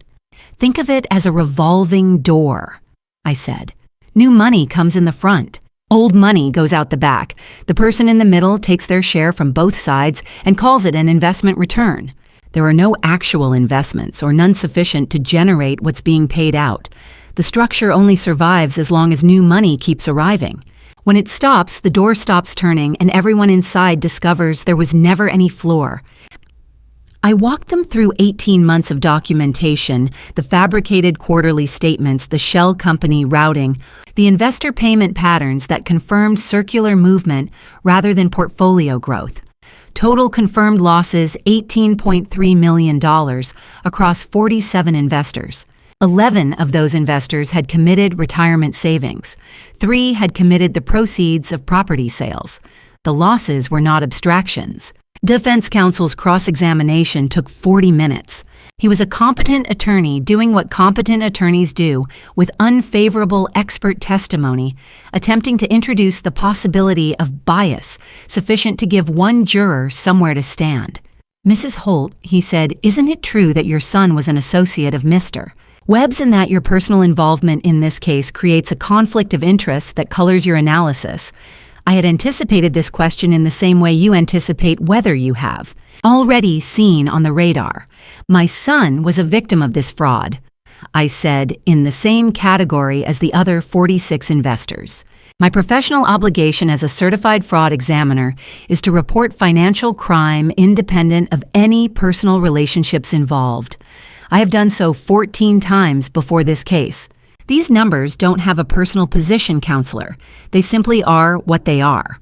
"Think of it as a revolving door," I said. "New money comes in the front. Old money goes out the back. The person in the middle takes their share from both sides and calls it an investment return. There are no actual investments or none sufficient to generate what's being paid out. The structure only survives as long as new money keeps arriving. When it stops, the door stops turning and everyone inside discovers there was never any floor." I walked them through 18 months of documentation, the fabricated quarterly statements, the shell company routing, the investor payment patterns that confirmed circular movement rather than portfolio growth. Total confirmed losses $18.3 million across 47 investors. 11 of those investors had committed retirement savings. 3 had committed the proceeds of property sales. The losses were not abstractions. Defense counsel's cross-examination took 40 minutes. He was a competent attorney doing what competent attorneys do with unfavorable expert testimony, attempting to introduce the possibility of bias sufficient to give one juror somewhere to stand. "Mrs. Holt," he said, "isn't it true that your son was an associate of Mr. Webb's and that your personal involvement in this case creates a conflict of interest that colors your analysis? I had anticipated this question in the same way you anticipate whether you have. Already seen on the radar. My son was a victim of this fraud," I said, in the same category as the other 46 investors. "My professional obligation as a certified fraud examiner is to report financial crime independent of any personal relationships involved. I have done so 14 times before this case. These numbers don't have a personal position, counselor. They simply are what they are."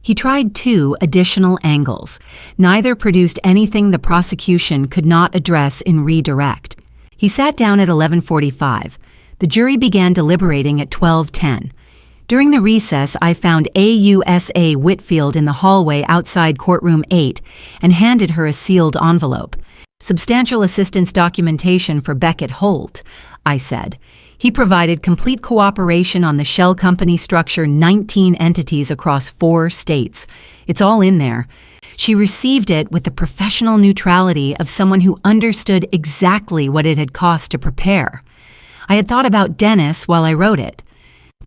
He tried 2 additional angles. Neither produced anything the prosecution could not address in redirect. He sat down at 11:45. The jury began deliberating at 12:10. During the recess, I found AUSA Whitfield in the hallway outside courtroom 8 and handed her a sealed envelope. "Substantial assistance documentation for Beckett Holt," I said. "He provided complete cooperation on the shell company structure 19 entities across 4 states. It's all in there." She received it with the professional neutrality of someone who understood exactly what it had cost to prepare. I had thought about Dennis while I wrote it.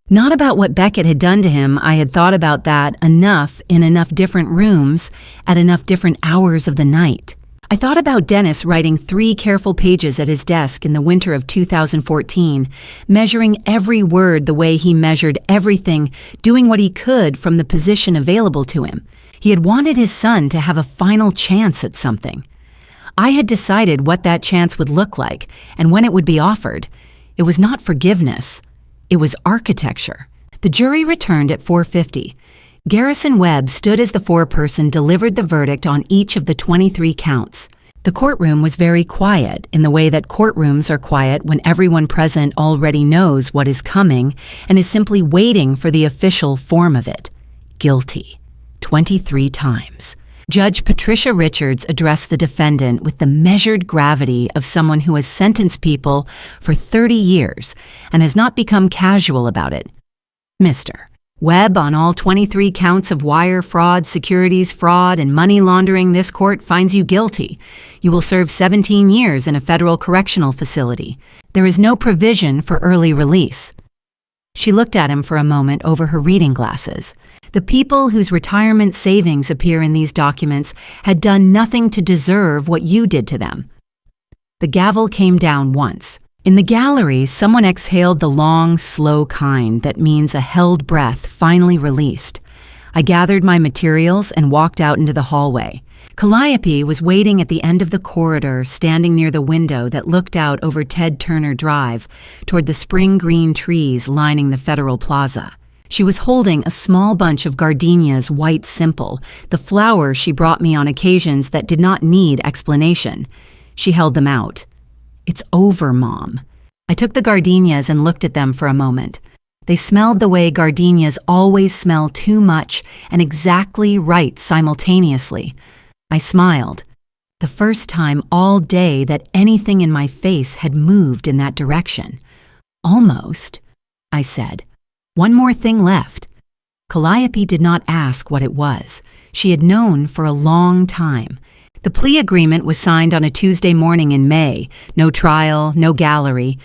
Not about what Beckett had done to him. I had thought about that enough in enough different rooms at enough different hours of the night. I thought about Dennis writing 3 careful pages at his desk in the winter of 2014, measuring every word the way he measured everything, doing what he could from the position available to him. He had wanted his son to have a final chance at something. I had decided what that chance would look like and when it would be offered. It was not forgiveness. It was architecture. The jury returned at 4:50. Garrison Webb stood as the foreperson delivered the verdict on each of the 23 counts. The courtroom was very quiet in the way that courtrooms are quiet when everyone present already knows what is coming and is simply waiting for the official form of it. Guilty. 23 times. Judge Patricia Richards addressed the defendant with the measured gravity of someone who has sentenced people for 30 years and has not become casual about it. "Mr. Webb, on all 23 counts of wire fraud, securities fraud, and money laundering, this court finds you guilty. You will serve 17 years in a federal correctional facility. There is no provision for early release." She looked at him for a moment over her reading glasses. The people whose retirement savings appear in these documents had done nothing to deserve what you did to them. The gavel came down once. In the gallery, someone exhaled the long, slow kind that means a held breath finally released. I gathered my materials and walked out into the hallway. Calliope was waiting at the end of the corridor, standing near the window that looked out over Ted Turner Drive toward the spring green trees lining the Federal Plaza. She was holding a small bunch of gardenias white simple, the flower she brought me on occasions that did not need explanation. She held them out. "It's over, Mom." I took the gardenias and looked at them for a moment. They smelled the way gardenias always smell too much and exactly right simultaneously. I smiled. The first time all day that anything in my face had moved in that direction. "Almost," I said. "One more thing left." Calliope did not ask what it was. She had known for a long time. The plea agreement was signed on a Tuesday morning in May. No trial, no gallery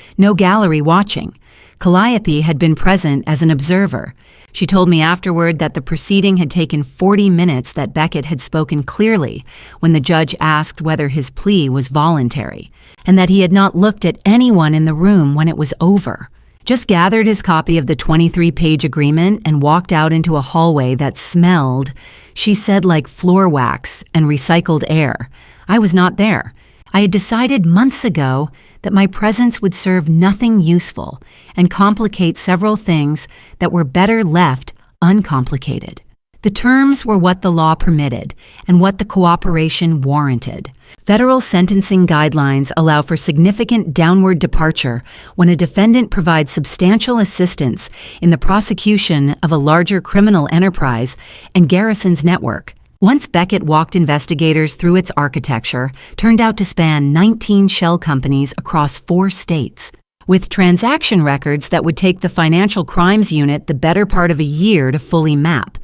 watching. Calliope had been present as an observer. She told me afterward that the proceeding had taken 40 minutes, that Beckett had spoken clearly when the judge asked whether his plea was voluntary, and that he had not looked at anyone in the room when it was over. Just gathered his copy of the 23-page agreement and walked out into a hallway that smelled, she said, like floor wax and recycled air. I was not there. I had decided months ago that my presence would serve nothing useful and complicate several things that were better left uncomplicated. The terms were what the law permitted and what the cooperation warranted. Federal sentencing guidelines allow for significant downward departure when a defendant provides substantial assistance in the prosecution of a larger criminal enterprise and garrisons network. Once Beckett walked investigators through its architecture, turned out to span 19 shell companies across 4 states, with transaction records that would take the Financial Crimes Unit the better part of a year to fully map.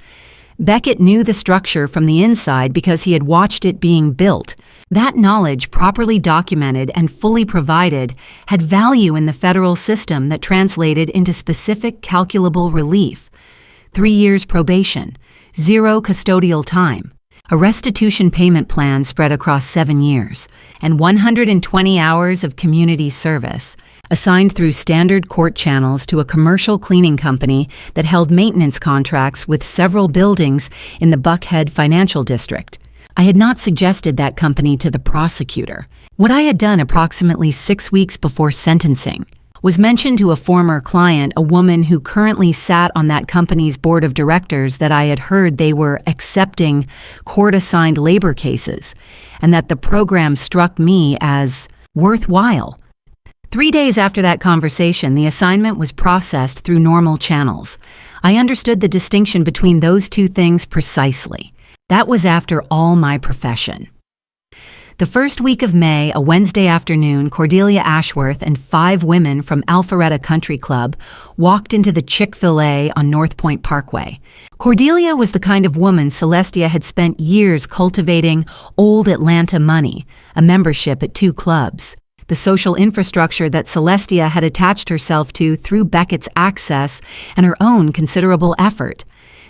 Beckett knew the structure from the inside because he had watched it being built. That knowledge, properly documented and fully provided, had value in the federal system that translated into specific calculable relief. 3 years probation, 0 custodial time, a restitution payment plan spread across 7 years, and 120 hours of community service, assigned through standard court channels to a commercial cleaning company that held maintenance contracts with several buildings in the Buckhead Financial District. I had not suggested that company to the prosecutor. What I had done approximately 6 weeks before sentencing was mentioned to a former client, a woman who currently sat on that company's board of directors, that I had heard they were accepting court-assigned labor cases, and that the program struck me as worthwhile. 3 days after that conversation, the assignment was processed through normal channels. I understood the distinction between those two things precisely. That was after all my profession. The first week of May, a Wednesday afternoon, Cordelia Ashworth and 5 women from Alpharetta Country Club walked into the Chick-fil-A on North Point Parkway. Cordelia was the kind of woman Celestia had spent years cultivating old Atlanta money, a membership at 2 clubs, the social infrastructure that Celestia had attached herself to through Beckett's access and her own considerable effort.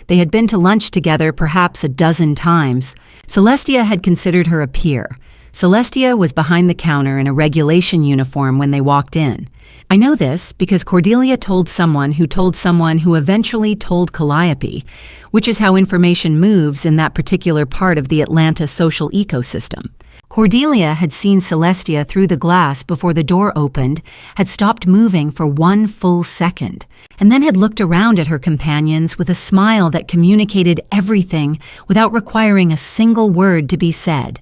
They had been to lunch together perhaps a dozen times. Celestia had considered her a peer. Celestia was behind the counter in a regulation uniform when they walked in. I know this because Cordelia told someone who eventually told Calliope, which is how information moves in that particular part of the Atlanta social ecosystem. Cordelia had seen Celestia through the glass before the door opened, had stopped moving for 1 full second, and then had looked around at her companions with a smile that communicated everything without requiring a single word to be said.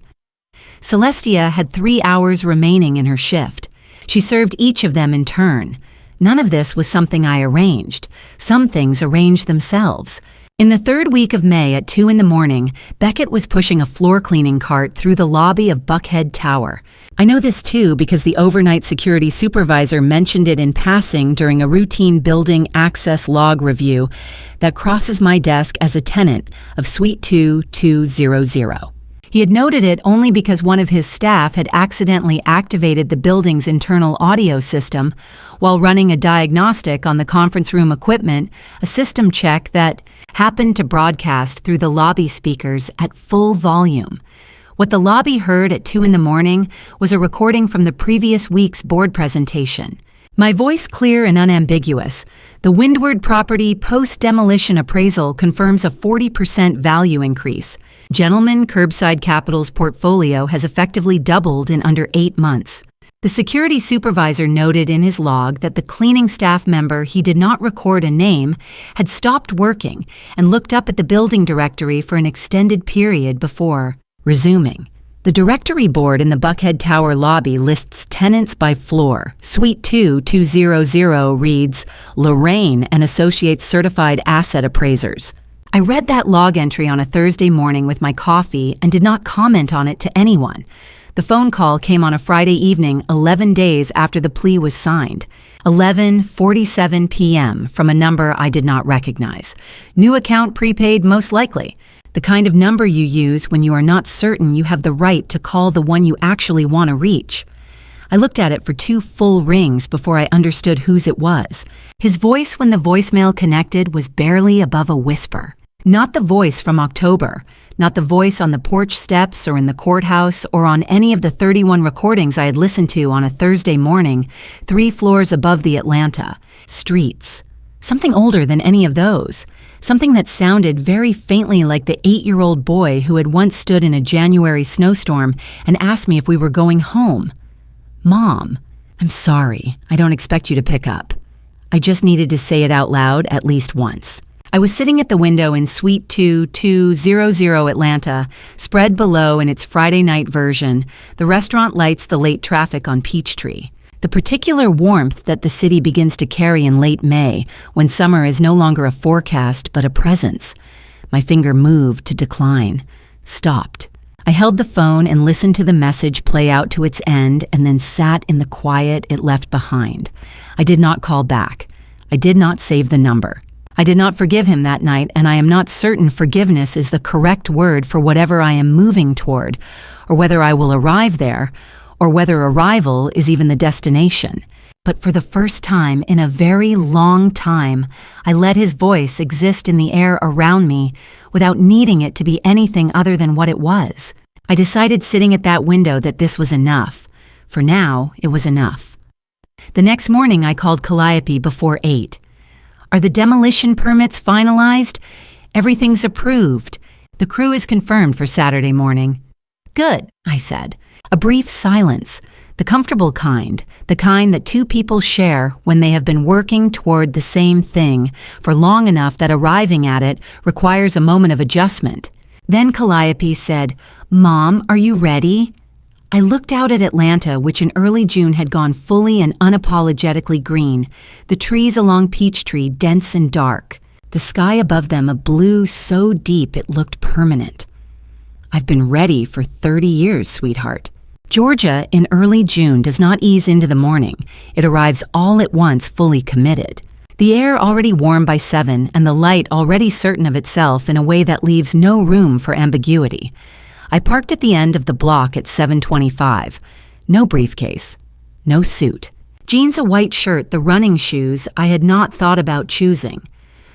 Celestia had 3 hours remaining in her shift. She served each of them in turn. None of this was something I arranged. Some things arranged themselves. In the 3rd week of May at 2 a.m, Beckett was pushing a floor cleaning cart through the lobby of Buckhead Tower. I know this too because the overnight security supervisor mentioned it in passing during a routine building access log review that crosses my desk as a tenant of Suite 2200. He had noted it only because one of his staff had accidentally activated the building's internal audio system while running a diagnostic on the conference room equipment, a system check that happened to broadcast through the lobby speakers at full volume. What the lobby heard at 2 a.m. was a recording from the previous week's board presentation. My voice clear and unambiguous. The Windward property post-demolition appraisal confirms a 40% value increase. Gentleman Curbside Capital's portfolio has effectively doubled in under 8 months. The security supervisor noted in his log that the cleaning staff member he did not record a name had stopped working and looked up at the building directory for an extended period before resuming. The directory board in the Buckhead Tower lobby lists tenants by floor. Suite 2200 reads, Lorraine and Associates Certified Asset Appraisers. I read that log entry on a Thursday morning with my coffee and did not comment on it to anyone. The phone call came on a Friday evening, 11 days after the plea was signed. 11:47 p.m. from a number I did not recognize. New account prepaid most likely. The kind of number you use when you are not certain you have the right to call the one you actually want to reach. I looked at it for 2 full rings before I understood whose it was. His voice when the voicemail connected was barely above a whisper. Not the voice from October, not the voice on the porch steps or in the courthouse or on any of the 31 recordings I had listened to on a Thursday morning, 3 floors above the Atlanta streets. Something older than any of those. Something that sounded very faintly like the 8-year-old boy who had once stood in a January snowstorm and asked me if we were going home. Mom, I'm sorry. I don't expect you to pick up. I just needed to say it out loud at least once. I was sitting at the window in Suite 2200 Atlanta, spread below in its Friday night version. The restaurant lights the late traffic on Peachtree. The particular warmth that the city begins to carry in late May, when summer is no longer a forecast but a presence. My finger moved to decline. stopped. I held the phone and listened to the message play out to its end and then sat in the quiet it left behind. I did not call back. I did not save the number. I did not forgive him that night, and I am not certain forgiveness is the correct word for whatever I am moving toward, or whether I will arrive there, or whether arrival is even the destination. But for the first time in a very long time, I let his voice exist in the air around me without needing it to be anything other than what it was. I decided sitting at that window that this was enough. For now, it was enough. The next morning, I called Calliope before 8. Are the demolition permits finalized? Everything's approved. The crew is confirmed for Saturday morning. Good, I said. A brief silence. The comfortable kind, the kind that two people share when they have been working toward the same thing for long enough that arriving at it requires a moment of adjustment. Then Calliope said, "Mom, are you ready?" I looked out at Atlanta, which in early June had gone fully and unapologetically green, the trees along Peachtree dense and dark, the sky above them a blue so deep it looked permanent. I've been ready for 30 years, sweetheart. Georgia in early June does not ease into the morning. It arrives all at once fully committed. The air already warm by 7 and the light already certain of itself in a way that leaves no room for ambiguity. I parked at the end of the block at 7:25. No briefcase. No suit. Jeans, a white shirt, the running shoes I had not thought about choosing.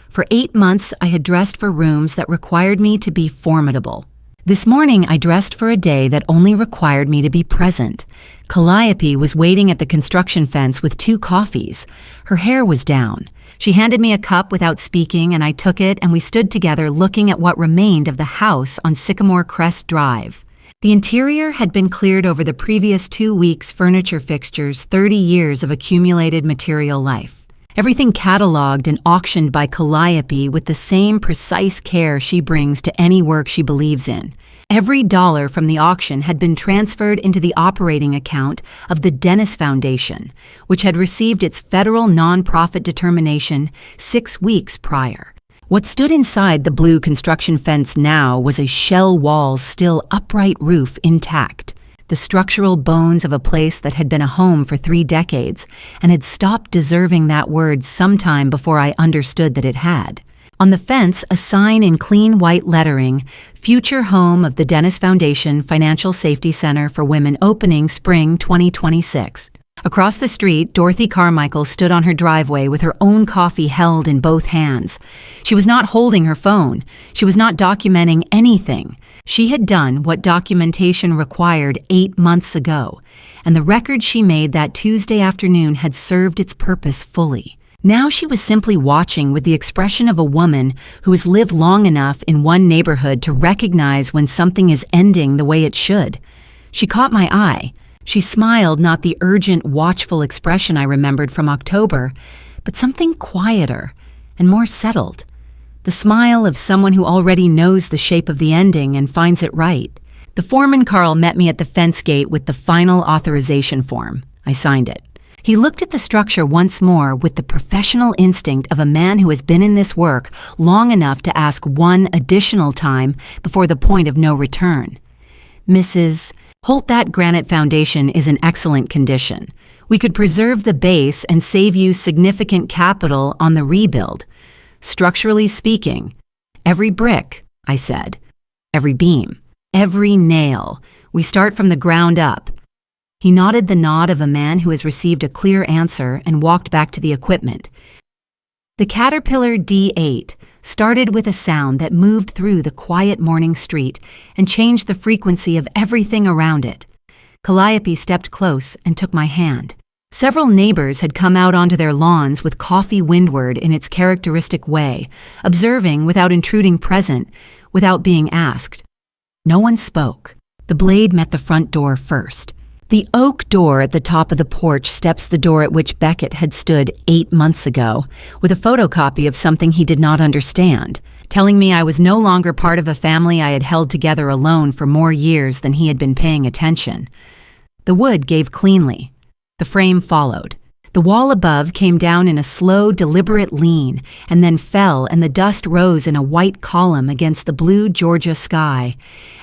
For 8 months I had dressed for rooms that required me to be formidable. This morning, I dressed for a day that only required me to be present. Calliope was waiting at the construction fence with 2 coffees. Her hair was down. She handed me a cup without speaking, and I took it, and we stood together looking at what remained of the house on Sycamore Crest Drive. The interior had been cleared over the previous 2 weeks' furniture fixtures, 30 years of accumulated material life. Everything cataloged and auctioned by Calliope with the same precise care she brings to any work she believes in. Every dollar from the auction had been transferred into the operating account of the Dennis Foundation, which had received its federal nonprofit determination 6 weeks prior. What stood inside the blue construction fence now was a shell wall's still upright roof intact, the structural bones of a place that had been a home for 3 decades and had stopped deserving that word sometime before I understood that it had. On the fence, a sign in clean white lettering, Future Home of the Dennis Foundation Financial Safety Center for Women, opening spring 2026. Across the street, Dorothy Carmichael stood on her driveway with her own coffee held in both hands. She was not holding her phone. She was not documenting anything. She had done what documentation required 8 months ago, and the record she made that Tuesday afternoon had served its purpose fully. Now she was simply watching with the expression of a woman who has lived long enough in one neighborhood to recognize when something is ending the way it should. She caught my eye. She smiled, not the urgent, watchful expression I remembered from October, but something quieter and more settled. The smile of someone who already knows the shape of the ending and finds it right. The foreman Carl met me at the fence gate with the final authorization form. I signed it. He looked at the structure once more with the professional instinct of a man who has been in this work long enough to ask one additional time before the point of no return. Mrs. Holt, that granite foundation is in excellent condition. We could preserve the base and save you significant capital on the rebuild. Structurally speaking, every brick, I said, every beam, every nail. We start from the ground up. He nodded the nod of a man who has received a clear answer and walked back to the equipment. The Caterpillar D8 started with a sound that moved through the quiet morning street and changed the frequency of everything around it. Calliope stepped close and took my hand. Several neighbors had come out onto their lawns with coffee windward in its characteristic way, observing without intruding present, without being asked. No one spoke. The blade met the front door first. The oak door at the top of the porch steps the door at which Beckett had stood 8 months ago, with a photocopy of something he did not understand, telling me I was no longer part of a family I had held together alone for more years than he had been paying attention. The wood gave cleanly. The frame followed. The wall above came down in a slow, deliberate lean, and then fell, and the dust rose in a white column against the blue Georgia sky,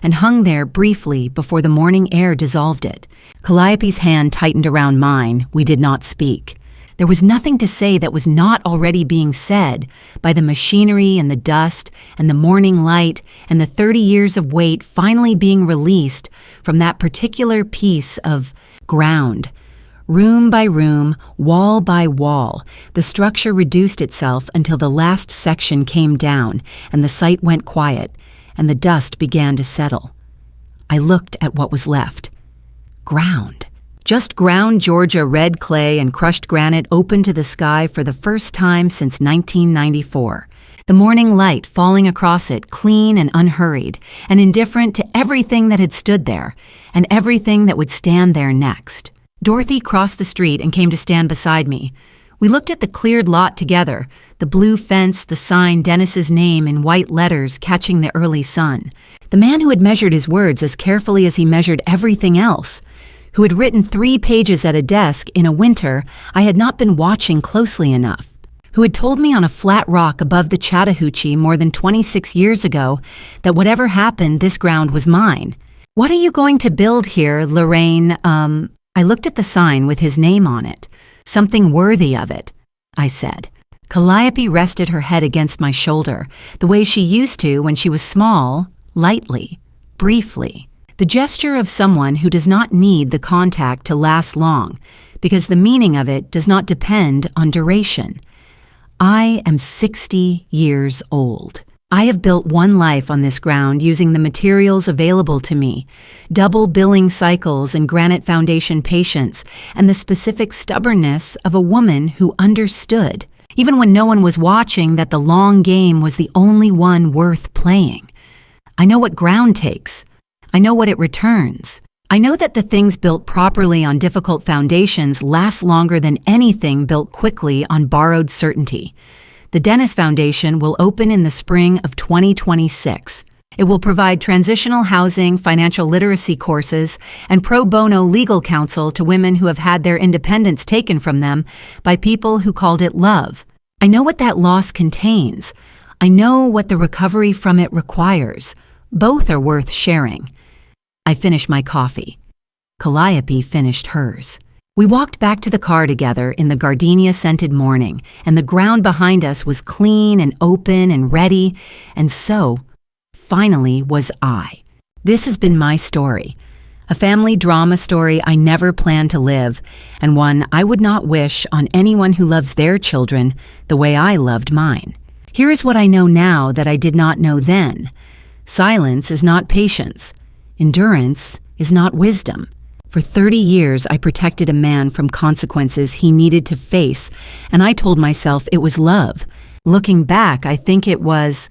and hung there briefly before the morning air dissolved it. Calliope's hand tightened around mine. We did not speak. There was nothing to say that was not already being said by the machinery and the dust and the morning light and the 30 years of weight finally being released from that particular piece of ground. Room by room, wall by wall, the structure reduced itself until the last section came down and the site went quiet and the dust began to settle. I looked at what was left. Ground. Just ground Georgia red clay and crushed granite open to the sky for the first time since 1994. The morning light falling across it clean and unhurried and indifferent to everything that had stood there and everything that would stand there next. Dorothy crossed the street and came to stand beside me. We looked at the cleared lot together, the blue fence, the sign, Dennis's name in white letters catching the early sun. The man who had measured his words as carefully as he measured everything else, who had written 3 pages at a desk in a winter I had not been watching closely enough, who had told me on a flat rock above the Chattahoochee more than 26 years ago that whatever happened, this ground was mine. "What are you going to build here, Lorraine?" I looked at the sign with his name on it. "Something worthy of it," I said. Calliope rested her head against my shoulder, the way she used to when she was small, lightly, briefly. The gesture of someone who does not need the contact to last long, because the meaning of it does not depend on duration. I am 60 years old. I have built one life on this ground using the materials available to me, double billing cycles and granite foundation patience, and the specific stubbornness of a woman who understood, even when no one was watching, that the long game was the only one worth playing. I know what ground takes. I know what it returns. I know that the things built properly on difficult foundations last longer than anything built quickly on borrowed certainty. The Dennis Foundation will open in the spring of 2026. It will provide transitional housing, financial literacy courses, and pro bono legal counsel to women who have had their independence taken from them by people who called it love. I know what that loss contains. I know what the recovery from it requires. Both are worth sharing. I finished my coffee. Calliope finished hers. We walked back to the car together in the gardenia-scented morning, and the ground behind us was clean and open and ready, and so, finally, was I. This has been my story, a family drama story I never planned to live, and one I would not wish on anyone who loves their children the way I loved mine. Here is what I know now that I did not know then. Silence is not patience. Endurance is not wisdom. For 30 years, I protected a man from consequences he needed to face, and I told myself it was love. Looking back, I think it was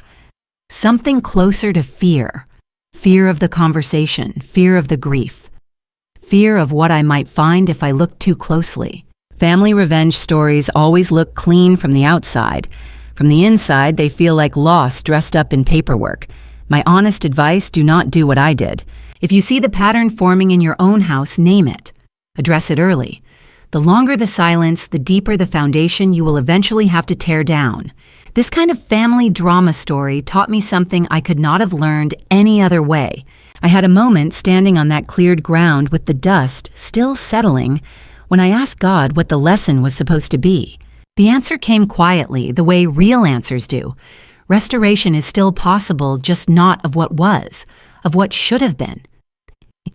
something closer to fear. Fear of the conversation, fear of the grief, fear of what I might find if I looked too closely. Family revenge stories always look clean from the outside. From the inside, they feel like loss dressed up in paperwork. My honest advice, do not do what I did. If you see the pattern forming in your own house, name it. Address it early. The longer the silence, the deeper the foundation you will eventually have to tear down. This kind of family drama story taught me something I could not have learned any other way. I had a moment standing on that cleared ground with the dust still settling when I asked God what the lesson was supposed to be. The answer came quietly, the way real answers do. Restoration is still possible, just not of what was, of what should have been.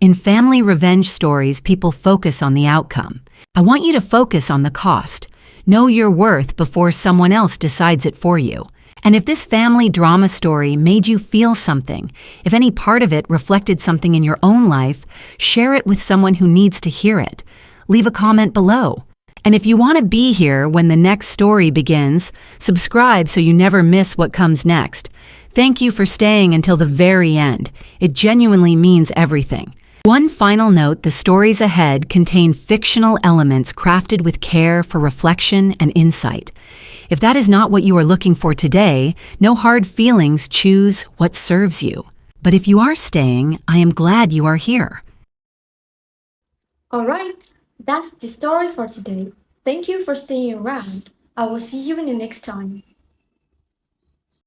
In family revenge stories, people focus on the outcome. I want you to focus on the cost. Know your worth before someone else decides it for you. And if this family drama story made you feel something, if any part of it reflected something in your own life, share it with someone who needs to hear it. Leave a comment below. And if you want to be here when the next story begins, subscribe so you never miss what comes next. Thank you for staying until the very end. It genuinely means everything. One final note, the stories ahead contain fictional elements crafted with care for reflection and insight. If that is not what you are looking for today, no hard feelings, choose what serves you. But if you are staying, I am glad you are here. Alright, that's the story for today. Thank you for staying around. I will see you in the next time.